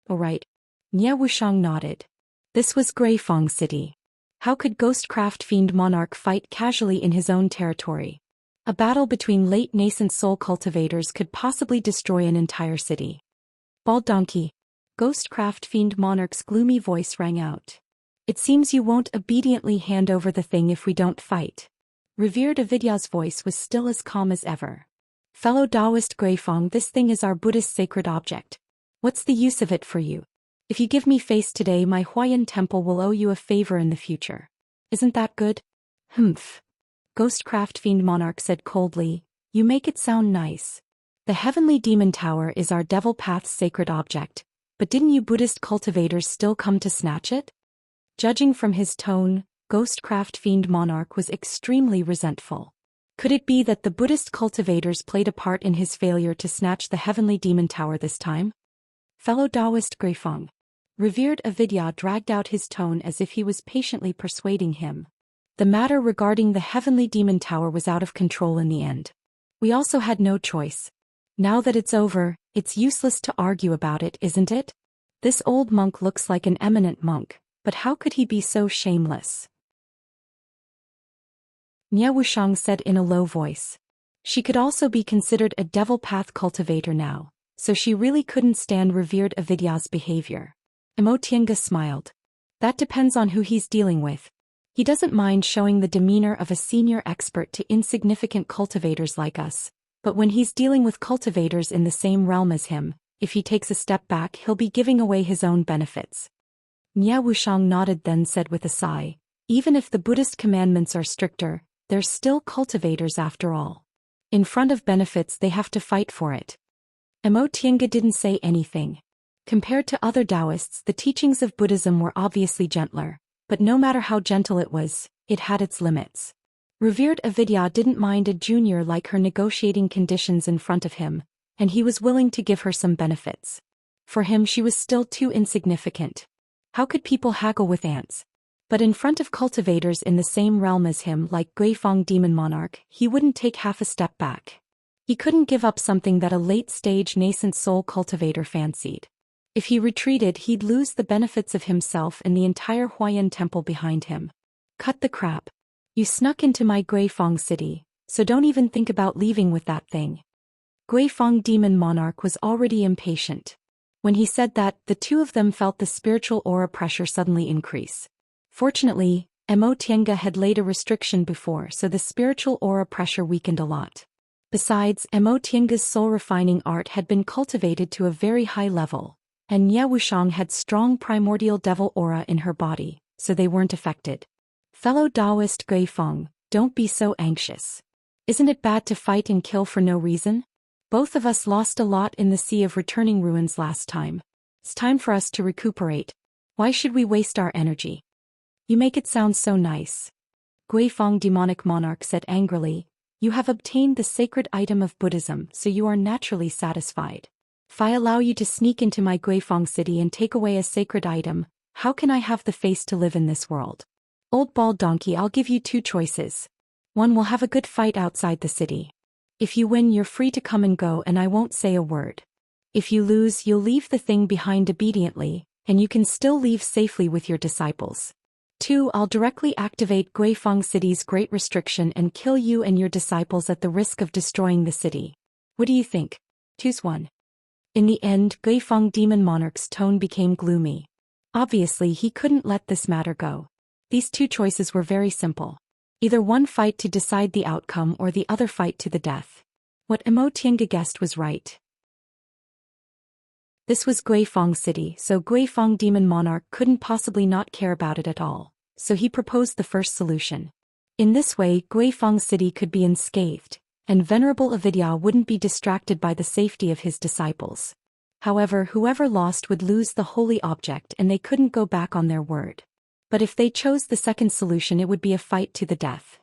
"All right." Nia Wushang nodded. This was Guifang City. How could Ghostcraft Fiend Monarch fight casually in his own territory? A battle between late nascent soul cultivators could possibly destroy an entire city. "Bald donkey." Ghostcraft Fiend Monarch's gloomy voice rang out. It seems you won't obediently hand over the thing if we don't fight. Revered Avidya's voice was still as calm as ever. Fellow Taoist Guifeng, this thing is our Buddhist sacred object. What's the use of it for you? If you give me face today, my Huayan temple will owe you a favor in the future. Isn't that good? Humph. Ghostcraft Fiend Monarch said coldly, you make it sound nice. The Heavenly Demon Tower is our Devil Path's sacred object, but didn't you Buddhist cultivators still come to snatch it? Judging from his tone, Ghostcraft Fiend Monarch was extremely resentful. Could it be that the Buddhist cultivators played a part in his failure to snatch the Heavenly Demon Tower this time? Fellow Taoist Guifeng. Revered Avidya dragged out his tone as if he was patiently persuading him. The matter regarding the Heavenly Demon Tower was out of control in the end. We also had no choice. Now that it's over, it's useless to argue about it, isn't it? This old monk looks like an eminent monk, but how could he be so shameless? Nie Wushang said in a low voice. She could also be considered a devil path cultivator now, so she really couldn't stand Revered Avidya's behavior. Emotianga smiled. That depends on who he's dealing with. He doesn't mind showing the demeanor of a senior expert to insignificant cultivators like us, but when he's dealing with cultivators in the same realm as him, if he takes a step back, he'll be giving away his own benefits. Nie Wushang nodded, then said with a sigh, even if the Buddhist commandments are stricter, they're still cultivators after all. In front of benefits, they have to fight for it. Emotianga didn't say anything. Compared to other Taoists, the teachings of Buddhism were obviously gentler, but no matter how gentle it was, it had its limits. Revered Avidya didn't mind a junior like her negotiating conditions in front of him, and he was willing to give her some benefits. For him, she was still too insignificant. How could people haggle with ants? But in front of cultivators in the same realm as him, like Guifeng Demon Monarch, he wouldn't take half a step back. He couldn't give up something that a late-stage nascent soul cultivator fancied. If he retreated, he'd lose the benefits of himself and the entire Huayan temple behind him. Cut the crap. You snuck into my Guifeng city, so don't even think about leaving with that thing. Guifeng Demon Monarch was already impatient. When he said that, the two of them felt the spiritual aura pressure suddenly increase. Fortunately, Emotianga had laid a restriction before, so the spiritual aura pressure weakened a lot. Besides, Emotianga's soul-refining art had been cultivated to a very high level, and Nie Wushang had strong primordial devil aura in her body, so they weren't affected. Fellow Taoist Guifeng, don't be so anxious. Isn't it bad to fight and kill for no reason? Both of us lost a lot in the Sea of Returning Ruins last time. It's time for us to recuperate. Why should we waste our energy? You make it sound so nice. Guifeng Demonic Monarch said angrily, you have obtained the sacred item of Buddhism, so you are naturally satisfied. If I allow you to sneak into my Guifeng city and take away a sacred item, how can I have the face to live in this world? Old bald donkey, I'll give you two choices. One, will have a good fight outside the city. If you win, you're free to come and go and I won't say a word. If you lose, you'll leave the thing behind obediently, and you can still leave safely with your disciples. 2. I'll directly activate Guifeng City's Great Restriction and kill you and your disciples at the risk of destroying the city. What do you think? Choose one. In the end, Guifeng Demon Monarch's tone became gloomy. Obviously, he couldn't let this matter go. These two choices were very simple. Either one fight to decide the outcome or the other fight to the death. What Emotianga guessed was right. This was Guifeng City, so Guifeng Demon Monarch couldn't possibly not care about it at all, so he proposed the first solution. In this way, Guifeng City could be unscathed, and Venerable Avidya wouldn't be distracted by the safety of his disciples. However, whoever lost would lose the holy object and they couldn't go back on their word. But if they chose the second solution, it would be a fight to the death.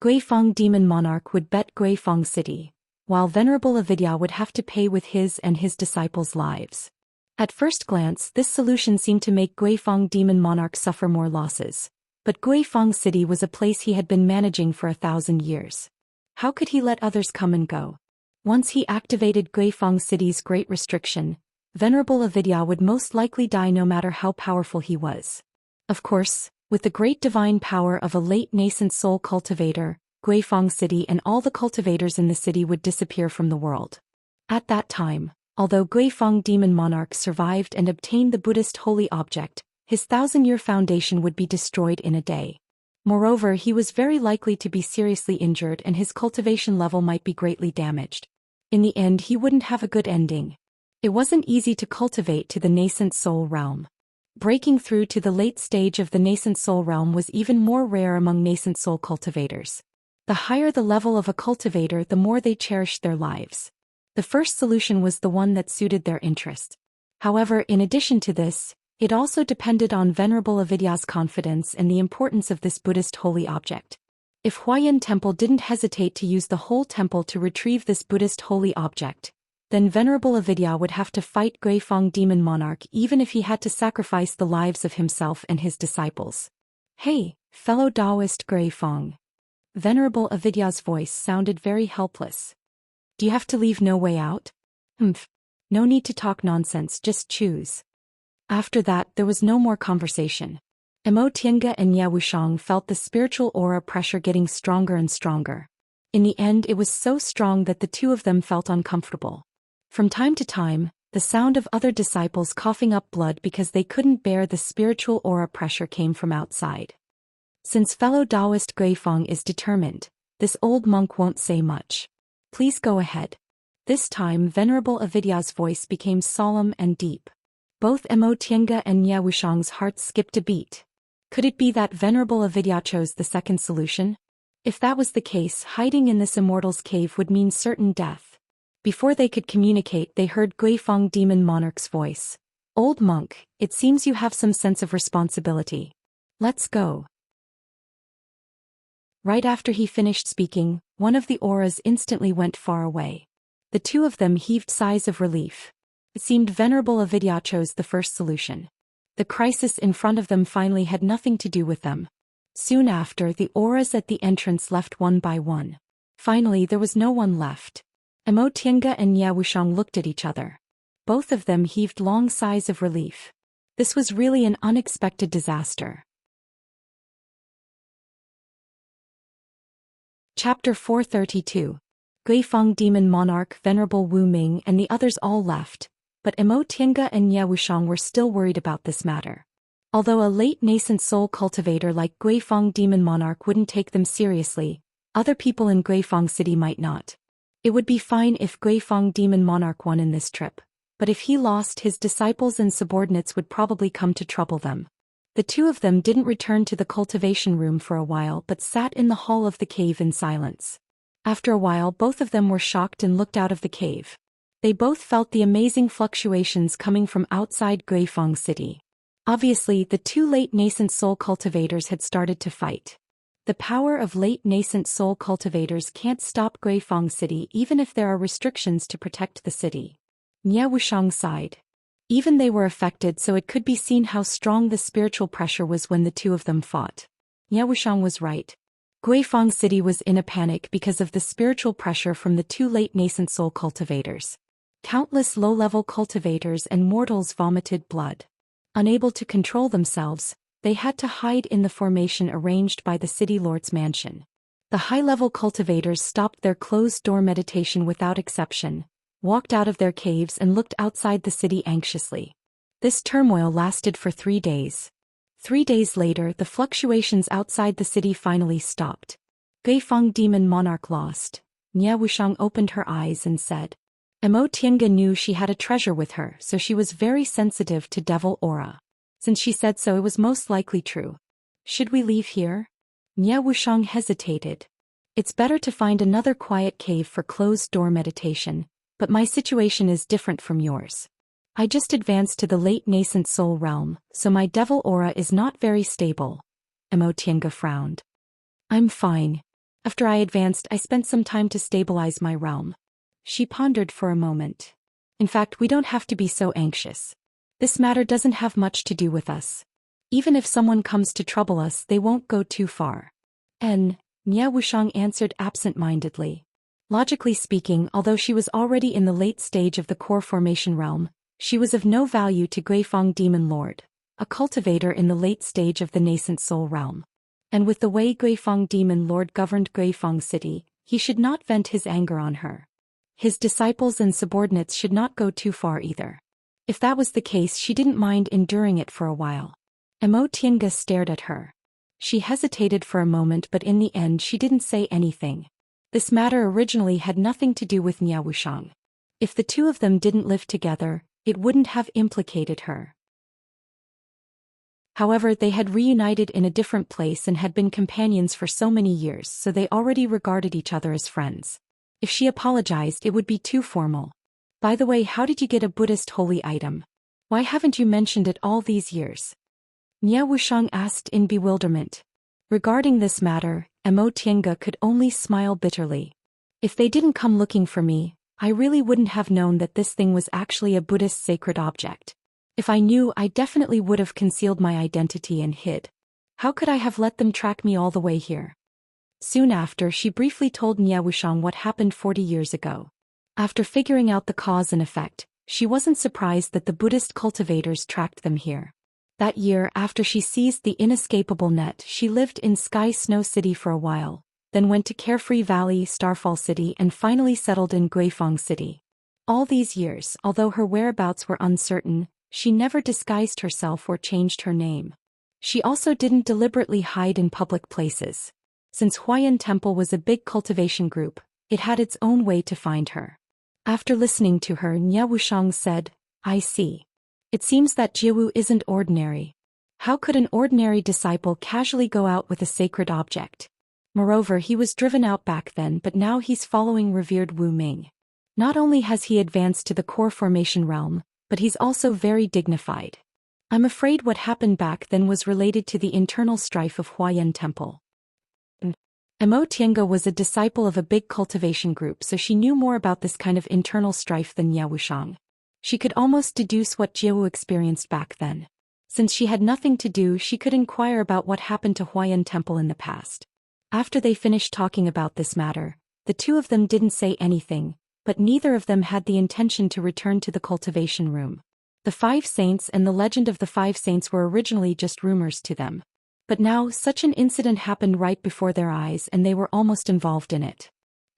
Guifeng Demon Monarch would bet Guifeng City, while Venerable Avidya would have to pay with his and his disciples' lives. At first glance, this solution seemed to make Guifeng Demon Monarch suffer more losses, but Guifeng City was a place he had been managing for 1,000 years. How could he let others come and go? Once he activated Guifeng City's Great Restriction, Venerable Avidya would most likely die no matter how powerful he was. Of course, with the great divine power of a late nascent soul cultivator, Guifeng City and all the cultivators in the city would disappear from the world. At that time, although Guifeng Demon Monarch survived and obtained the Buddhist holy object, his 1,000-year foundation would be destroyed in a day. Moreover, he was very likely to be seriously injured and his cultivation level might be greatly damaged. In the end, he wouldn't have a good ending. It wasn't easy to cultivate to the nascent soul realm. Breaking through to the late stage of the nascent soul realm was even more rare among nascent soul cultivators. The higher the level of a cultivator, the more they cherished their lives. The first solution was the one that suited their interest. However, in addition to this, it also depended on Venerable Avidya's confidence and the importance of this Buddhist holy object. If Huayan Temple didn't hesitate to use the whole temple to retrieve this Buddhist holy object, then Venerable Avidya would have to fight Guifeng Demon Monarch even if he had to sacrifice the lives of himself and his disciples. "Hey, fellow Taoist Guifeng." Venerable Avidya's voice sounded very helpless. "Do you have to leave no way out?" "Humph. No need to talk nonsense, just choose." After that, there was no more conversation. Mo Tiange and Ye Wushang felt the spiritual aura pressure getting stronger and stronger. In the end, it was so strong that the two of them felt uncomfortable. From time to time, the sound of other disciples coughing up blood because they couldn't bear the spiritual aura pressure came from outside. Since fellow Taoist Guifeng is determined, this old monk won't say much. "Please go ahead." This time, Venerable Avidya's voice became solemn and deep. Both Mo Tiange and Ye Wushang's hearts skipped a beat. Could it be that Venerable Avidya chose the second solution? If that was the case, hiding in this immortal's cave would mean certain death. Before they could communicate, they heard Guifeng Demon Monarch's voice. "Old monk, it seems you have some sense of responsibility. Let's go." Right after he finished speaking, one of the auras instantly went far away. The two of them heaved sighs of relief. It seemed Venerable Avidya chose the first solution. The crisis in front of them finally had nothing to do with them. Soon after, the auras at the entrance left one by one. Finally, there was no one left. Mo Tiange and Ye Wushang looked at each other. Both of them heaved long sighs of relief. This was really an unexpected disaster. Chapter 432. Guifeng Demon Monarch, Venerable Wu Ming and the others all left, but Mo Tiange and Ye Wushang were still worried about this matter. Although a late nascent soul cultivator like Guifeng Demon Monarch wouldn't take them seriously, other people in Guifeng City might not. It would be fine if Guifeng Demon Monarch won in this trip, but if he lost, his disciples and subordinates would probably come to trouble them. The two of them didn't return to the cultivation room for a while but sat in the hall of the cave in silence. After a while, both of them were shocked and looked out of the cave. They both felt the amazing fluctuations coming from outside Guifeng City. Obviously, the two late nascent soul cultivators had started to fight. The power of late nascent soul cultivators can't stop Guifeng City even if there are restrictions to protect the city. Ye Wushang sighed. Even they were affected, so it could be seen how strong the spiritual pressure was when the two of them fought. Ye Wushang was right. Guifeng City was in a panic because of the spiritual pressure from the two late nascent soul cultivators. Countless low-level cultivators and mortals vomited blood. Unable to control themselves, they had to hide in the formation arranged by the city lord's mansion. The high-level cultivators stopped their closed-door meditation without exception, walked out of their caves and looked outside the city anxiously. This turmoil lasted for 3 days. 3 days later, the fluctuations outside the city finally stopped. Guifeng Demon Monarch lost. Ye Wushang opened her eyes and said. Mo Tiange knew she had a treasure with her, so she was very sensitive to devil aura. Since she said so, it was most likely true. Should we leave here? Ye Wushang hesitated. It's better to find another quiet cave for closed-door meditation, but my situation is different from yours. I just advanced to the late nascent soul realm, so my devil aura is not very stable. Mo Tiange frowned. I'm fine. After I advanced, I spent some time to stabilize my realm. She pondered for a moment. In fact, we don't have to be so anxious. This matter doesn't have much to do with us. Even if someone comes to trouble us, they won't go too far. Ye Wushang answered absent-mindedly. Logically speaking, although she was already in the late stage of the core formation realm, she was of no value to Guifeng Demon Lord, a cultivator in the late stage of the nascent soul realm. And with the way Guifeng Demon Lord governed Guifeng City, he should not vent his anger on her. His disciples and subordinates should not go too far either. If that was the case, she didn't mind enduring it for a while. Emo Tiange stared at her. She hesitated for a moment, but in the end she didn't say anything. This matter originally had nothing to do with Nia Wushang. If the two of them didn't live together, it wouldn't have implicated her. However, they had reunited in a different place and had been companions for so many years, so they already regarded each other as friends. If she apologized, it would be too formal. By the way, how did you get a Buddhist holy item? Why haven't you mentioned it all these years? Nia Wushang asked in bewilderment. Regarding this matter, Emo Tiange could only smile bitterly. If they didn't come looking for me, I really wouldn't have known that this thing was actually a Buddhist sacred object. If I knew, I definitely would have concealed my identity and hid. How could I have let them track me all the way here? Soon after, she briefly told Nia Wushang what happened 40 years ago. After figuring out the cause and effect, she wasn't surprised that the Buddhist cultivators tracked them here. That year, after she seized the inescapable net, she lived in Sky Snow City for a while, then went to Carefree Valley, Starfall City, and finally settled in Guifang City. All these years, although her whereabouts were uncertain, she never disguised herself or changed her name. She also didn't deliberately hide in public places. Since Huayan Temple was a big cultivation group, it had its own way to find her. After listening to her, Nia Wushang said, I see. It seems that Jiawu isn't ordinary. How could an ordinary disciple casually go out with a sacred object? Moreover, he was driven out back then, but now he's following revered Wu Ming. Not only has he advanced to the core formation realm, but he's also very dignified. I'm afraid what happened back then was related to the internal strife of Huayan Temple. Emo Tiange was a disciple of a big cultivation group, so she knew more about this kind of internal strife than Nia Wushang. She could almost deduce what Jiawu experienced back then. Since she had nothing to do, she could inquire about what happened to Huayan Temple in the past. After they finished talking about this matter, the two of them didn't say anything, but neither of them had the intention to return to the cultivation room. The Five Saints and the legend of the Five Saints were originally just rumors to them. But now, such an incident happened right before their eyes and they were almost involved in it.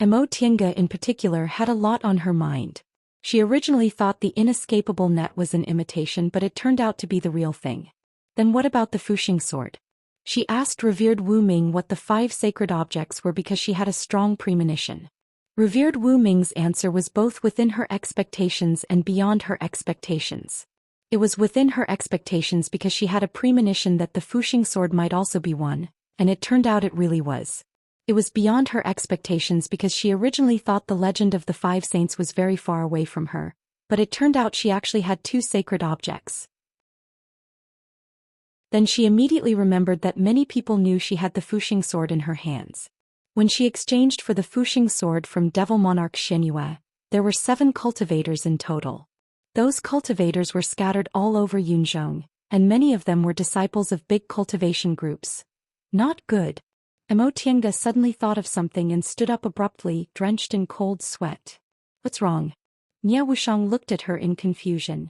Emo Tiange in particular had a lot on her mind. She originally thought the inescapable net was an imitation, but it turned out to be the real thing. Then what about the Fuxing sword? She asked revered Wu Ming what the 5 sacred objects were because she had a strong premonition. Revered Wu Ming's answer was both within her expectations and beyond her expectations. It was within her expectations because she had a premonition that the Fuxing sword might also be one, and it turned out it really was. It was beyond her expectations because she originally thought the legend of the 5 saints was very far away from her, but it turned out she actually had 2 sacred objects. Then she immediately remembered that many people knew she had the Fuxing sword in her hands. When she exchanged for the Fuxing sword from Devil Monarch Shenyue, there were 7 cultivators in total. Those cultivators were scattered all over Yunzhong, and many of them were disciples of big cultivation groups. Not good. Emo Tiange suddenly thought of something and stood up abruptly, drenched in cold sweat. What's wrong? Nia Wushang looked at her in confusion.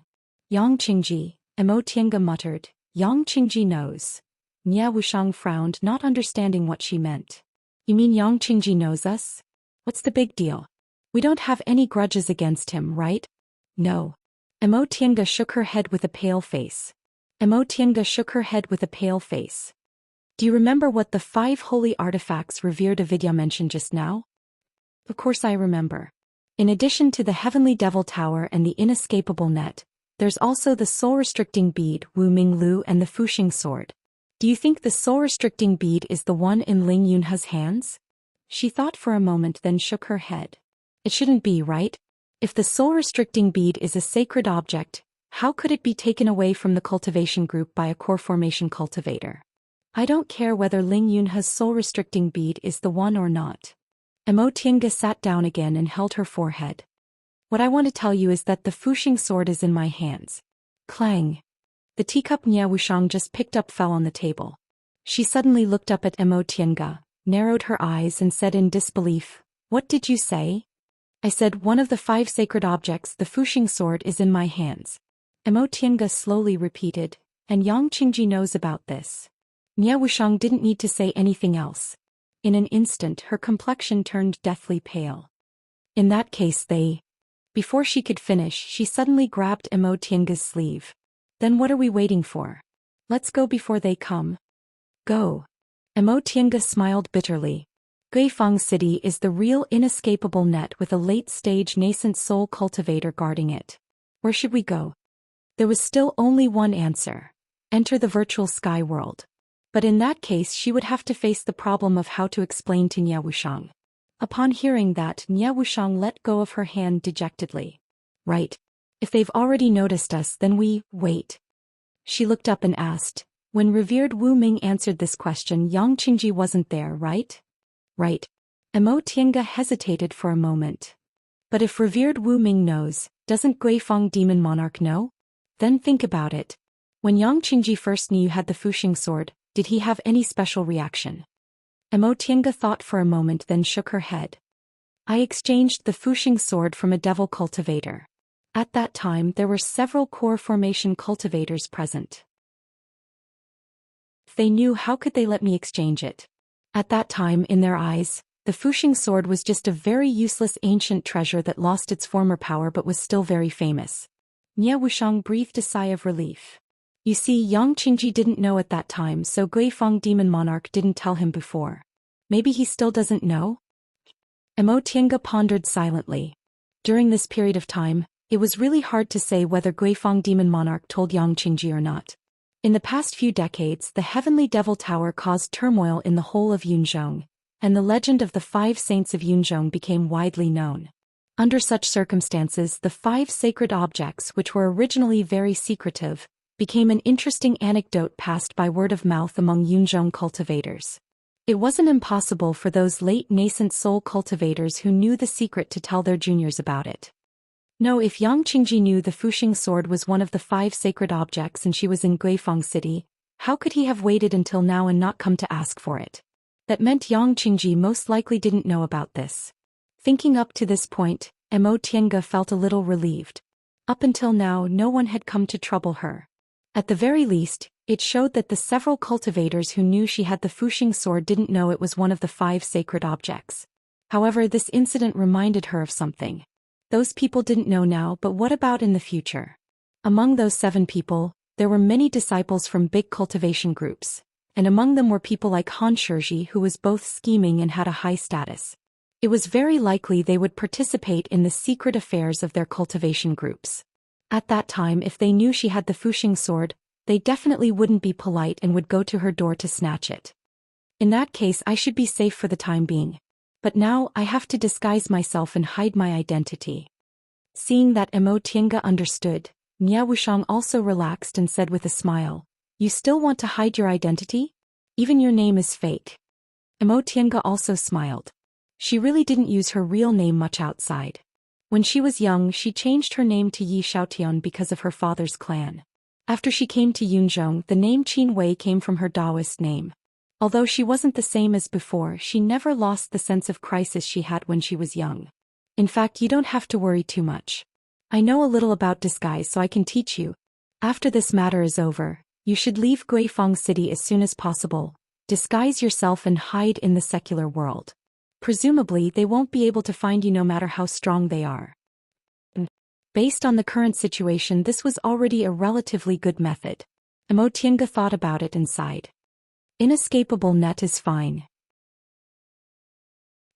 Yang Qingji, Emo Tiange muttered. Yang Qingji knows. Nia Wushang frowned, not understanding what she meant. You mean Yang Qingji knows us? What's the big deal? We don't have any grudges against him, right? No. Emo Tiange shook her head with a pale face. Emo Tiange shook her head with a pale face. Do you remember what the 5 holy artifacts revered Avidya mentioned just now? Of course I remember. In addition to the Heavenly Devil Tower and the Inescapable Net, there's also the soul-restricting bead, Wu Ming Lu, and the Fuxing sword. Do you think the soul-restricting bead is the one in Ling Yunhe's hands? She thought for a moment, then shook her head. It shouldn't be, right? If the soul-restricting bead is a sacred object, how could it be taken away from the cultivation group by a core formation cultivator? I don't care whether Ling Yunhe's soul-restricting bead is the one or not. Emo Tiange sat down again and held her forehead. What I want to tell you is that the Fuxing sword is in my hands. Clang. The teacup Nia Wushang just picked up fell on the table. She suddenly looked up at Emo Tiange, narrowed her eyes and said in disbelief, What did you say? I said one of the 5 sacred objects, the Fuxing sword, is in my hands. Emo Tiange slowly repeated, and Yang Qingji knows about this. Nia Wushang didn't need to say anything else. In an instant her complexion turned deathly pale. In that case Before she could finish, she suddenly grabbed Emo Tiange's sleeve. Then what are we waiting for? Let's go before they come. Go. Emotianga smiled bitterly. Guifang City is the real inescapable net with a late-stage nascent soul cultivator guarding it. Where should we go? There was still only one answer. Enter the virtual sky world. But in that case she would have to face the problem of how to explain to Nie Wushang. Upon hearing that, Nie Wushang let go of her hand dejectedly. Right. If they've already noticed us, then wait. She looked up and asked. When revered Wu Ming answered this question, Yang Qingji wasn't there, right? Right. Emotianga hesitated for a moment. But if revered Wu Ming knows, doesn't Guifang Demon Monarch know? Then think about it. When Yang Qingji first knew you had the Fuxing sword, did he have any special reaction? Emotianga thought for a moment, then shook her head. I exchanged the Fuxing sword from a devil cultivator. At that time there were several core formation cultivators present. If they knew, how could they let me exchange it? At that time, in their eyes, the Fuxing sword was just a very useless ancient treasure that lost its former power but was still very famous. Nie Wushang breathed a sigh of relief. You see, Yang Qingji didn't know at that time, so Guifang Demon Monarch didn't tell him before. Maybe he still doesn't know? Emotianga pondered silently. During this period of time, it was really hard to say whether Guifang Demon Monarch told Yang Qingji or not. In the past few decades, the Heavenly Devil Tower caused turmoil in the whole of Yunzhong, and the legend of the 5 saints of Yunzhong became widely known. Under such circumstances, the 5 sacred objects, which were originally very secretive, became an interesting anecdote passed by word of mouth among Yunzhong cultivators. It wasn't impossible for those late nascent soul cultivators who knew the secret to tell their juniors about it. No, if Yang Qingji knew the Fuxing sword was one of the 5 sacred objects and she was in Guifang City, how could he have waited until now and not come to ask for it? That meant Yang Qingji most likely didn't know about this. Thinking up to this point, Emotianga felt a little relieved. Up until now, no one had come to trouble her. At the very least, it showed that the several cultivators who knew she had the Fuxing sword didn't know it was one of the 5 sacred objects. However, this incident reminded her of something. Those people didn't know now, but what about in the future? Among those 7 people, there were many disciples from big cultivation groups, and among them were people like Han Shizhi, who was both scheming and had a high status. It was very likely they would participate in the secret affairs of their cultivation groups. At that time, if they knew she had the Fuxing sword, they definitely wouldn't be polite and would go to her door to snatch it. In that case, I should be safe for the time being. But now I have to disguise myself and hide my identity. Seeing that Emotianga understood, Nie Wushang also relaxed and said with a smile, You still want to hide your identity? Even your name is fake. Emotianga also smiled. She really didn't use her real name much outside. When she was young, she changed her name to Yi Xiaotian because of her father's clan. After she came to Yunzhong, the name Qin Wei came from her Taoist name. Although she wasn't the same as before, she never lost the sense of crisis she had when she was young. In fact, you don't have to worry too much. I know a little about disguise, so I can teach you. After this matter is over, you should leave Guifang City as soon as possible, disguise yourself and hide in the secular world. Presumably, they won't be able to find you no matter how strong they are. Based on the current situation, this was already a relatively good method. Emotianga thought about it and sighed. Inescapable net is fine.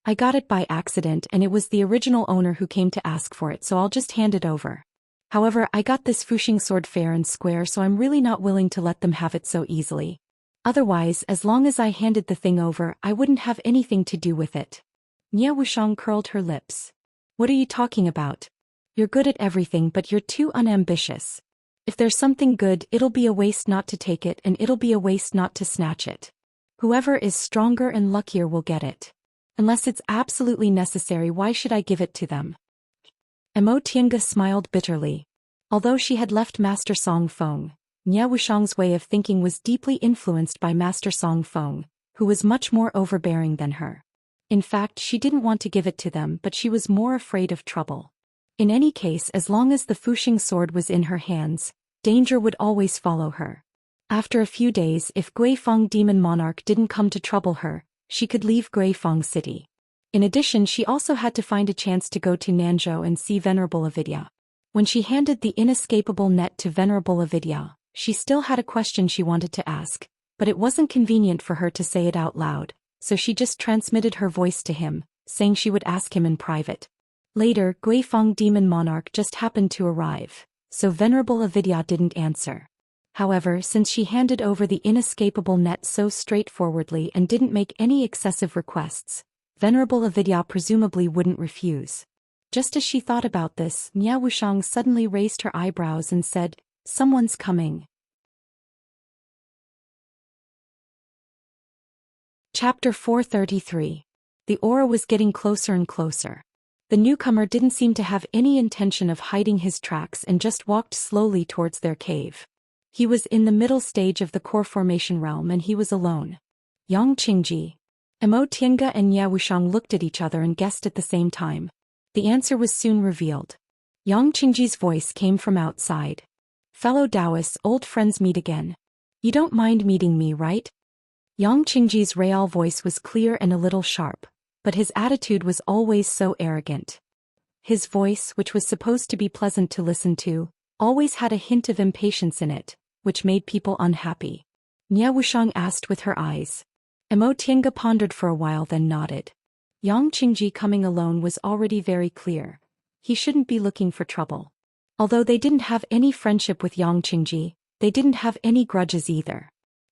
I got it by accident and it was the original owner who came to ask for it, so I'll just hand it over. However, I got this Fuxing sword fair and square, so I'm really not willing to let them have it so easily. Otherwise, as long as I handed the thing over, I wouldn't have anything to do with it. Nie Wushang curled her lips. What are you talking about? You're good at everything, but you're too unambitious. If there's something good, it'll be a waste not to take it, and it'll be a waste not to snatch it. Whoever is stronger and luckier will get it. Unless it's absolutely necessary, why should I give it to them? Emotianga smiled bitterly. Although she had left Master Song Feng, Nie Wushang's way of thinking was deeply influenced by Master Song Feng, who was much more overbearing than her. In fact, she didn't want to give it to them, but she was more afraid of trouble. In any case, as long as the Fuxing sword was in her hands, danger would always follow her. After a few days, if Guifang Demon Monarch didn't come to trouble her, she could leave Guifang City. In addition, she also had to find a chance to go to Nanzhou and see Venerable Avidya. When she handed the inescapable net to Venerable Avidya, She still had a question she wanted to ask, but it wasn't convenient for her to say it out loud, so she just transmitted her voice to him, saying she would ask him in private. Later, Guifeng Demon Monarch just happened to arrive, so Venerable Avidya didn't answer. However, since she handed over the inescapable net so straightforwardly and didn't make any excessive requests, Venerable Avidya presumably wouldn't refuse. Just as she thought about this, Nya Wushang suddenly raised her eyebrows and said, "Someone's coming." Chapter 433. The aura was getting closer and closer. The newcomer didn't seem to have any intention of hiding his tracks and just walked slowly towards their cave. He was in the middle stage of the core formation realm and he was alone. Yang Qingji. Emo Tiange and Nya Wushang looked at each other and guessed at the same time. The answer was soon revealed. Yang Qingji's voice came from outside. "Fellow Taoists, old friends meet again. You don't mind meeting me, right?" Yang Qingji's real voice was clear and a little sharp, but his attitude was always so arrogant. His voice, which was supposed to be pleasant to listen to, always had a hint of impatience in it, which made people unhappy. Nya Wushang asked with her eyes. Emo Tiange pondered for a while then nodded. Yang Qingji coming alone was already very clear. He shouldn't be looking for trouble. Although they didn't have any friendship with Yang Qingji, they didn't have any grudges either.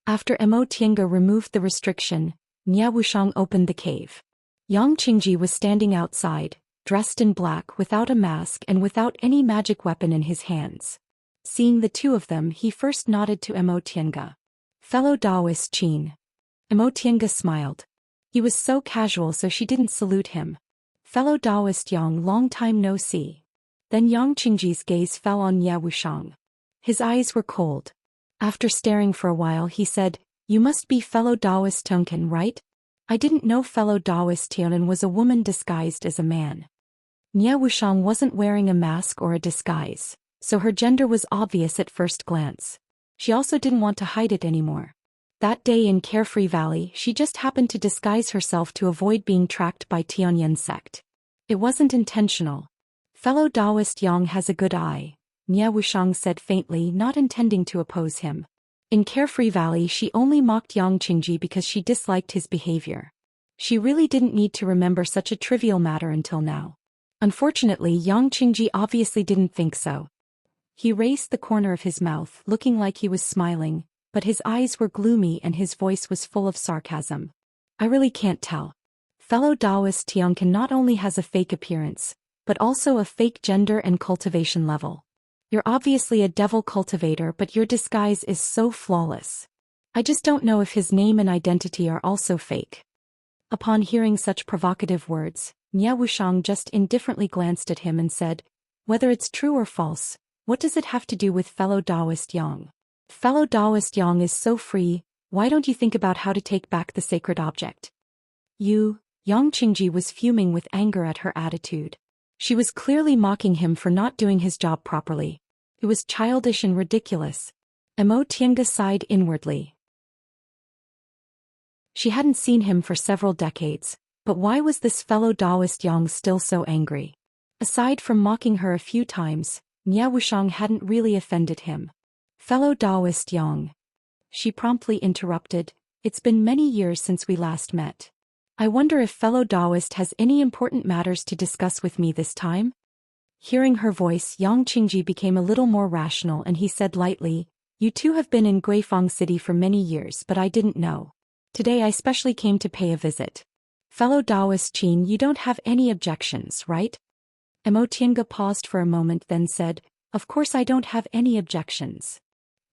After Emo Tiange removed the restriction, Nya Wushang opened the cave. Yang Qingji was standing outside, dressed in black without a mask and without any magic weapon in his hands. Seeing the two of them, he first nodded to Emo Tiange. "Fellow Taoist Qin." Emo Tiange smiled. He was so casual so she didn't salute him. "Fellow Taoist Yang, long time no see." Then Yang Qingji's gaze fell on Nya Wushang. His eyes were cold. After staring for a while he said, "You must be fellow Taoist Tonkin, right? I didn't know fellow Taoist Tianan was a woman disguised as a man." Nya Wushang wasn't wearing a mask or a disguise, so her gender was obvious at first glance. She also didn't want to hide it anymore. That day in Carefree Valley, she just happened to disguise herself to avoid being tracked by Tianyan sect. It wasn't intentional. "Fellow Taoist Yang has a good eye," Nya Wushang said faintly, not intending to oppose him. In Carefree Valley she only mocked Yang Qingji because she disliked his behavior. She really didn't need to remember such a trivial matter until now. Unfortunately, Yang Qingji obviously didn't think so. He raised the corner of his mouth, looking like he was smiling, but his eyes were gloomy and his voice was full of sarcasm. "I really can't tell. Fellow Taoist Tiankin not only has a fake appearance, but also a fake gender and cultivation level. You're obviously a devil cultivator, but your disguise is so flawless. I just don't know if his name and identity are also fake." Upon hearing such provocative words, Nya Wushang just indifferently glanced at him and said, "Whether it's true or false, what does it have to do with fellow Taoist Yang? Fellow Taoist Yang is so free, why don't you think about how to take back the sacred object?" Yang Qingji was fuming with anger at her attitude. She was clearly mocking him for not doing his job properly. It was childish and ridiculous. Emo Tiange sighed inwardly. She hadn't seen him for several decades, but why was this fellow Taoist Yang still so angry? Aside from mocking her a few times, Nya Wushang hadn't really offended him. "Fellow Taoist Yang," she promptly interrupted, "it's been many years since we last met. I wonder if fellow Taoist has any important matters to discuss with me this time?" Hearing her voice, Yang Qingji became a little more rational and he said lightly, "You two have been in Guifeng City for many years, but I didn't know. Today I specially came to pay a visit. Fellow Taoist Qin, you don't have any objections, right?" Emo Tiange paused for a moment then said, "Of course I don't have any objections."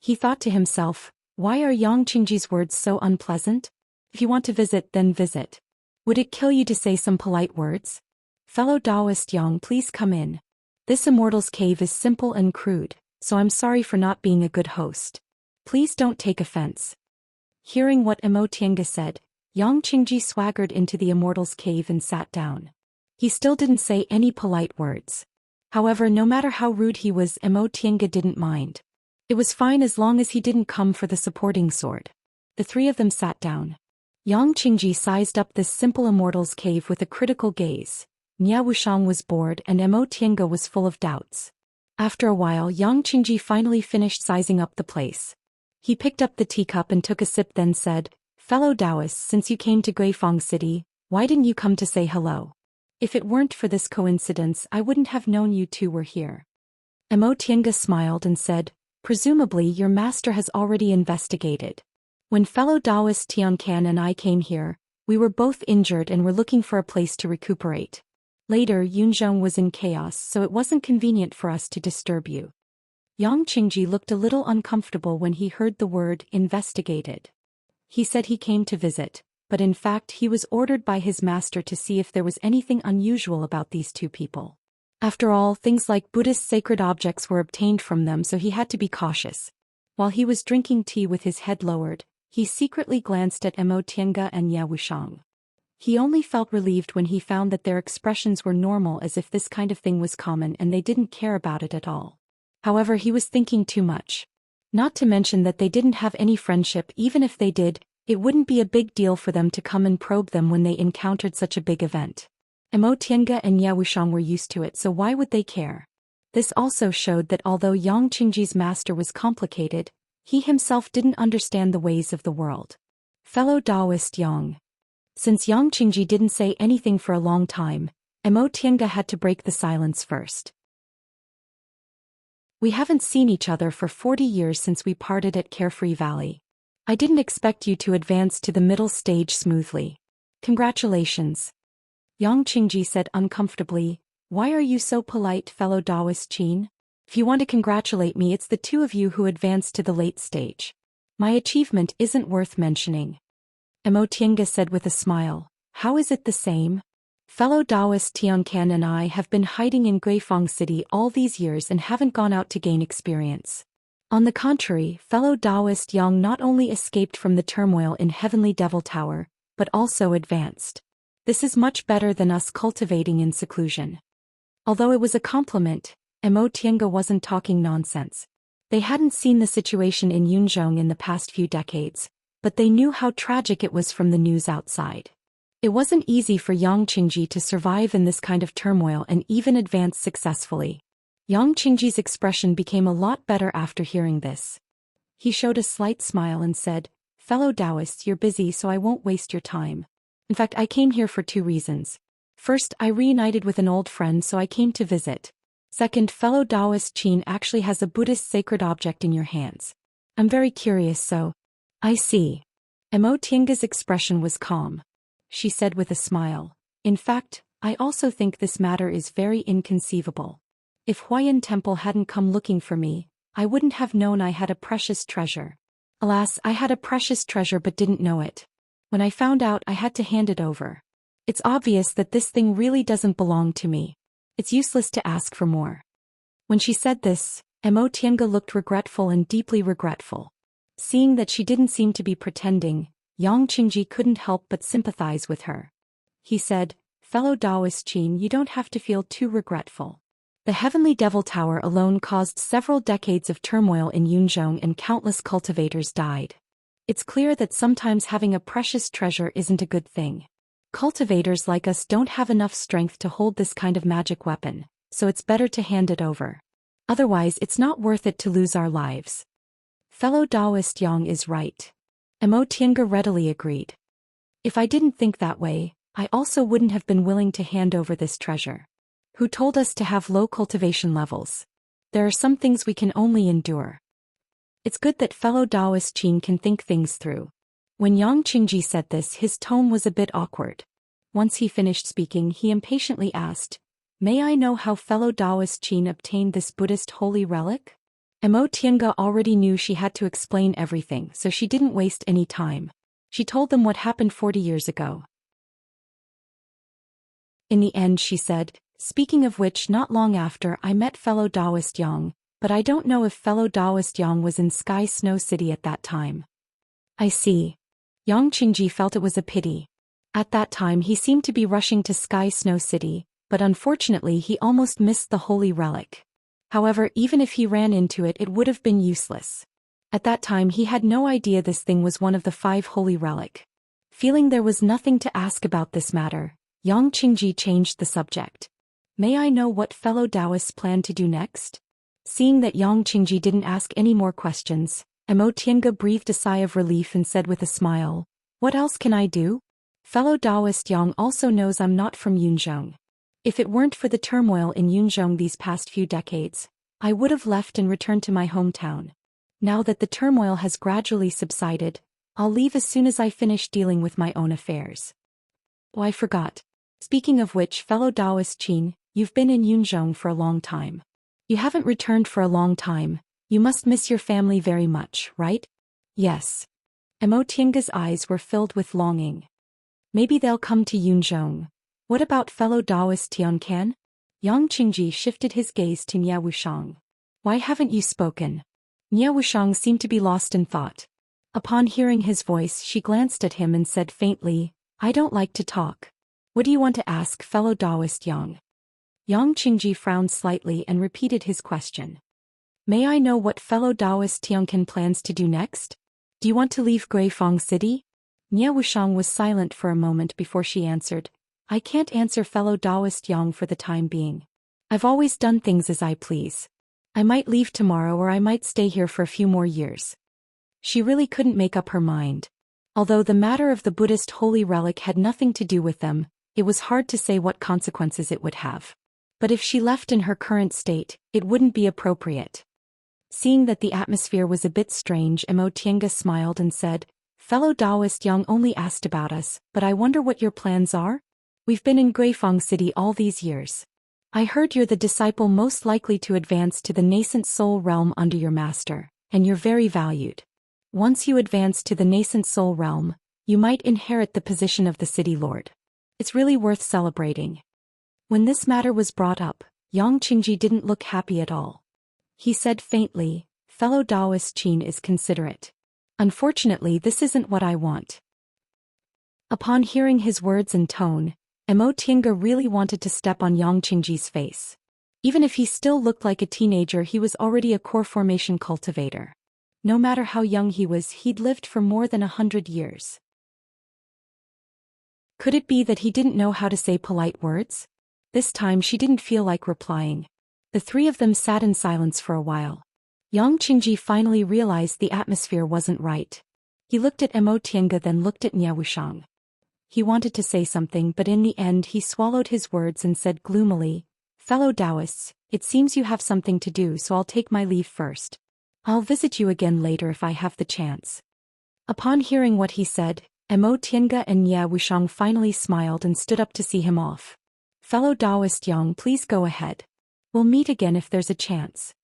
He thought to himself, why are Yang Qingji's words so unpleasant? If you want to visit, then visit. Would it kill you to say some polite words? "Fellow Taoist Yang, please come in. This immortal's cave is simple and crude, so I'm sorry for not being a good host. Please don't take offense." Hearing what Emo Tiange said, Yang Qingji swaggered into the immortal's cave and sat down. He still didn't say any polite words. However, no matter how rude he was, Emo Tiange didn't mind. It was fine as long as he didn't come for the supporting sword. The three of them sat down. Yang Qingji sized up this simple immortal's cave with a critical gaze. Nya Wushang was bored and Emo Tiange was full of doubts. After a while, Yang Qingji finally finished sizing up the place. He picked up the teacup and took a sip, then said, "Fellow Taoists, since you came to Guifang City, why didn't you come to say hello? If it weren't for this coincidence, I wouldn't have known you two were here." Mo Tiange smiled and said, "Presumably your master has already investigated. When fellow Taoist Tiancan and I came here, we were both injured and were looking for a place to recuperate. Later, Yunzhong was in chaos, so it wasn't convenient for us to disturb you." Yang Qingji looked a little uncomfortable when he heard the word investigated. He said he came to visit, but in fact he was ordered by his master to see if there was anything unusual about these two people. After all, things like Buddhist sacred objects were obtained from them, so he had to be cautious. While he was drinking tea with his head lowered, he secretly glanced at Mo Tiange and Ye Wushang. He only felt relieved when he found that their expressions were normal, as if this kind of thing was common and they didn't care about it at all. However, he was thinking too much. Not to mention that they didn't have any friendship. Even if they did, it wouldn't be a big deal for them to come and probe them when they encountered such a big event. Mo Tiange and Ye Wushang were used to it, so why would they care? This also showed that although Yang Qingji's master was complicated, he himself didn't understand the ways of the world. Fellow Taoist Yang. Since Yang Qingji didn't say anything for a long time, Mo Tiange had to break the silence first. "We haven't seen each other for 40 years since we parted at Carefree Valley. I didn't expect you to advance to the middle stage smoothly. Congratulations." Yang Qingji said uncomfortably, "Why are you so polite, fellow Taoist Qin? If you want to congratulate me, it's the two of you who advanced to the late stage. My achievement isn't worth mentioning." Mo Tiange said with a smile, "How is it the same? Fellow Taoist Tiancan and I have been hiding in Guifang City all these years and haven't gone out to gain experience. On the contrary, fellow Taoist Yang not only escaped from the turmoil in Heavenly Devil Tower, but also advanced. This is much better than us cultivating in seclusion." Although it was a compliment, Mo Tiange wasn't talking nonsense. They hadn't seen the situation in Yunzhong in the past few decades, but they knew how tragic it was from the news outside. It wasn't easy for Yang Qingji to survive in this kind of turmoil and even advance successfully. Yang Qingji's expression became a lot better after hearing this. He showed a slight smile and said, "Fellow Taoists, you're busy, so I won't waste your time. In fact, I came here for 2 reasons. First, I reunited with an old friend, so I came to visit. Second, fellow Taoist Qin actually has a Buddhist sacred object in your hands. I'm very curious, so..." "I see." Mo Tiange's expression was calm. She said with a smile, "In fact, I also think this matter is very inconceivable. If Huayan Temple hadn't come looking for me, I wouldn't have known I had a precious treasure. Alas, I had a precious treasure but didn't know it. When I found out, I had to hand it over. It's obvious that this thing really doesn't belong to me. It's useless to ask for more." When she said this, Mo Tiange looked regretful and deeply regretful. Seeing that she didn't seem to be pretending, Yang Qingji couldn't help but sympathize with her. He said, "Fellow Taoist Qin, you don't have to feel too regretful. The Heavenly Devil Tower alone caused several decades of turmoil in Yunzhong and countless cultivators died. It's clear that sometimes having a precious treasure isn't a good thing. Cultivators like us don't have enough strength to hold this kind of magic weapon, so it's better to hand it over. Otherwise, it's not worth it to lose our lives." Fellow Taoist Yang is right. Mo Tiange readily agreed. "If I didn't think that way, I also wouldn't have been willing to hand over this treasure. Who told us to have low cultivation levels? There are some things we can only endure." It's good that fellow Taoist Qin can think things through. When Yang Qingji said this, his tone was a bit awkward. Once he finished speaking, he impatiently asked, "May I know how fellow Taoist Qin obtained this Buddhist holy relic?" Mo Tiange already knew she had to explain everything, so she didn't waste any time. She told them what happened 40 years ago. In the end, she said, "Speaking of which, not long after, I met fellow Taoist Yang, but I don't know if fellow Taoist Yang was in Sky Snow City at that time." "I see." Yang Qingji felt it was a pity. At that time he seemed to be rushing to Sky Snow City, but unfortunately he almost missed the holy relic. However, even if he ran into it, it would have been useless. At that time he had no idea this thing was one of the 5 holy relic. Feeling there was nothing to ask about this matter, Yang Qingji changed the subject. "May I know what fellow Taoists plan to do next?" Seeing that Yang Qingji didn't ask any more questions, Mo Tiange breathed a sigh of relief and said with a smile, "What else can I do? Fellow Taoist Yang also knows I'm not from Yunzhong. If it weren't for the turmoil in Yunzhong these past few decades, I would have left and returned to my hometown. Now that the turmoil has gradually subsided, I'll leave as soon as I finish dealing with my own affairs." Oh, I forgot. Speaking of which, fellow Taoist Qin, you've been in Yunzhong for a long time. You haven't returned for a long time. You must miss your family very much, right? Yes. Mo Tiange's eyes were filled with longing. Maybe they'll come to Yunzhong. What about fellow Taoist Tiancan? Yang Qingji shifted his gaze to Nie Wushang. Why haven't you spoken? Nie Wushang seemed to be lost in thought. Upon hearing his voice, she glanced at him and said faintly, "I don't like to talk. What do you want to ask, fellow Taoist Yang?" Yang Qingji frowned slightly and repeated his question. "May I know what fellow Taoist Tiancan plans to do next? Do you want to leave Greifang City?" Nie Wushang was silent for a moment before she answered, "I can't answer fellow Taoist Yang for the time being. I've always done things as I please. I might leave tomorrow or I might stay here for a few more years." She really couldn't make up her mind. Although the matter of the Buddhist holy relic had nothing to do with them, it was hard to say what consequences it would have. But if she left in her current state, it wouldn't be appropriate. Seeing that the atmosphere was a bit strange, Mo Tiange smiled and said, "Fellow Taoist Yang only asked about us, but I wonder what your plans are? We've been in Greifang City all these years. I heard you're the disciple most likely to advance to the nascent soul realm under your master, and you're very valued. Once you advance to the nascent soul realm, you might inherit the position of the city lord. It's really worth celebrating." When this matter was brought up, Yang Qingji didn't look happy at all. He said faintly, "Fellow Taoist Qin is considerate. Unfortunately, this isn't what I want." Upon hearing his words and tone, Mo Tiange really wanted to step on Yang Qingji's face. Even if he still looked like a teenager, he was already a core formation cultivator. No matter how young he was, he'd lived for more than 100 years. Could it be that he didn't know how to say polite words? This time she didn't feel like replying. The three of them sat in silence for a while. Yang Qingji finally realized the atmosphere wasn't right. He looked at Mo Tiange, then looked at Nie Wushang. He wanted to say something, but in the end he swallowed his words and said gloomily, "Fellow Taoists, it seems you have something to do, so I'll take my leave first. I'll visit you again later if I have the chance." Upon hearing what he said, Mo Tiange and Nie Wushang finally smiled and stood up to see him off. "Fellow Taoist Yang, please go ahead. We'll meet again if there's a chance."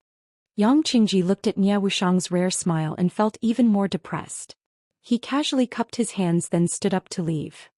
Yang Qingji looked at Nie Wushang's rare smile and felt even more depressed. He casually cupped his hands, then stood up to leave.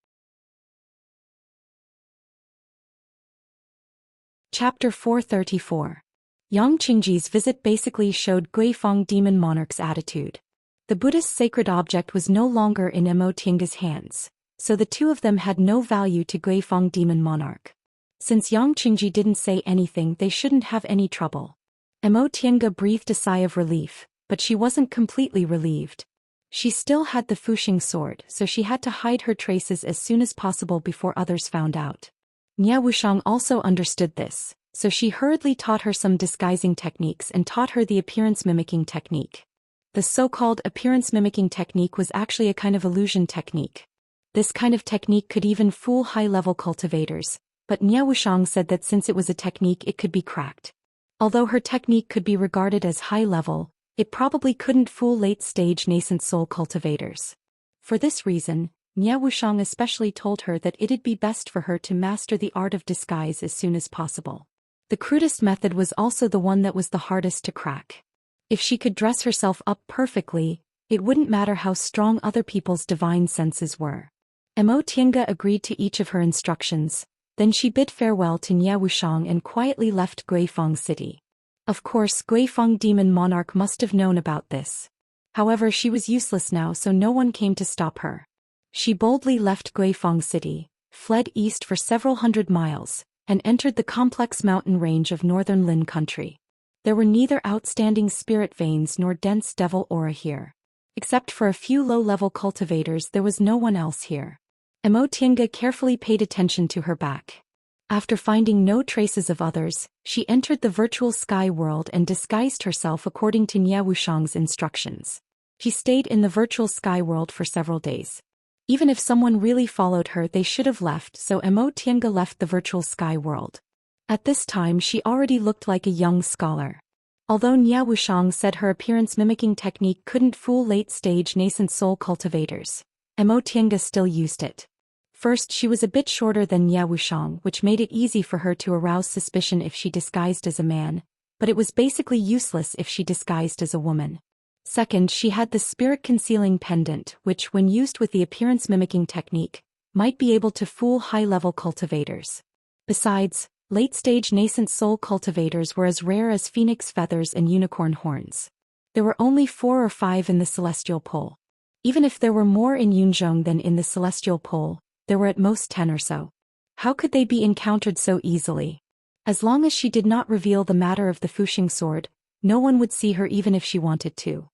Chapter 434. Yang Qingji's visit basically showed Guifang demon monarch's attitude. The Buddhist sacred object was no longer in Mo Tiange's hands, so the two of them had no value to Guifang demon monarch. Since Yang Qingji didn't say anything, they shouldn't have any trouble. Mo Tiange breathed a sigh of relief, but she wasn't completely relieved. She still had the Fuxing sword, so she had to hide her traces as soon as possible before others found out. Nie Wushang also understood this, so she hurriedly taught her some disguising techniques and taught her the appearance mimicking technique. The so-called appearance mimicking technique was actually a kind of illusion technique. This kind of technique could even fool high-level cultivators, but Nie Wushang said that since it was a technique, it could be cracked. Although her technique could be regarded as high-level, it probably couldn't fool late-stage nascent soul cultivators. For this reason, Nie Wushang especially told her that it'd be best for her to master the art of disguise as soon as possible. The crudest method was also the one that was the hardest to crack. If she could dress herself up perfectly, it wouldn't matter how strong other people's divine senses were. Mo Tiange agreed to each of her instructions, then she bid farewell to Nie Wushang and quietly left Guifang City. Of course, Guifang demon monarch must have known about this. However, she was useless now, so no one came to stop her. She boldly left Guifang City, fled east for several hundred miles, and entered the complex mountain range of northern Lin country. There were neither outstanding spirit veins nor dense devil aura here. Except for a few low-level cultivators, there was no one else here. Mo Tiange carefully paid attention to her back. After finding no traces of others, she entered the virtual sky world and disguised herself according to Nie Wushang's instructions. She stayed in the virtual sky world for several days. Even if someone really followed her, they should have left, so Mo Tiange left the virtual sky world. At this time she already looked like a young scholar. Although Nie Wushang said her appearance-mimicking technique couldn't fool late-stage nascent soul cultivators, Mo Tiange still used it. First, she was a bit shorter than Nie Wushang, which made it easy for her to arouse suspicion if she disguised as a man, but it was basically useless if she disguised as a woman. Second, she had the spirit-concealing pendant, which, when used with the appearance-mimicking technique, might be able to fool high-level cultivators. Besides, late-stage nascent soul cultivators were as rare as phoenix feathers and unicorn horns. There were only 4 or 5 in the Celestial Pole. Even if there were more in Yunzhong than in the Celestial Pole, there were at most 10 or so. How could they be encountered so easily? As long as she did not reveal the matter of the Fuxing sword, no one would see her even if she wanted to.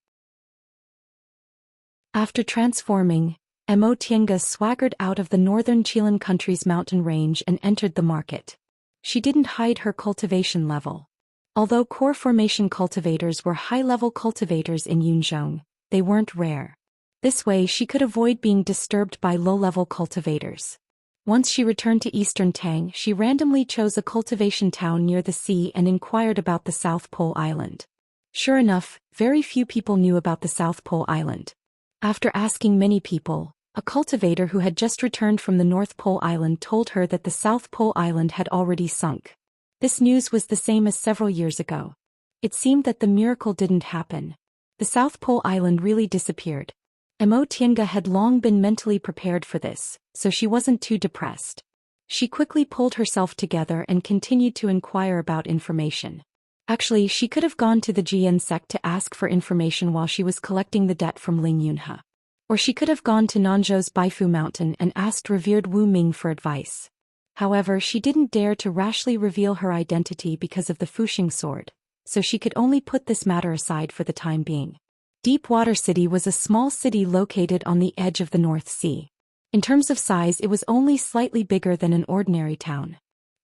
After transforming, Mo Tiange swaggered out of the northern Chilan country's mountain range and entered the market. She didn't hide her cultivation level. Although core formation cultivators were high-level cultivators in Yunzhong, they weren't rare. This way she could avoid being disturbed by low-level cultivators. Once she returned to Eastern Tang, she randomly chose a cultivation town near the sea and inquired about the South Pole Island. Sure enough, very few people knew about the South Pole Island. After asking many people, a cultivator who had just returned from the North Pole Island told her that the South Pole Island had already sunk. This news was the same as several years ago. It seemed that the miracle didn't happen. The South Pole Island really disappeared. Mo Tiange had long been mentally prepared for this, so she wasn't too depressed. She quickly pulled herself together and continued to inquire about information. Actually, she could have gone to the Jian sect to ask for information while she was collecting the debt from Ling Yunhe. Or she could have gone to Nanzhou's Baifu Mountain and asked revered Wu Ming for advice. However, she didn't dare to rashly reveal her identity because of the Fuxing sword, so she could only put this matter aside for the time being. Deepwater City was a small city located on the edge of the North Sea. In terms of size, it was only slightly bigger than an ordinary town.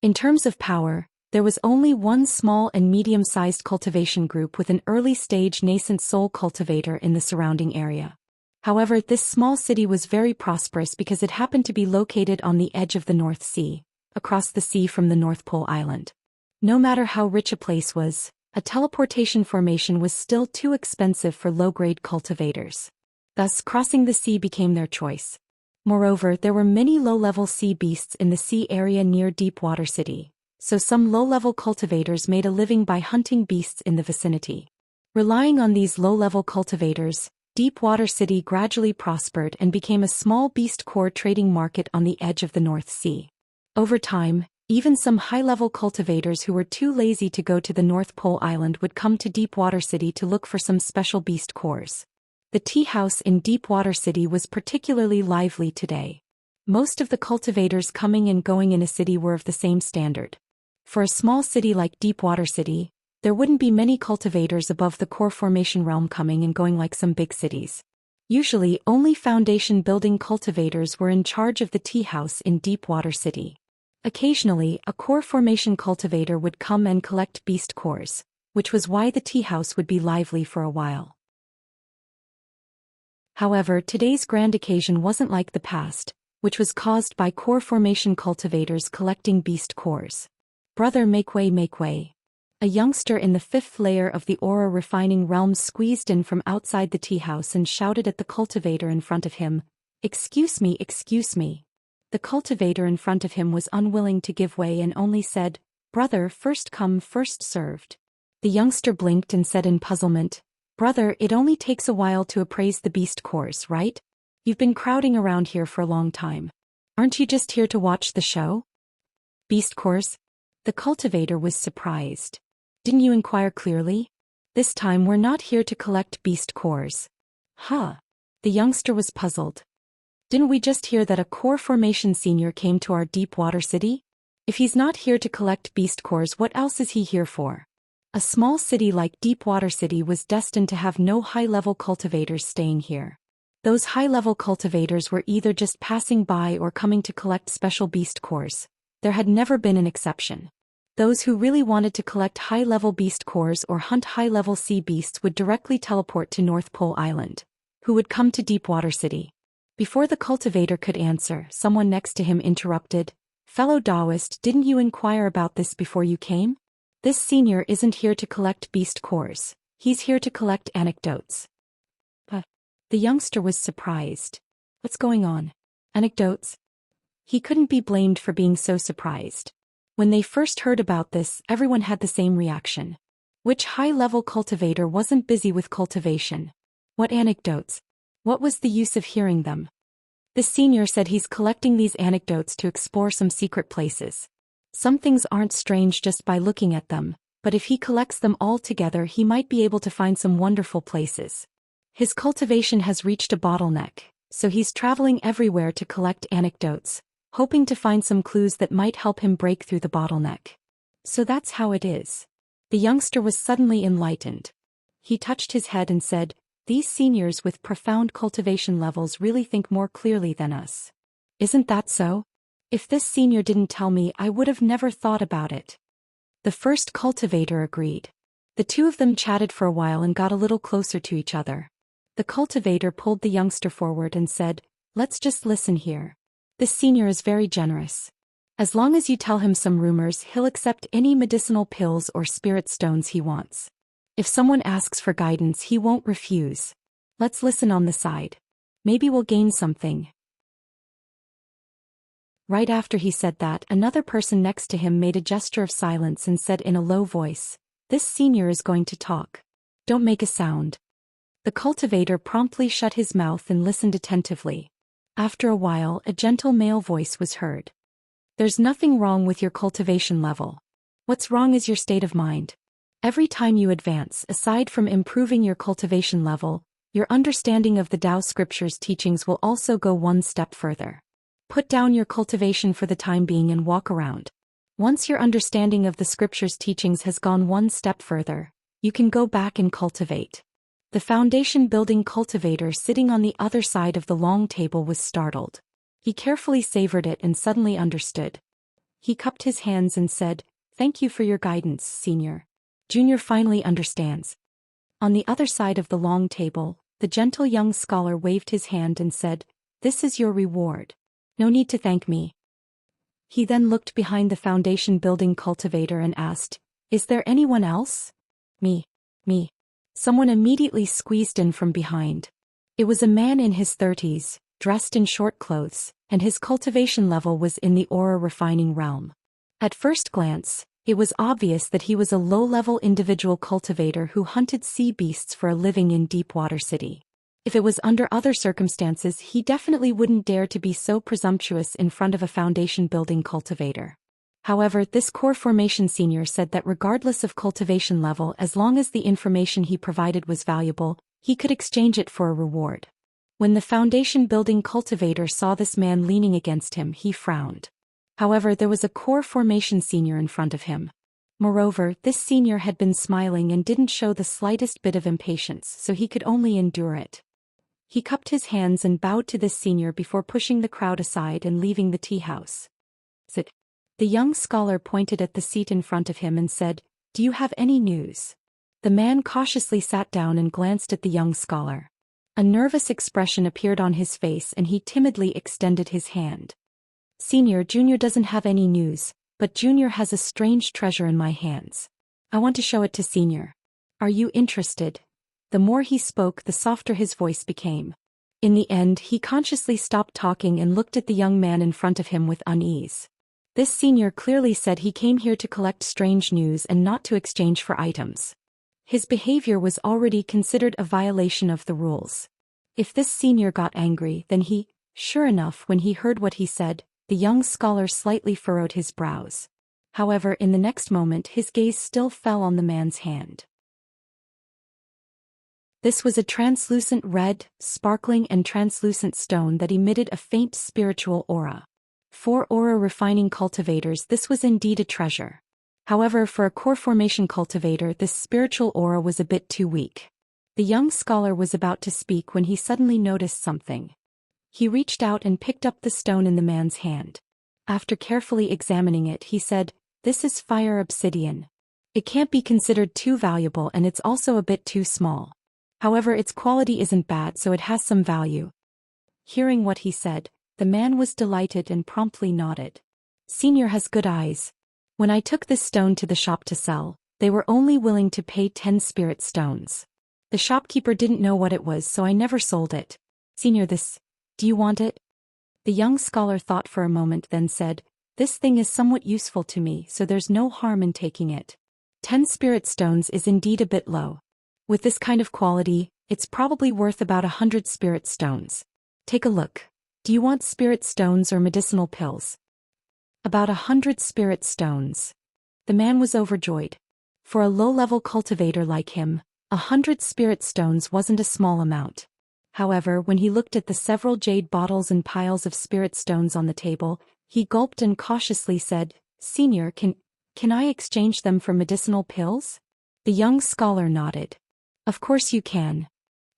In terms of power, there was only one small and medium-sized cultivation group with an early-stage nascent soul cultivator in the surrounding area. However, this small city was very prosperous because it happened to be located on the edge of the North Sea, across the sea from the North Pole Island. No matter how rich a place was, a teleportation formation was still too expensive for low-grade cultivators. Thus, crossing the sea became their choice. Moreover, there were many low-level sea beasts in the sea area near Deepwater City, so some low-level cultivators made a living by hunting beasts in the vicinity. Relying on these low-level cultivators, Deepwater City gradually prospered and became a small beast core trading market on the edge of the North Sea. Over time, even some high-level cultivators who were too lazy to go to the North Pole Island would come to Deepwater City to look for some special beast cores. The tea house in Deepwater City was particularly lively today. Most of the cultivators coming and going in a city were of the same standard. For a small city like Deepwater City, there wouldn't be many cultivators above the core formation realm coming and going like some big cities. Usually, only foundation building cultivators were in charge of the tea house in Deepwater City. Occasionally, a core formation cultivator would come and collect beast cores, which was why the tea house would be lively for a while. However, today's grand occasion wasn't like the past, which was caused by core formation cultivators collecting beast cores. Brother, make way, make way. A youngster in the 5th layer of the aura refining realm squeezed in from outside the tea house and shouted at the cultivator in front of him, "Excuse me, excuse me." The cultivator in front of him was unwilling to give way and only said, "Brother, first come, first served." The youngster blinked and said in puzzlement, "Brother, it only takes a while to appraise the beast cores, right? You've been crowding around here for a long time. Aren't you just here to watch the show?" "Beast cores?" The cultivator was surprised. "Didn't you inquire clearly? This time we're not here to collect beast cores." "Huh?" The youngster was puzzled. "Didn't we just hear that a core formation senior came to our Deepwater City? If he's not here to collect beast cores, what else is he here for?" A small city like Deepwater City was destined to have no high-level cultivators staying here. Those high-level cultivators were either just passing by or coming to collect special beast cores, There had never been an exception. Those who really wanted to collect high-level beast cores or hunt high-level sea beasts would directly teleport to North Pole Island, who would come to Deepwater City. Before the cultivator could answer, someone next to him interrupted. "Fellow Taoist, didn't you inquire about this before you came? This senior isn't here to collect beast cores. He's here to collect anecdotes." But the youngster was surprised. What's going on? Anecdotes? He couldn't be blamed for being so surprised. When they first heard about this, everyone had the same reaction. Which high-level cultivator wasn't busy with cultivation? What anecdotes? What was the use of hearing them? The senior said he's collecting these anecdotes to explore some secret places. Some things aren't strange just by looking at them, but if he collects them all together he might be able to find some wonderful places. His cultivation has reached a bottleneck, so he's traveling everywhere to collect anecdotes, hoping to find some clues that might help him break through the bottleneck. So that's how it is. The youngster was suddenly enlightened. He touched his head and said, "These seniors with profound cultivation levels really think more clearly than us. Isn't that so? If this senior didn't tell me, I would have never thought about it." The first cultivator agreed. The two of them chatted for a while and got a little closer to each other. The cultivator pulled the youngster forward and said, "Let's just listen here. This senior is very generous. As long as you tell him some rumors, he'll accept any medicinal pills or spirit stones he wants. If someone asks for guidance, he won't refuse. Let's listen on the side. Maybe we'll gain something." Right after he said that, another person next to him made a gesture of silence and said in a low voice, "This senior is going to talk. Don't make a sound." The cultivator promptly shut his mouth and listened attentively. After a while, a gentle male voice was heard. "There's nothing wrong with your cultivation level. What's wrong is your state of mind. Every time you advance, aside from improving your cultivation level, your understanding of the Tao scriptures teachings will also go one step further. Put down your cultivation for the time being and walk around. Once your understanding of the scriptures teachings has gone one step further, you can go back and cultivate." The foundation-building cultivator sitting on the other side of the long table was startled. He carefully savored it and suddenly understood. He cupped his hands and said, "Thank you for your guidance, Senior. Junior finally understands." On the other side of the long table, the gentle young scholar waved his hand and said, "This is your reward. No need to thank me." He then looked behind the foundation-building cultivator and asked, "Is there anyone else?" Me. Someone immediately squeezed in from behind. It was a man in his 30s, dressed in short clothes, and his cultivation level was in the aura refining realm. At first glance, it was obvious that he was a low-level individual cultivator who hunted sea beasts for a living in Deepwater City. If it was under other circumstances, he definitely wouldn't dare to be so presumptuous in front of a foundation-building cultivator. However, this core formation senior said that regardless of cultivation level, as long as the information he provided was valuable, he could exchange it for a reward. When the foundation-building cultivator saw this man leaning against him, he frowned. However, there was a core formation senior in front of him. Moreover, this senior had been smiling and didn't show the slightest bit of impatience, so he could only endure it. He cupped his hands and bowed to this senior before pushing the crowd aside and leaving the tea house. "Sit." The young scholar pointed at the seat in front of him and said, "Do you have any news?" The man cautiously sat down and glanced at the young scholar. A nervous expression appeared on his face and he timidly extended his hand. "Senior, Junior doesn't have any news, but Junior has a strange treasure in my hands. I want to show it to Senior. Are you interested?" The more he spoke, the softer his voice became. In the end, he consciously stopped talking and looked at the young man in front of him with unease. This senior clearly said he came here to collect strange news and not to exchange for items. His behavior was already considered a violation of the rules. If this senior got angry, then sure enough, when he heard what he said, the young scholar slightly furrowed his brows. However, in the next moment his gaze still fell on the man's hand. This was a translucent red, sparkling and translucent stone that emitted a faint spiritual aura. For aura refining cultivators, this was indeed a treasure. However, for a core formation cultivator, this spiritual aura was a bit too weak. The young scholar was about to speak when he suddenly noticed something. He reached out and picked up the stone in the man's hand. After carefully examining it, he said, "This is fire obsidian. It can't be considered too valuable and it's also a bit too small. However, its quality isn't bad, so it has some value." Hearing what he said, the man was delighted and promptly nodded. "Senior has good eyes. When I took this stone to the shop to sell, they were only willing to pay 10 spirit stones. The shopkeeper didn't know what it was, so I never sold it. Senior, do you want it?" The young scholar thought for a moment, then said, "This thing is somewhat useful to me, so there's no harm in taking it. 10 spirit stones is indeed a bit low. With this kind of quality, it's probably worth about 100 spirit stones. Take a look. Do you want spirit stones or medicinal pills?" "About 100 spirit stones." The man was overjoyed. For a low-level cultivator like him, 100 spirit stones wasn't a small amount. However, when he looked at the several jade bottles and piles of spirit stones on the table, he gulped and cautiously said, "Senior, can I exchange them for medicinal pills?" The young scholar nodded. "Of course you can."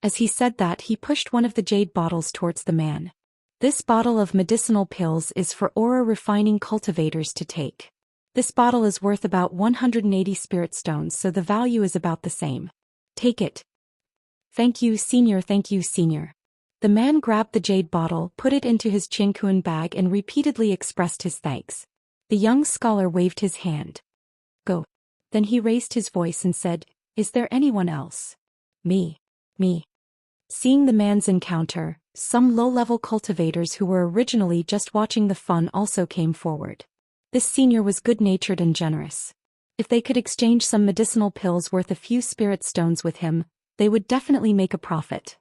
As he said that, he pushed one of the jade bottles towards the man. "This bottle of medicinal pills is for aura refining cultivators to take. This bottle is worth about 180 spirit stones, so the value is about the same. Take it." Thank you, Senior, thank you, Senior." The man grabbed the jade bottle, put it into his chinkuan bag and repeatedly expressed his thanks. The young scholar waved his hand. "Go." Then he raised his voice and said, "Is there anyone else?" Me. Seeing the man's encounter, some low-level cultivators who were originally just watching the fun also came forward. This senior was good-natured and generous. If they could exchange some medicinal pills worth a few spirit stones with him, they would definitely make a profit.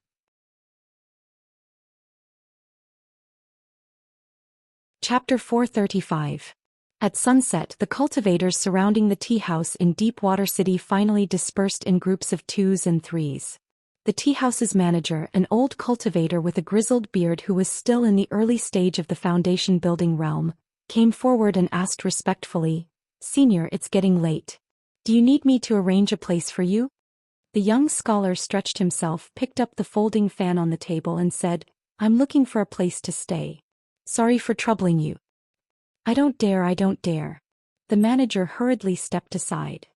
Chapter 435. At sunset, the cultivators surrounding the tea house in Deepwater City finally dispersed in groups of 2s and 3s. The tea house's manager, an old cultivator with a grizzled beard who was still in the early stage of the foundation building realm, came forward and asked respectfully, "Senior, it's getting late. Do you need me to arrange a place for you?" The young scholar stretched himself, picked up the folding fan on the table and said, "I'm looking for a place to stay. Sorry for troubling you." I don't dare." The manager hurriedly stepped aside.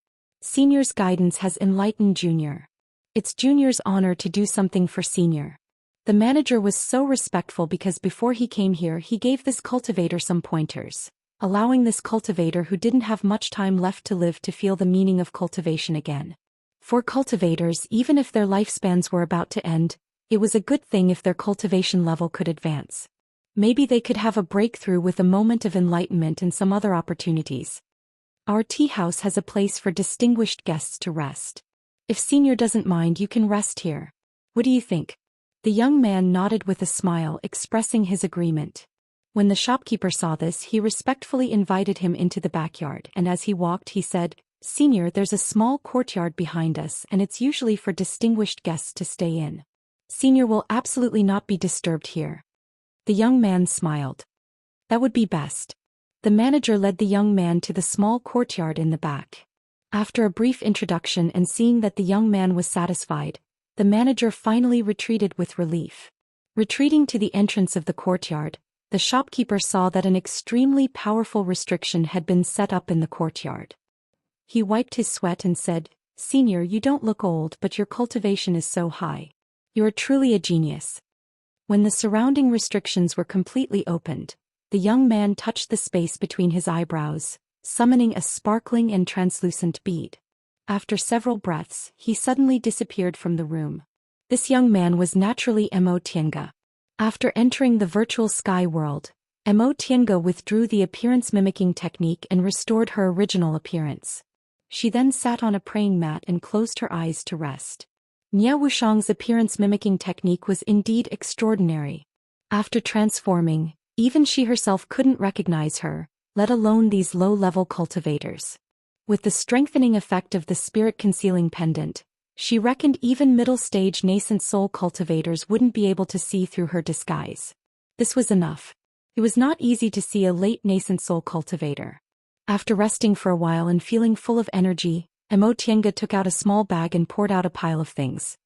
"Senior's guidance has enlightened Junior. It's Junior's honor to do something for Senior." The manager was so respectful because before he came here he gave this cultivator some pointers, allowing this cultivator who didn't have much time left to live to feel the meaning of cultivation again. For cultivators, even if their lifespans were about to end, it was a good thing if their cultivation level could advance. Maybe they could have a breakthrough with a moment of enlightenment and some other opportunities. "Our tea house has a place for distinguished guests to rest. If Senior doesn't mind, you can rest here. What do you think?" The young man nodded with a smile, expressing his agreement. When the shopkeeper saw this, he respectfully invited him into the backyard, and as he walked he said, "Senior, there's a small courtyard behind us and it's usually for distinguished guests to stay in. Senior will absolutely not be disturbed here." The young man smiled. "That would be best." The manager led the young man to the small courtyard in the back. After a brief introduction and seeing that the young man was satisfied, the manager finally retreated with relief. Retreating to the entrance of the courtyard, the shopkeeper saw that an extremely powerful restriction had been set up in the courtyard. He wiped his sweat and said, "Senior, you don't look old, but your cultivation is so high. You are truly a genius." When the surrounding restrictions were completely opened, the young man touched the space between his eyebrows, summoning a sparkling and translucent bead. After several breaths, he suddenly disappeared from the room. This young man was naturally Mo Tienga. After entering the virtual sky world, Mo Tienga withdrew the appearance-mimicking technique and restored her original appearance. She then sat on a praying mat and closed her eyes to rest. Nia Wushang's appearance-mimicking technique was indeed extraordinary. After transforming, even she herself couldn't recognize her, let alone these low-level cultivators. With the strengthening effect of the spirit-concealing pendant, she reckoned even middle-stage nascent soul cultivators wouldn't be able to see through her disguise. This was enough. It was not easy to see a late nascent soul cultivator. After resting for a while and feeling full of energy, Mo Tienga took out a small bag and poured out a pile of things.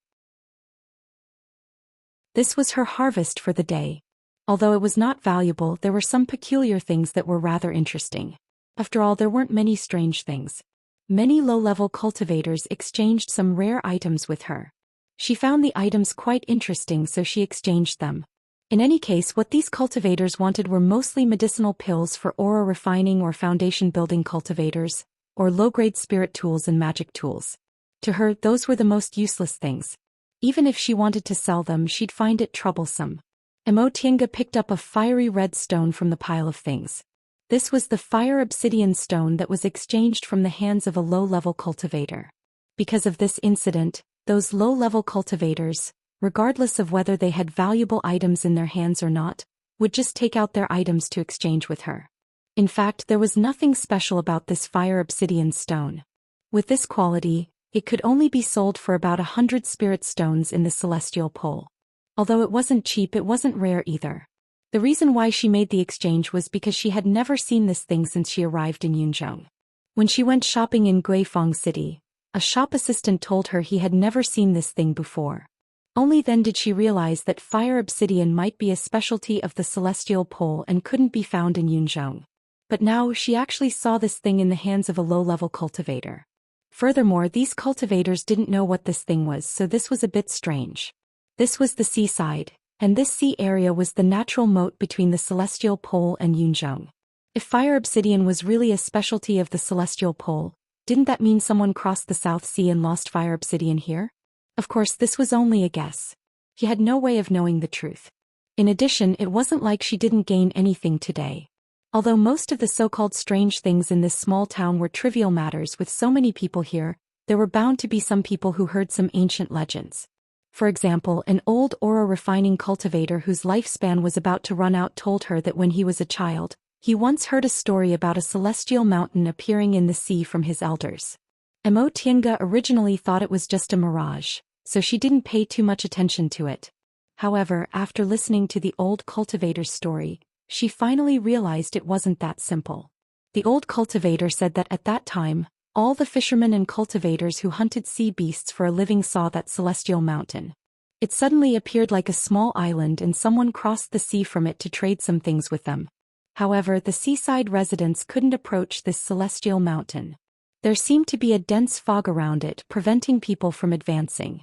This was her harvest for the day. Although it was not valuable, there were some peculiar things that were rather interesting. After all, there weren't many strange things. Many low-level cultivators exchanged some rare items with her. She found the items quite interesting, so she exchanged them. In any case, what these cultivators wanted were mostly medicinal pills for aura refining or foundation building cultivators, or low-grade spirit tools and magic tools. To her, those were the most useless things. Even if she wanted to sell them, she'd find it troublesome. Emotienga picked up a fiery red stone from the pile of things. This was the fire obsidian stone that was exchanged from the hands of a low-level cultivator. Because of this incident, those low-level cultivators, regardless of whether they had valuable items in their hands or not, would just take out their items to exchange with her. In fact, there was nothing special about this fire obsidian stone. With this quality, it could only be sold for about 100 spirit stones in the celestial pole. Although it wasn't cheap, it wasn't rare either. The reason why she made the exchange was because she had never seen this thing since she arrived in Yunzhong. When she went shopping in Guifang City, a shop assistant told her he had never seen this thing before. Only then did she realize that fire obsidian might be a specialty of the celestial pole and couldn't be found in Yunzhong. But now she actually saw this thing in the hands of a low-level cultivator. Furthermore, these cultivators didn't know what this thing was, so this was a bit strange. This was the seaside, and this sea area was the natural moat between the celestial pole and Yunzhong. If fire obsidian was really a specialty of the celestial pole, didn't that mean someone crossed the South Sea and lost fire obsidian here? Of course, this was only a guess. He had no way of knowing the truth. In addition, it wasn't like she didn't gain anything today. Although most of the so-called strange things in this small town were trivial matters with so many people here, there were bound to be some people who heard some ancient legends. For example, an old aura refining cultivator whose lifespan was about to run out told her that when he was a child, he once heard a story about a celestial mountain appearing in the sea from his elders. Emotienga originally thought it was just a mirage, so she didn't pay too much attention to it. However, after listening to the old cultivator's story, she finally realized it wasn't that simple. The old cultivator said that at that time, all the fishermen and cultivators who hunted sea beasts for a living saw that celestial mountain. It suddenly appeared like a small island and someone crossed the sea from it to trade some things with them. However, the seaside residents couldn't approach this celestial mountain. There seemed to be a dense fog around it, preventing people from advancing.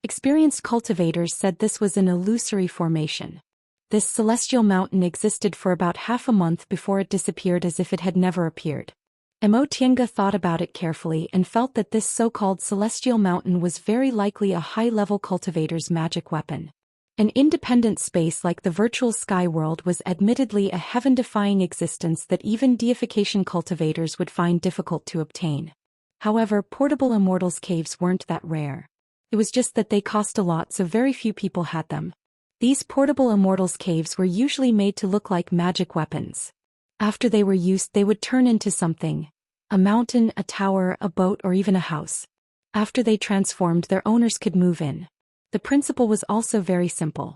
Experienced cultivators said this was an illusory formation. This celestial mountain existed for about half a month before it disappeared as if it had never appeared. Emotienga thought about it carefully and felt that this so-called celestial mountain was very likely a high-level cultivator's magic weapon. An independent space like the virtual sky world was admittedly a heaven-defying existence that even deification cultivators would find difficult to obtain. However, portable immortals caves weren't that rare. It was just that they cost a lot, so very few people had them. These portable immortals caves were usually made to look like magic weapons. After they were used, they would turn into something: a mountain, a tower, a boat, or even a house. After they transformed, their owners could move in. The principle was also very simple.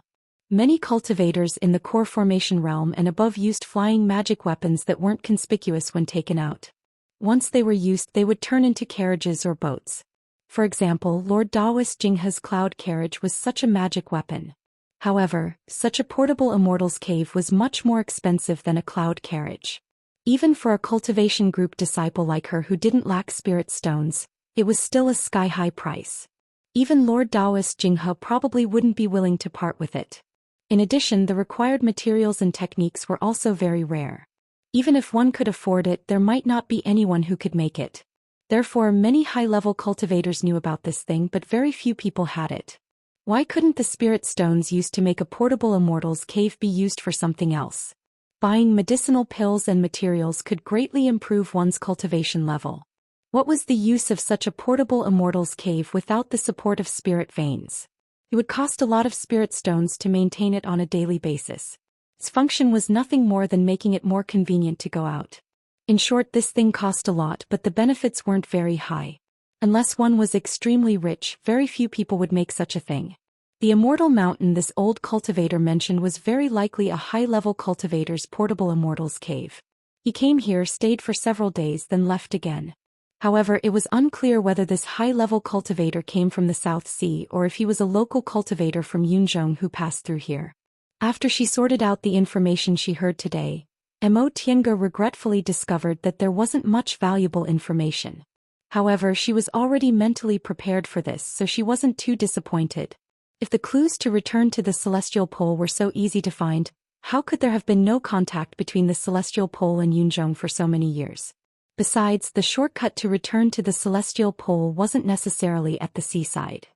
Many cultivators in the core formation realm and above used flying magic weapons that weren't conspicuous when taken out. Once they were used, they would turn into carriages or boats. For example, Lord Daoist Jinghe's cloud carriage was such a magic weapon. However, such a portable immortals cave was much more expensive than a cloud carriage. Even for a cultivation group disciple like her who didn't lack spirit stones, it was still a sky-high price. Even Lord Daoist Jinghe probably wouldn't be willing to part with it. In addition, the required materials and techniques were also very rare. Even if one could afford it, there might not be anyone who could make it. Therefore, many high-level cultivators knew about this thing, but very few people had it. Why couldn't the spirit stones used to make a portable immortals cave be used for something else? Buying medicinal pills and materials could greatly improve one's cultivation level. What was the use of such a portable immortals cave without the support of spirit veins? It would cost a lot of spirit stones to maintain it on a daily basis. Its function was nothing more than making it more convenient to go out. In short, this thing cost a lot, but the benefits weren't very high. Unless one was extremely rich, very few people would make such a thing. The immortal mountain this old cultivator mentioned was very likely a high-level cultivator's portable immortals cave. He came here, stayed for several days, then left again. However, it was unclear whether this high-level cultivator came from the South Sea or if he was a local cultivator from Yunzhong who passed through here. After she sorted out the information she heard today, Mo Tiange regretfully discovered that there wasn't much valuable information. However, she was already mentally prepared for this, so she wasn't too disappointed. If the clues to return to the Celestial Pole were so easy to find, how could there have been no contact between the Celestial Pole and Yunzhong for so many years? Besides, the shortcut to return to the Celestial Pole wasn't necessarily at the seaside.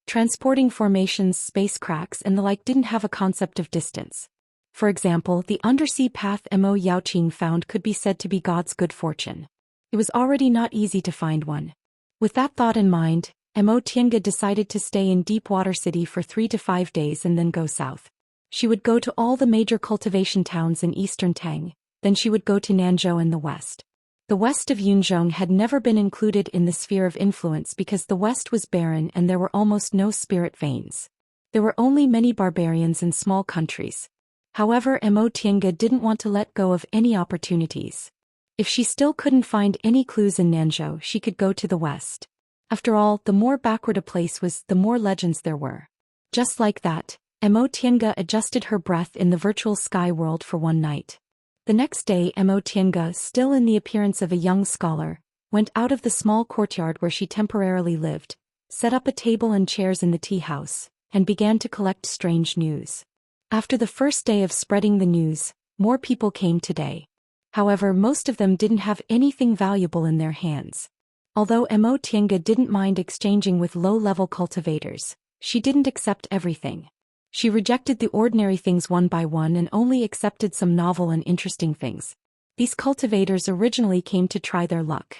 Transporting formations, space cracks, and the like didn't have a concept of distance. For example, the undersea path Mo Yaoqing found could be said to be God's good fortune. It was already not easy to find one. With that thought in mind, Mo Tiange decided to stay in Deepwater City for 3 to 5 days and then go south. She would go to all the major cultivation towns in eastern Tang, then she would go to Nanzhou in the west. The west of Yunzhong had never been included in the sphere of influence because the west was barren and there were almost no spirit veins. There were only many barbarians and small countries. However, Mo Tiange didn't want to let go of any opportunities. If she still couldn't find any clues in Nanzhou, she could go to the west. After all, the more backward a place was, the more legends there were. Just like that, Mo Tiange adjusted her breath in the virtual sky world for one night. The next day, Mo Tiange, still in the appearance of a young scholar, went out of the small courtyard where she temporarily lived, set up a table and chairs in the tea house, and began to collect strange news. After the first day of spreading the news, more people came today. However, most of them didn't have anything valuable in their hands. Although Mo Tiange didn't mind exchanging with low-level cultivators, she didn't accept everything. She rejected the ordinary things one by one and only accepted some novel and interesting things. These cultivators originally came to try their luck.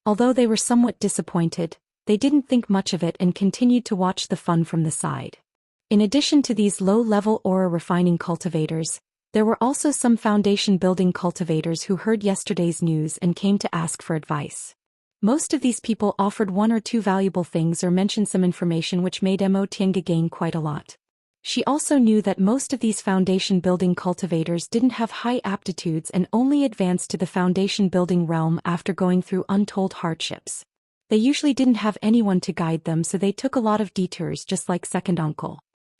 Although they were somewhat disappointed, they didn't think much of it and continued to watch the fun from the side. In addition to these low-level aura refining cultivators, there were also some foundation-building cultivators who heard yesterday's news and came to ask for advice. Most of these people offered 1 or 2 valuable things or mentioned some information which made Mo Tiange gain quite a lot. She also knew that most of these foundation-building cultivators didn't have high aptitudes and only advanced to the foundation-building realm after going through untold hardships. They usually didn't have anyone to guide them, so they took a lot of detours just like Second Uncle.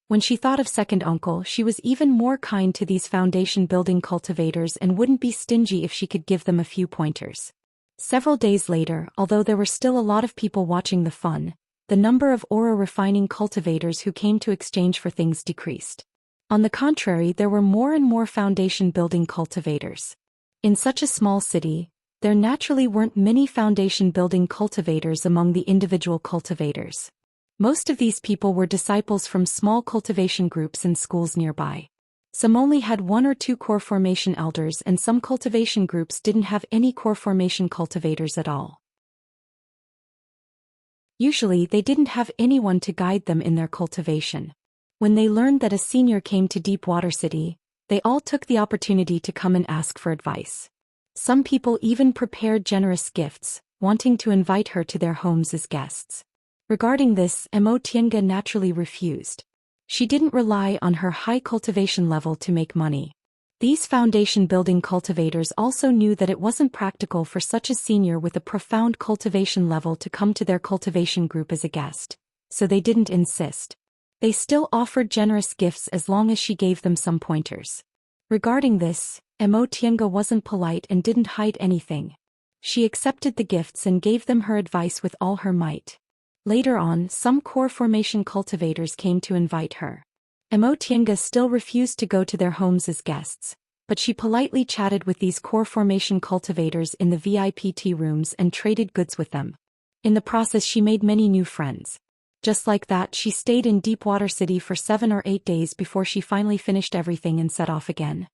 When she thought of Second Uncle, she was even more kind to these foundation-building cultivators and wouldn't be stingy if she could give them a few pointers. Several days later, although there were still a lot of people watching the fun, the number of aura refining cultivators who came to exchange for things decreased. On the contrary, there were more and more foundation-building cultivators. In such a small city, there naturally weren't many foundation-building cultivators among the individual cultivators. Most of these people were disciples from small cultivation groups and schools nearby. Some only had 1 or 2 core formation elders, and some cultivation groups didn't have any core formation cultivators at all. Usually, they didn't have anyone to guide them in their cultivation. When they learned that a senior came to Deepwater City, they all took the opportunity to come and ask for advice. Some people even prepared generous gifts, wanting to invite her to their homes as guests. Regarding this, Mo Tiange naturally refused. She didn't rely on her high cultivation level to make money. These foundation-building cultivators also knew that it wasn't practical for such a senior with a profound cultivation level to come to their cultivation group as a guest, so they didn't insist. They still offered generous gifts as long as she gave them some pointers. Regarding this, Mo Tiange wasn't polite and didn't hide anything. She accepted the gifts and gave them her advice with all her might. Later on, some core formation cultivators came to invite her. Mo Tiange still refused to go to their homes as guests, but she politely chatted with these core formation cultivators in the VIP tea rooms and traded goods with them. In the process, she made many new friends. Just like that, she stayed in Deepwater City for 7 or 8 days before she finally finished everything and set off again.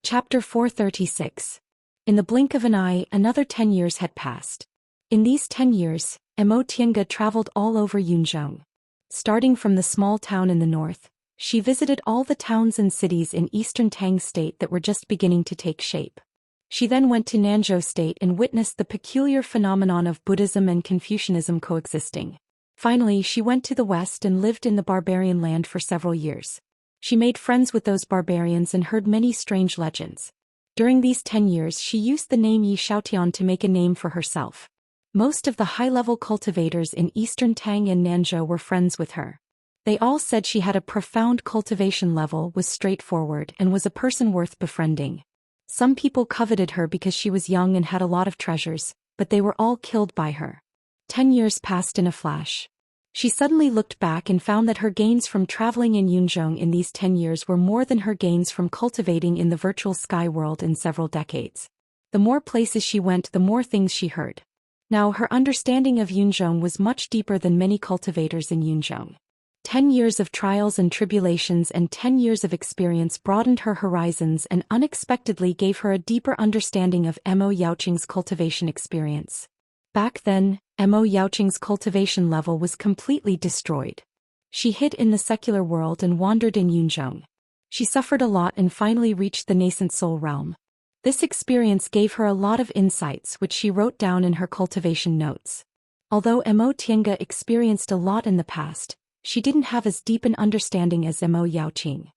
Chapter 436. In the blink of an eye, another 10 years had passed. In these 10 years, Mo Tiange traveled all over Yunzhong. Starting from the small town in the north, she visited all the towns and cities in eastern Tang State that were just beginning to take shape. She then went to Nanzhou State and witnessed the peculiar phenomenon of Buddhism and Confucianism coexisting. Finally, she went to the west and lived in the barbarian land for several years. She made friends with those barbarians and heard many strange legends. During these 10 years she used the name Yi Xiaotian to make a name for herself. Most of the high-level cultivators in eastern Tang and Nanzhou were friends with her. They all said she had a profound cultivation level, was straightforward, and was a person worth befriending. Some people coveted her because she was young and had a lot of treasures, but they were all killed by her. 10 years passed in a flash. She suddenly looked back and found that her gains from traveling in Yunzhong in these 10 years were more than her gains from cultivating in the virtual sky world in several decades. The more places she went, the more things she heard. Now her understanding of Yunzhong was much deeper than many cultivators in Yunzhong. 10 years of trials and tribulations and 10 years of experience broadened her horizons and unexpectedly gave her a deeper understanding of Mo Yaoqing's cultivation experience. Back then, Mo Yaoqing's cultivation level was completely destroyed. She hid in the secular world and wandered in Yunzhong. She suffered a lot and finally reached the nascent soul realm. This experience gave her a lot of insights which she wrote down in her cultivation notes. Although Mo Tiange experienced a lot in the past, she didn't have as deep an understanding as Mo Yaoqing.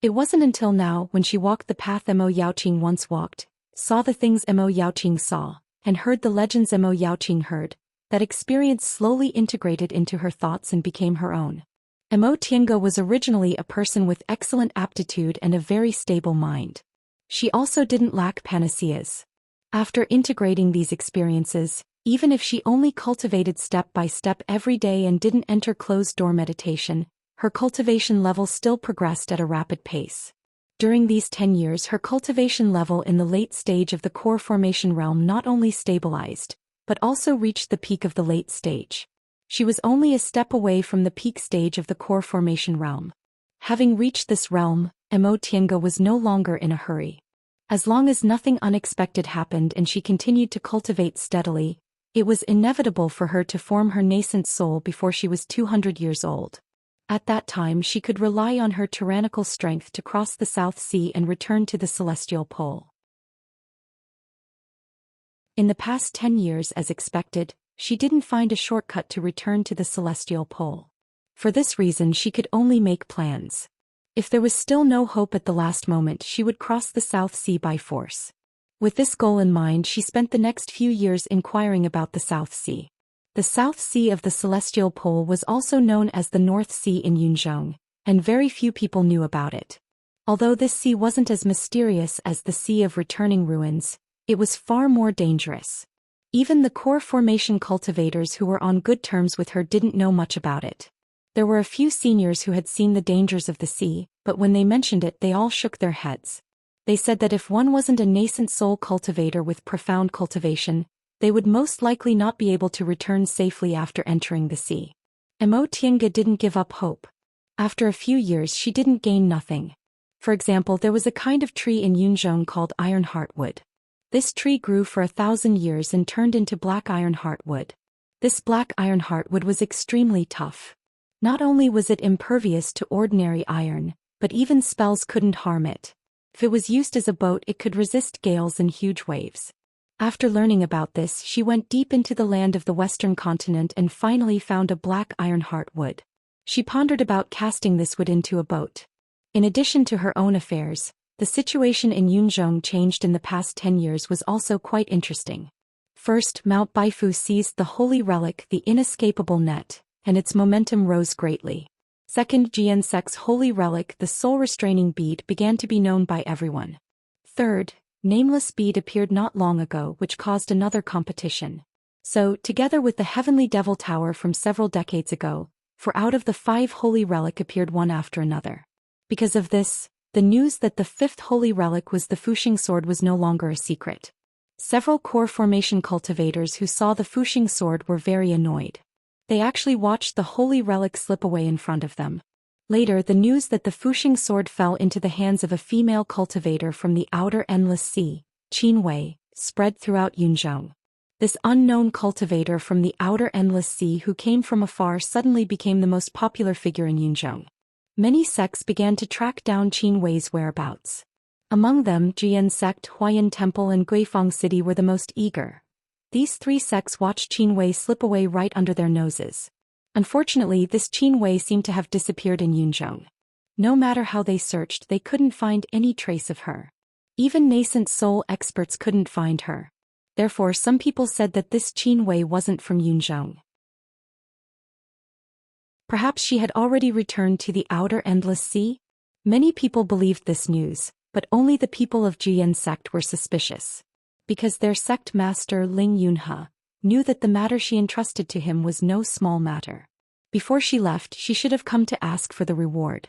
It wasn't until now, when she walked the path Mo Yaoqing once walked, saw the things Mo Yaoqing saw, and heard the legends Mo Yaoqing heard, that experience slowly integrated into her thoughts and became her own. Mo Tiange was originally a person with excellent aptitude and a very stable mind. She also didn't lack panaceas. After integrating these experiences, even if she only cultivated step by step every day and didn't enter closed-door meditation, her cultivation level still progressed at a rapid pace. During these 10 years her cultivation level in the late stage of the core formation realm not only stabilized, but also reached the peak of the late stage. She was only a step away from the peak stage of the core formation realm. Having reached this realm, Mo Tiange was no longer in a hurry. As long as nothing unexpected happened and she continued to cultivate steadily, it was inevitable for her to form her nascent soul before she was 200 years old. At that time she could rely on her tyrannical strength to cross the South Sea and return to the celestial pole. In the past 10 years, as expected, she didn't find a shortcut to return to the celestial pole. For this reason she could only make plans. If there was still no hope at the last moment, she would cross the South Sea by force. With this goal in mind, she spent the next few years inquiring about the South Sea. The South Sea of the Celestial Pole was also known as the North Sea in Yunzhong, and very few people knew about it. Although this sea wasn't as mysterious as the Sea of Returning Ruins, it was far more dangerous. Even the core formation cultivators who were on good terms with her didn't know much about it. There were a few seniors who had seen the dangers of the sea, but when they mentioned it they all shook their heads. They said that if one wasn't a nascent soul cultivator with profound cultivation, they would most likely not be able to return safely after entering the sea. Mo Tiange didn't give up hope. After a few years she didn't gain nothing. For example, there was a kind of tree in Yunzhong called iron heartwood. This tree grew for 1,000 years and turned into black iron heartwood. This black iron heartwood was extremely tough. Not only was it impervious to ordinary iron, but even spells couldn't harm it. If it was used as a boat, it could resist gales and huge waves. After learning about this, she went deep into the land of the western continent and finally found a black iron heartwood. She pondered about casting this wood into a boat. In addition to her own affairs, the situation in Yunzhong changed in the past 10 years was also quite interesting. First, Mount Baifu seized the holy relic, the inescapable net, and its momentum rose greatly. Second, Jian Sek's holy relic, the soul-restraining bead, began to be known by everyone. Third, Nameless bead appeared not long ago, which caused another competition. So, together with the Heavenly Devil Tower from several decades ago, for out of the 5 holy relic appeared one after another. Because of this, the news that the 5th holy relic was the Fuxing sword was no longer a secret. Several core formation cultivators who saw the Fuxing sword were very annoyed. They actually watched the holy relic slip away in front of them. Later, the news that the Fuxing sword fell into the hands of a female cultivator from the outer endless sea, Qin Wei, spread throughout Yunzhong. This unknown cultivator from the outer endless sea who came from afar suddenly became the most popular figure in Yunzhong. Many sects began to track down Qin Wei's whereabouts. Among them, Jian sect, Huayan Temple and Guifang City were the most eager. These 3 sects watched Qin Wei slip away right under their noses. Unfortunately, this Qin Wei seemed to have disappeared in Yunzhong. No matter how they searched, they couldn't find any trace of her. Even nascent soul experts couldn't find her. Therefore, some people said that this Qin Wei wasn't from Yunzhong. Perhaps she had already returned to the outer endless sea? Many people believed this news, but only the people of Jian sect were suspicious. Because their sect master Ling Yunhe knew that the matter she entrusted to him was no small matter. Before she left, she should have come to ask for the reward.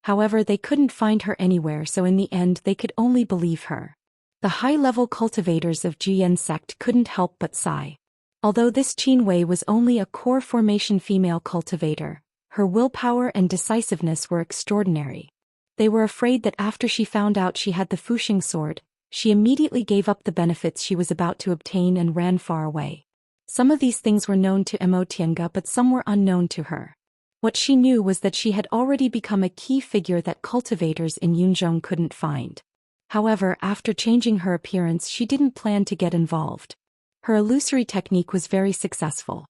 However, they couldn't find her anywhere, so in the end they could only believe her. The high-level cultivators of Jian sect couldn't help but sigh. Although this Qin Wei was only a core formation female cultivator, her willpower and decisiveness were extraordinary. They were afraid that after she found out she had the Fuxing sword, she immediately gave up the benefits she was about to obtain and ran far away. Some of these things were known to Emotienga, but some were unknown to her. What she knew was that she had already become a key figure that cultivators in Yunzhong couldn't find. However, after changing her appearance, she didn't plan to get involved. Her illusory technique was very successful.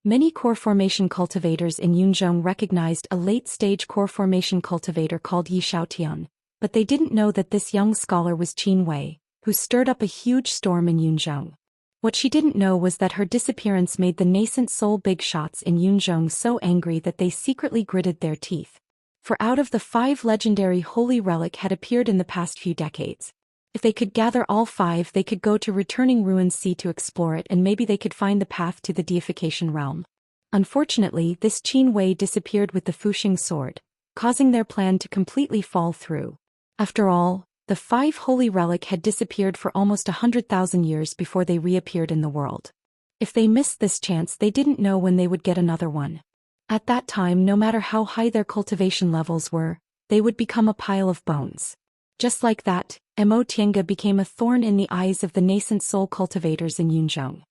Many core formation cultivators in Yunzhong recognized a late-stage core formation cultivator called Yi Xiaotian, but they didn't know that this young scholar was Qin Wei, who stirred up a huge storm in Yunzhong. What she didn't know was that her disappearance made the nascent soul big shots in Yunzhong so angry that they secretly gritted their teeth. For out of the 5 legendary holy relic had appeared in the past few decades. If they could gather all 5, they could go to Returning Ruins Sea to explore it, and maybe they could find the path to the deification realm. Unfortunately, this Qin Wei disappeared with the Fuxing sword, causing their plan to completely fall through. After all, the 5 holy relic had disappeared for almost 100,000 years before they reappeared in the world. If they missed this chance, they didn't know when they would get another one. At that time, no matter how high their cultivation levels were, they would become a pile of bones. Just like that, Emotienga became a thorn in the eyes of the nascent soul cultivators in Yunzhong.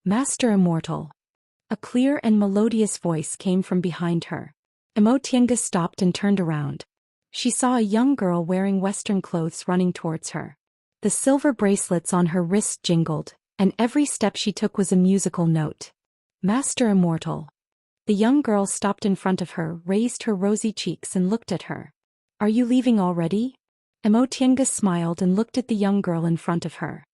Master Immortal. A clear and melodious voice came from behind her. Emotienga stopped and turned around. She saw a young girl wearing Western clothes running towards her. The silver bracelets on her wrist jingled, and every step she took was a musical note. Master Immortal. The young girl stopped in front of her, raised her rosy cheeks and looked at her. Are you leaving already? Emotienga smiled and looked at the young girl in front of her.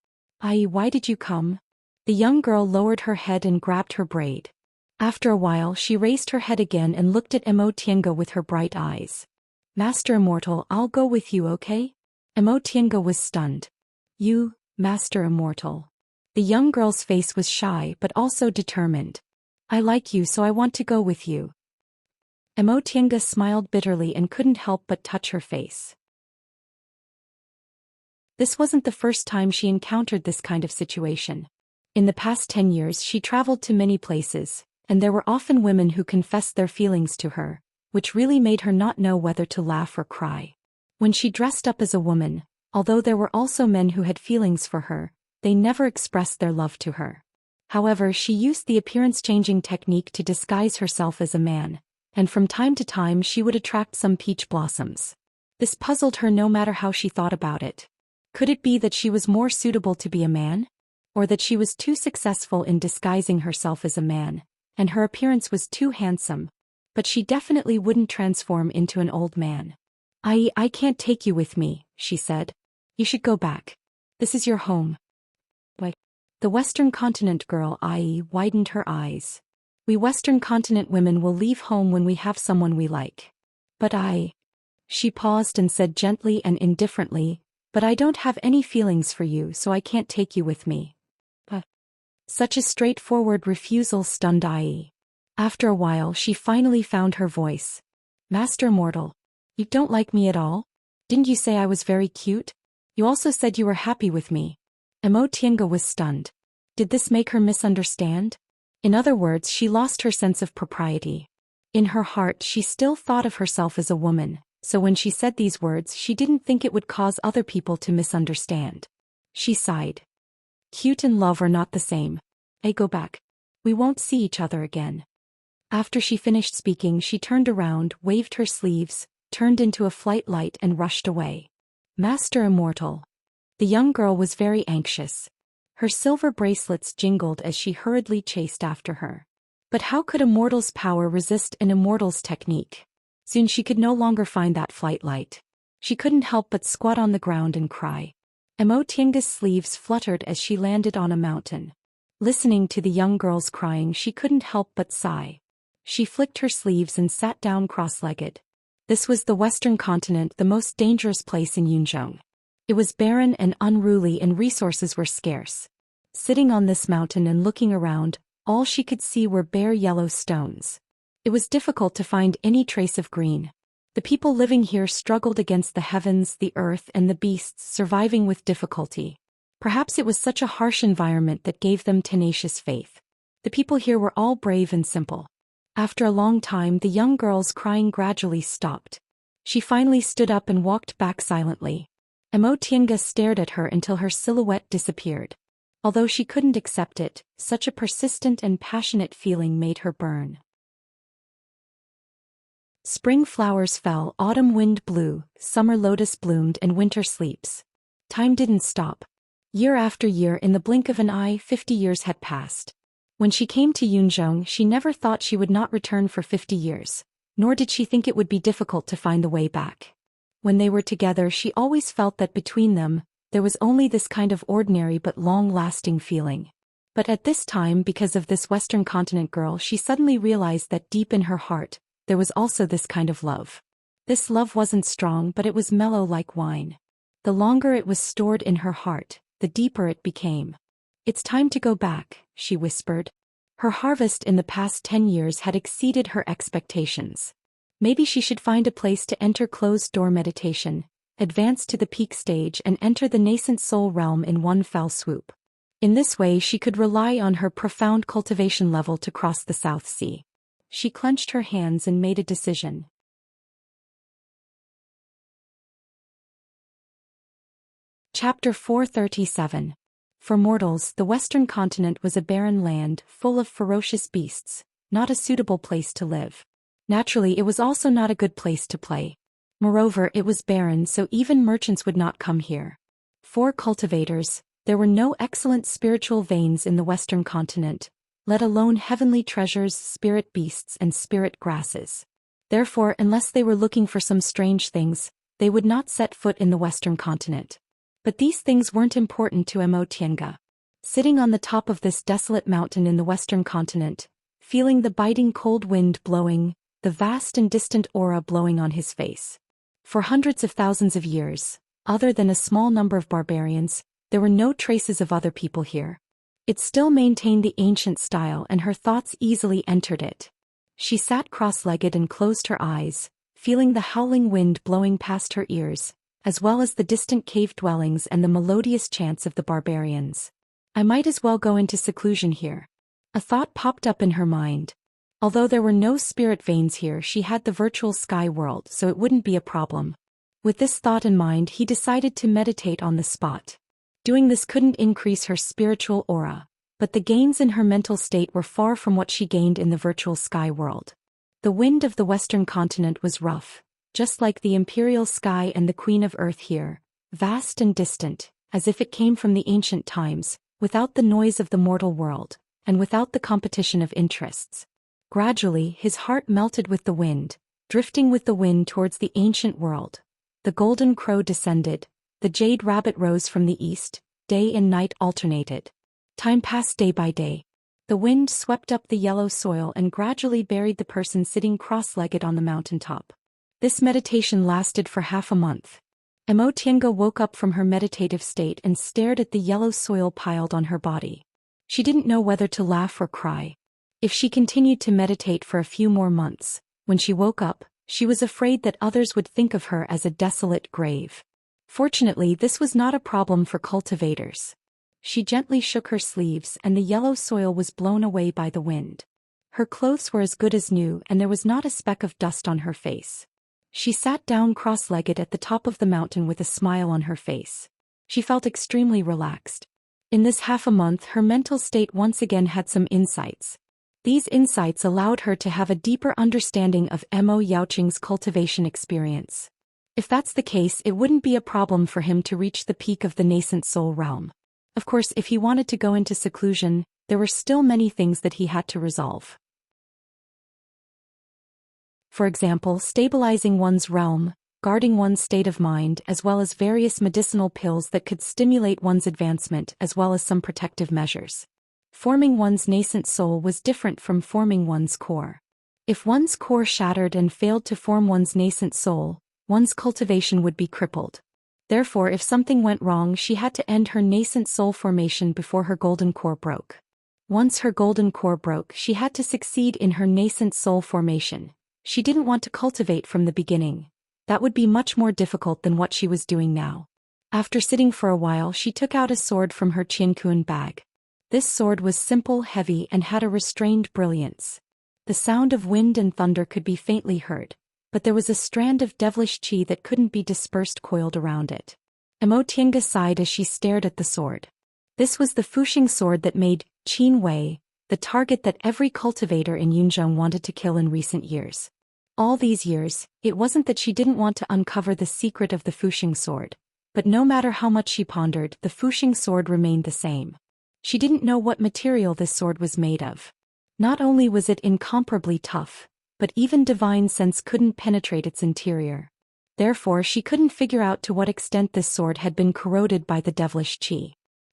Why did you come? The young girl lowered her head and grabbed her braid. After a while, she raised her head again and looked at Emotienga with her bright eyes. Master Immortal, I'll go with you, okay? Emotienga was stunned. You, Master Immortal. The young girl's face was shy but also determined. I like you, so I want to go with you. Emotienga smiled bitterly and couldn't help but touch her face. This wasn't the first time she encountered this kind of situation. In the past 10 years she traveled to many places, and there were often women who confessed their feelings to her, which really made her not know whether to laugh or cry. When she dressed up as a woman, although there were also men who had feelings for her, they never expressed their love to her. However, she used the appearance-changing technique to disguise herself as a man, and from time to time she would attract some peach blossoms. This puzzled her no matter how she thought about it. Could it be that she was more suitable to be a man? Or that she was too successful in disguising herself as a man, and her appearance was too handsome? But she definitely wouldn't transform into an old man. I can't take you with me, she said. You should go back. This is your home. Why? The Western Continent girl widened her eyes. We Western Continent women will leave home when we have someone we like. But She paused and said gently and indifferently, but I don't have any feelings for you, so I can't take you with me. Such a straightforward refusal stunned Ai. After a while she finally found her voice. Master Immortal. You don't like me at all? Didn't you say I was very cute? You also said you were happy with me. Emotienga was stunned. Did this make her misunderstand? In other words, she lost her sense of propriety. In her heart she still thought of herself as a woman, so when she said these words she didn't think it would cause other people to misunderstand. She sighed. Cute and love are not the same. I go back. We won't see each other again. After she finished speaking she turned around, waved her sleeves, turned into a flight light and rushed away. Master Immortal. The young girl was very anxious. Her silver bracelets jingled as she hurriedly chased after her. But how could a mortal's power resist an immortal's technique? Soon she could no longer find that flight light. She couldn't help but squat on the ground and cry. Emotienga's sleeves fluttered as she landed on a mountain. Listening to the young girl's crying, she couldn't help but sigh. She flicked her sleeves and sat down cross-legged. This was the Western continent, the most dangerous place in Yunzhong. It was barren and unruly and resources were scarce. Sitting on this mountain and looking around, all she could see were bare yellow stones. It was difficult to find any trace of green. The people living here struggled against the heavens, the earth, and the beasts, surviving with difficulty. Perhaps it was such a harsh environment that gave them tenacious faith. The people here were all brave and simple. After a long time, the young girl's crying gradually stopped. She finally stood up and walked back silently. Emotienga stared at her until her silhouette disappeared. Although she couldn't accept it, such a persistent and passionate feeling made her burn. Spring flowers fell, autumn wind blew, summer lotus bloomed, and winter sleeps. Time didn't stop. Year after year, in the blink of an eye, 50 years had passed. When she came to Yunzhong, she never thought she would not return for 50 years, nor did she think it would be difficult to find the way back. When they were together, she always felt that between them, there was only this kind of ordinary but long-lasting feeling. But at this time, because of this Western continent girl, she suddenly realized that deep in her heart, there was also this kind of love. This love wasn't strong, but it was mellow like wine. The longer it was stored in her heart, the deeper it became. "It's time to go back," she whispered. Her harvest in the past 10 years had exceeded her expectations. Maybe she should find a place to enter closed-door meditation, advance to the peak stage and enter the nascent soul realm in one fell swoop. In this way she could rely on her profound cultivation level to cross the South Sea. She clenched her hands and made a decision. Chapter 437. For mortals, the Western continent was a barren land, full of ferocious beasts, not a suitable place to live. Naturally, it was also not a good place to play. Moreover, it was barren, so even merchants would not come here. For cultivators, there were no excellent spiritual veins in the Western continent, let alone heavenly treasures, spirit beasts, and spirit grasses. Therefore, unless they were looking for some strange things, they would not set foot in the Western continent. But these things weren't important to Emotienga. Sitting on the top of this desolate mountain in the Western continent, feeling the biting cold wind blowing, the vast and distant aura blowing on his face. For hundreds of thousands of years, other than a small number of barbarians, there were no traces of other people here. It still maintained the ancient style and her thoughts easily entered it. She sat cross-legged and closed her eyes, feeling the howling wind blowing past her ears, as well as the distant cave dwellings and the melodious chants of the barbarians. I might as well go into seclusion here. A thought popped up in her mind. Although there were no spirit veins here, she had the virtual sky world, so it wouldn't be a problem. With this thought in mind, he decided to meditate on the spot. Doing this couldn't increase her spiritual aura, but the gains in her mental state were far from what she gained in the virtual sky world. The wind of the Western continent was rough, just like the imperial sky and the queen of earth here, vast and distant, as if it came from the ancient times, without the noise of the mortal world, and without the competition of interests. Gradually, his heart melted with the wind, drifting with the wind towards the ancient world. The golden crow descended, the jade rabbit rose from the east, day and night alternated. Time passed day by day. The wind swept up the yellow soil and gradually buried the person sitting cross-legged on the mountaintop. This meditation lasted for half a month. Emotienga woke up from her meditative state and stared at the yellow soil piled on her body. She didn't know whether to laugh or cry. If she continued to meditate for a few more months, when she woke up, she was afraid that others would think of her as a desolate grave. Fortunately, this was not a problem for cultivators. She gently shook her sleeves and the yellow soil was blown away by the wind. Her clothes were as good as new and there was not a speck of dust on her face. She sat down cross-legged at the top of the mountain with a smile on her face. She felt extremely relaxed. In this half a month, her mental state once again had some insights. These insights allowed her to have a deeper understanding of Mo Yaoqing's cultivation experience. If that's the case, it wouldn't be a problem for him to reach the peak of the nascent soul realm. Of course, if he wanted to go into seclusion, there were still many things that he had to resolve. For example, stabilizing one's realm, guarding one's state of mind, as well as various medicinal pills that could stimulate one's advancement, as well as some protective measures. Forming one's nascent soul was different from forming one's core. If one's core shattered and failed to form one's nascent soul, one's cultivation would be crippled. Therefore, if something went wrong, she had to end her nascent soul formation before her golden core broke. Once her golden core broke, she had to succeed in her nascent soul formation. She didn't want to cultivate from the beginning. That would be much more difficult than what she was doing now. After sitting for a while, she took out a sword from her qianquan bag. This sword was simple, heavy, and had a restrained brilliance. The sound of wind and thunder could be faintly heard, but there was a strand of devilish qi that couldn't be dispersed coiled around it. Emotianga sighed as she stared at the sword. This was the Fuxing sword that made Qin Wei, the target that every cultivator in Yunzhong wanted to kill in recent years. All these years, it wasn't that she didn't want to uncover the secret of the Fuxing sword, but no matter how much she pondered, the Fuxing sword remained the same. She didn't know what material this sword was made of. Not only was it incomparably tough, but even divine sense couldn't penetrate its interior. Therefore, she couldn't figure out to what extent this sword had been corroded by the devilish qi.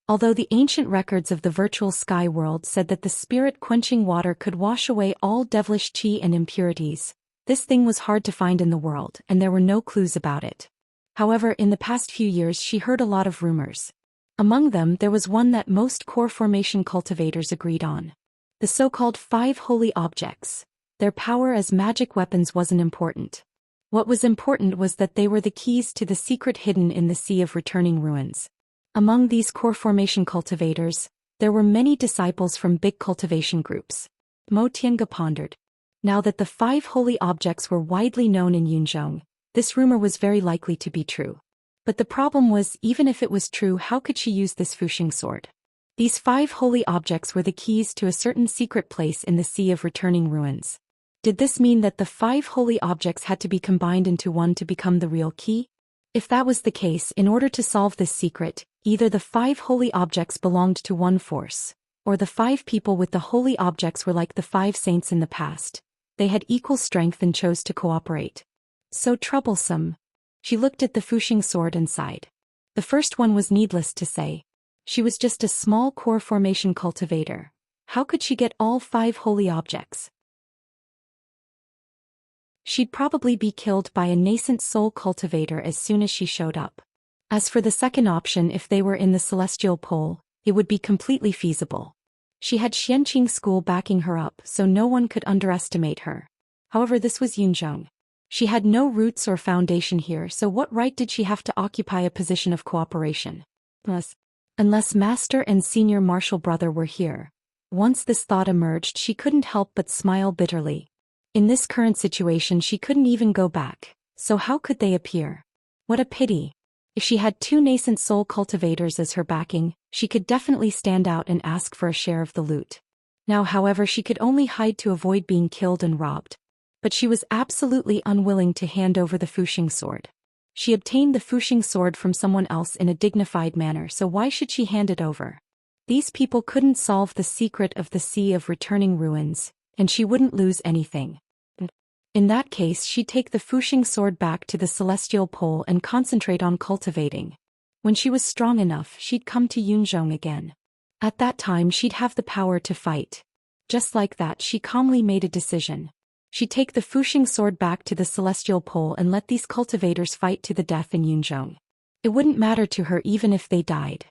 Although the ancient records of the virtual sky world said that the spirit-quenching water could wash away all devilish qi and impurities, this thing was hard to find in the world, and there were no clues about it. However, in the past few years she heard a lot of rumors. Among them, there was one that most core formation cultivators agreed on. The so-called 5 holy objects. Their power as magic weapons wasn't important. What was important was that they were the keys to the secret hidden in the Sea of Returning Ruins. Among these core formation cultivators, there were many disciples from big cultivation groups. Mo Tiange pondered. Now that the 5 holy objects were widely known in Yunzhong, this rumor was very likely to be true. But the problem was, even if it was true, how could she use this Fuxing sword? These 5 holy objects were the keys to a certain secret place in the Sea of Returning Ruins. Did this mean that the 5 holy objects had to be combined into one to become the real key? If that was the case, in order to solve this secret, either the 5 holy objects belonged to one force, or the 5 people with the holy objects were like the 5 saints in the past. They had equal strength and chose to cooperate. So troublesome. She looked at the Fuxing sword and sighed. The first one was needless to say. She was just a small core formation cultivator. How could she get all 5 holy objects? She'd probably be killed by a nascent soul cultivator as soon as she showed up. As for the second option, if they were in the celestial pole, it would be completely feasible. She had Xianqing school backing her up, so no one could underestimate her. However, this was Yunzhong. She had no roots or foundation here, so what right did she have to occupy a position of cooperation? Unless Master and Senior Martial Brother were here. Once this thought emerged, she couldn't help but smile bitterly. In this current situation, she couldn't even go back, so how could they appear? What a pity. If she had 2 nascent soul cultivators as her backing, she could definitely stand out and ask for a share of the loot. Now, however, she could only hide to avoid being killed and robbed. But she was absolutely unwilling to hand over the Fuxing sword. She obtained the Fuxing sword from someone else in a dignified manner, so why should she hand it over? These people couldn't solve the secret of the Sea of Returning Ruins, and she wouldn't lose anything. In that case, she'd take the Fuxing sword back to the celestial pole and concentrate on cultivating. When she was strong enough, she'd come to Yunzhong again. At that time, she'd have the power to fight. Just like that, she calmly made a decision. She'd take the Fuxing sword back to the celestial pole and let these cultivators fight to the death in Yunzhong. It wouldn't matter to her even if they died.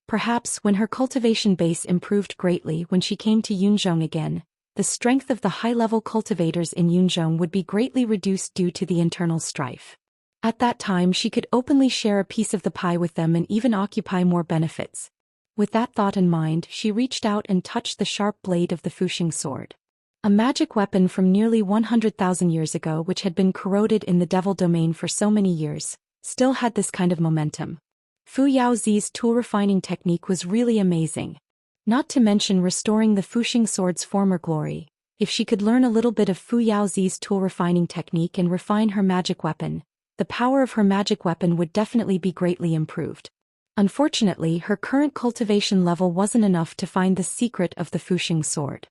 Perhaps, when her cultivation base improved greatly when she came to Yunzhong again, the strength of the high-level cultivators in Yunzhong would be greatly reduced due to the internal strife. At that time, she could openly share a piece of the pie with them and even occupy more benefits. With that thought in mind, she reached out and touched the sharp blade of the Fuxing sword. A magic weapon from nearly 100,000 years ago, which had been corroded in the devil domain for so many years, still had this kind of momentum. Fu Yaozi's tool refining technique was really amazing. Not to mention restoring the Fuxing sword's former glory. If she could learn a little bit of Fu Yaozi's tool refining technique and refine her magic weapon, the power of her magic weapon would definitely be greatly improved. Unfortunately, her current cultivation level wasn't enough to find the secret of the Fuxing sword.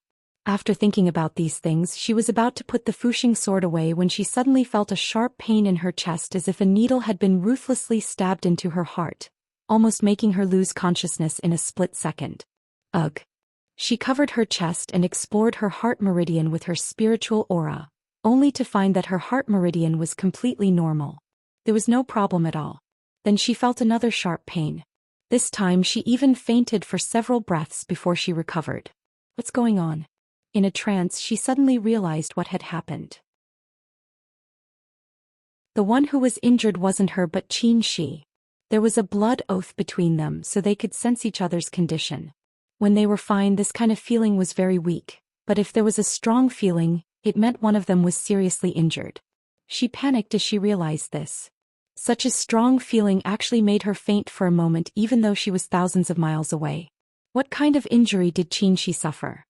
After thinking about these things, she was about to put the Fuxing sword away when she suddenly felt a sharp pain in her chest as if a needle had been ruthlessly stabbed into her heart, almost making her lose consciousness in a split second. Ugh. She covered her chest and explored her heart meridian with her spiritual aura, only to find that her heart meridian was completely normal. There was no problem at all. Then she felt another sharp pain. This time she even fainted for several breaths before she recovered. What's going on? In a trance, she suddenly realized what had happened. The one who was injured wasn't her but Qin Shi. There was a blood oath between them so they could sense each other's condition. When they were fine, this kind of feeling was very weak, but if there was a strong feeling, it meant one of them was seriously injured. She panicked as she realized this. Such a strong feeling actually made her faint for a moment even though she was thousands of miles away. What kind of injury did Qin Shi suffer?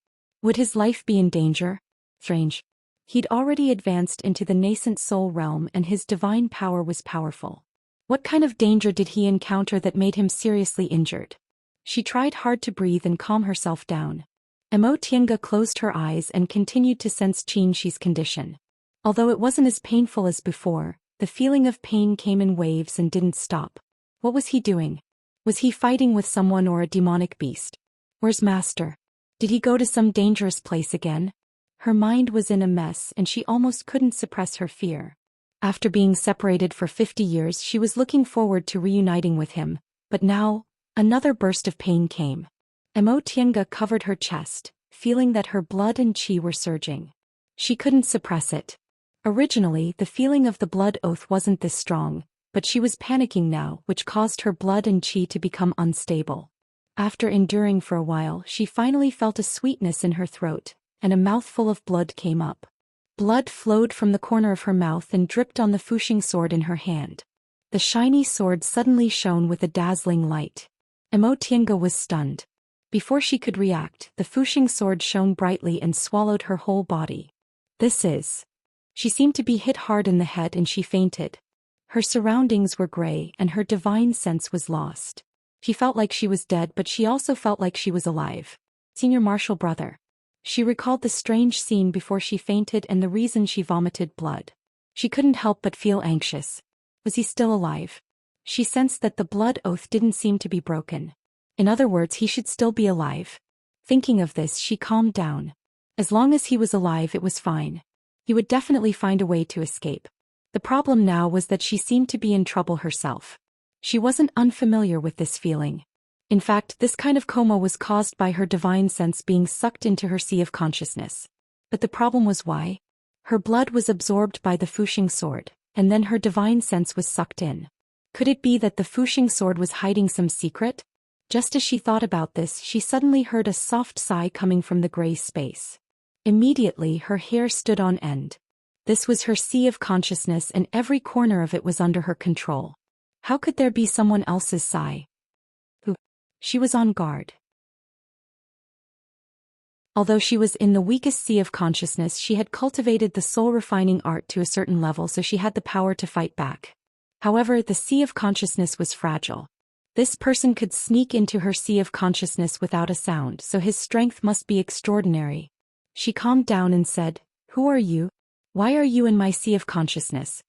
Would his life be in danger? Strange. He'd already advanced into the nascent soul realm and his divine power was powerful. What kind of danger did he encounter that made him seriously injured? She tried hard to breathe and calm herself down. Emotienga closed her eyes and continued to sense Qin Shi's condition. Although it wasn't as painful as before, the feeling of pain came in waves and didn't stop. What was he doing? Was he fighting with someone or a demonic beast? Where's Master? Did he go to some dangerous place again? Her mind was in a mess and she almost couldn't suppress her fear. After being separated for 50 years, she was looking forward to reuniting with him, but now, another burst of pain came. Emotienga covered her chest, feeling that her blood and qi were surging. She couldn't suppress it. Originally, the feeling of the blood oath wasn't this strong, but she was panicking now, which caused her blood and qi to become unstable. After enduring for a while, she finally felt a sweetness in her throat, and a mouthful of blood came up. Blood flowed from the corner of her mouth and dripped on the Fuxing sword in her hand. The shiny sword suddenly shone with a dazzling light. Emotienga was stunned. Before she could react, the Fuxing sword shone brightly and swallowed her whole body. This is... She seemed to be hit hard in the head and she fainted. Her surroundings were gray and her divine sense was lost. She felt like she was dead, but she also felt like she was alive. Senior Marshal brother. She recalled the strange scene before she fainted and the reason she vomited blood. She couldn't help but feel anxious. Was he still alive? She sensed that the blood oath didn't seem to be broken. In other words, he should still be alive. Thinking of this, she calmed down. As long as he was alive, it was fine. He would definitely find a way to escape. The problem now was that she seemed to be in trouble herself. She wasn't unfamiliar with this feeling. In fact, this kind of coma was caused by her divine sense being sucked into her sea of consciousness. But the problem was why? Her blood was absorbed by the Fuxing sword, and then her divine sense was sucked in. Could it be that the Fuxing sword was hiding some secret? Just as she thought about this, she suddenly heard a soft sigh coming from the gray space. Immediately, her hair stood on end. This was her sea of consciousness and every corner of it was under her control. How could there be someone else's sigh? Who? She was on guard. Although she was in the weakest sea of consciousness, she had cultivated the soul-refining art to a certain level, so she had the power to fight back. However, the sea of consciousness was fragile. This person could sneak into her sea of consciousness without a sound, so his strength must be extraordinary. She calmed down and said, "Who are you? Why are you in my sea of consciousness?"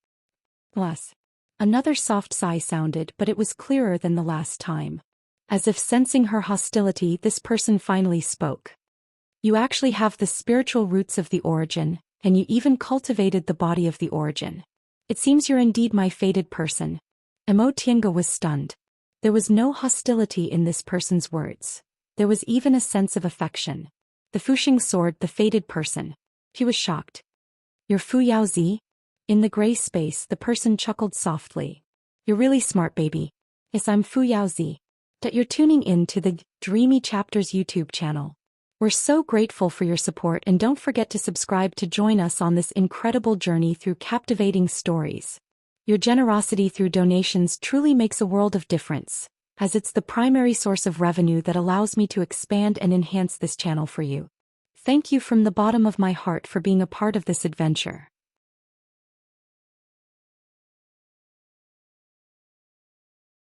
Alas. Another soft sigh sounded, but it was clearer than the last time. As if sensing her hostility, this person finally spoke. "You actually have the spiritual roots of the origin, and you even cultivated the body of the origin. It seems you're indeed my fated person." Emotienga was stunned. There was no hostility in this person's words. There was even a sense of affection. The Fuxing sword, the fated person. She was shocked. "You're Fu Yaozi?" In the gray space, the person chuckled softly. "You're really smart, baby." "Yes, I'm Fu Yaozi." "That you're tuning in to the Dreamy Chapters YouTube channel. We're so grateful for your support and don't forget to subscribe to join us on this incredible journey through captivating stories. Your generosity through donations truly makes a world of difference, as it's the primary source of revenue that allows me to expand and enhance this channel for you. Thank you from the bottom of my heart for being a part of this adventure.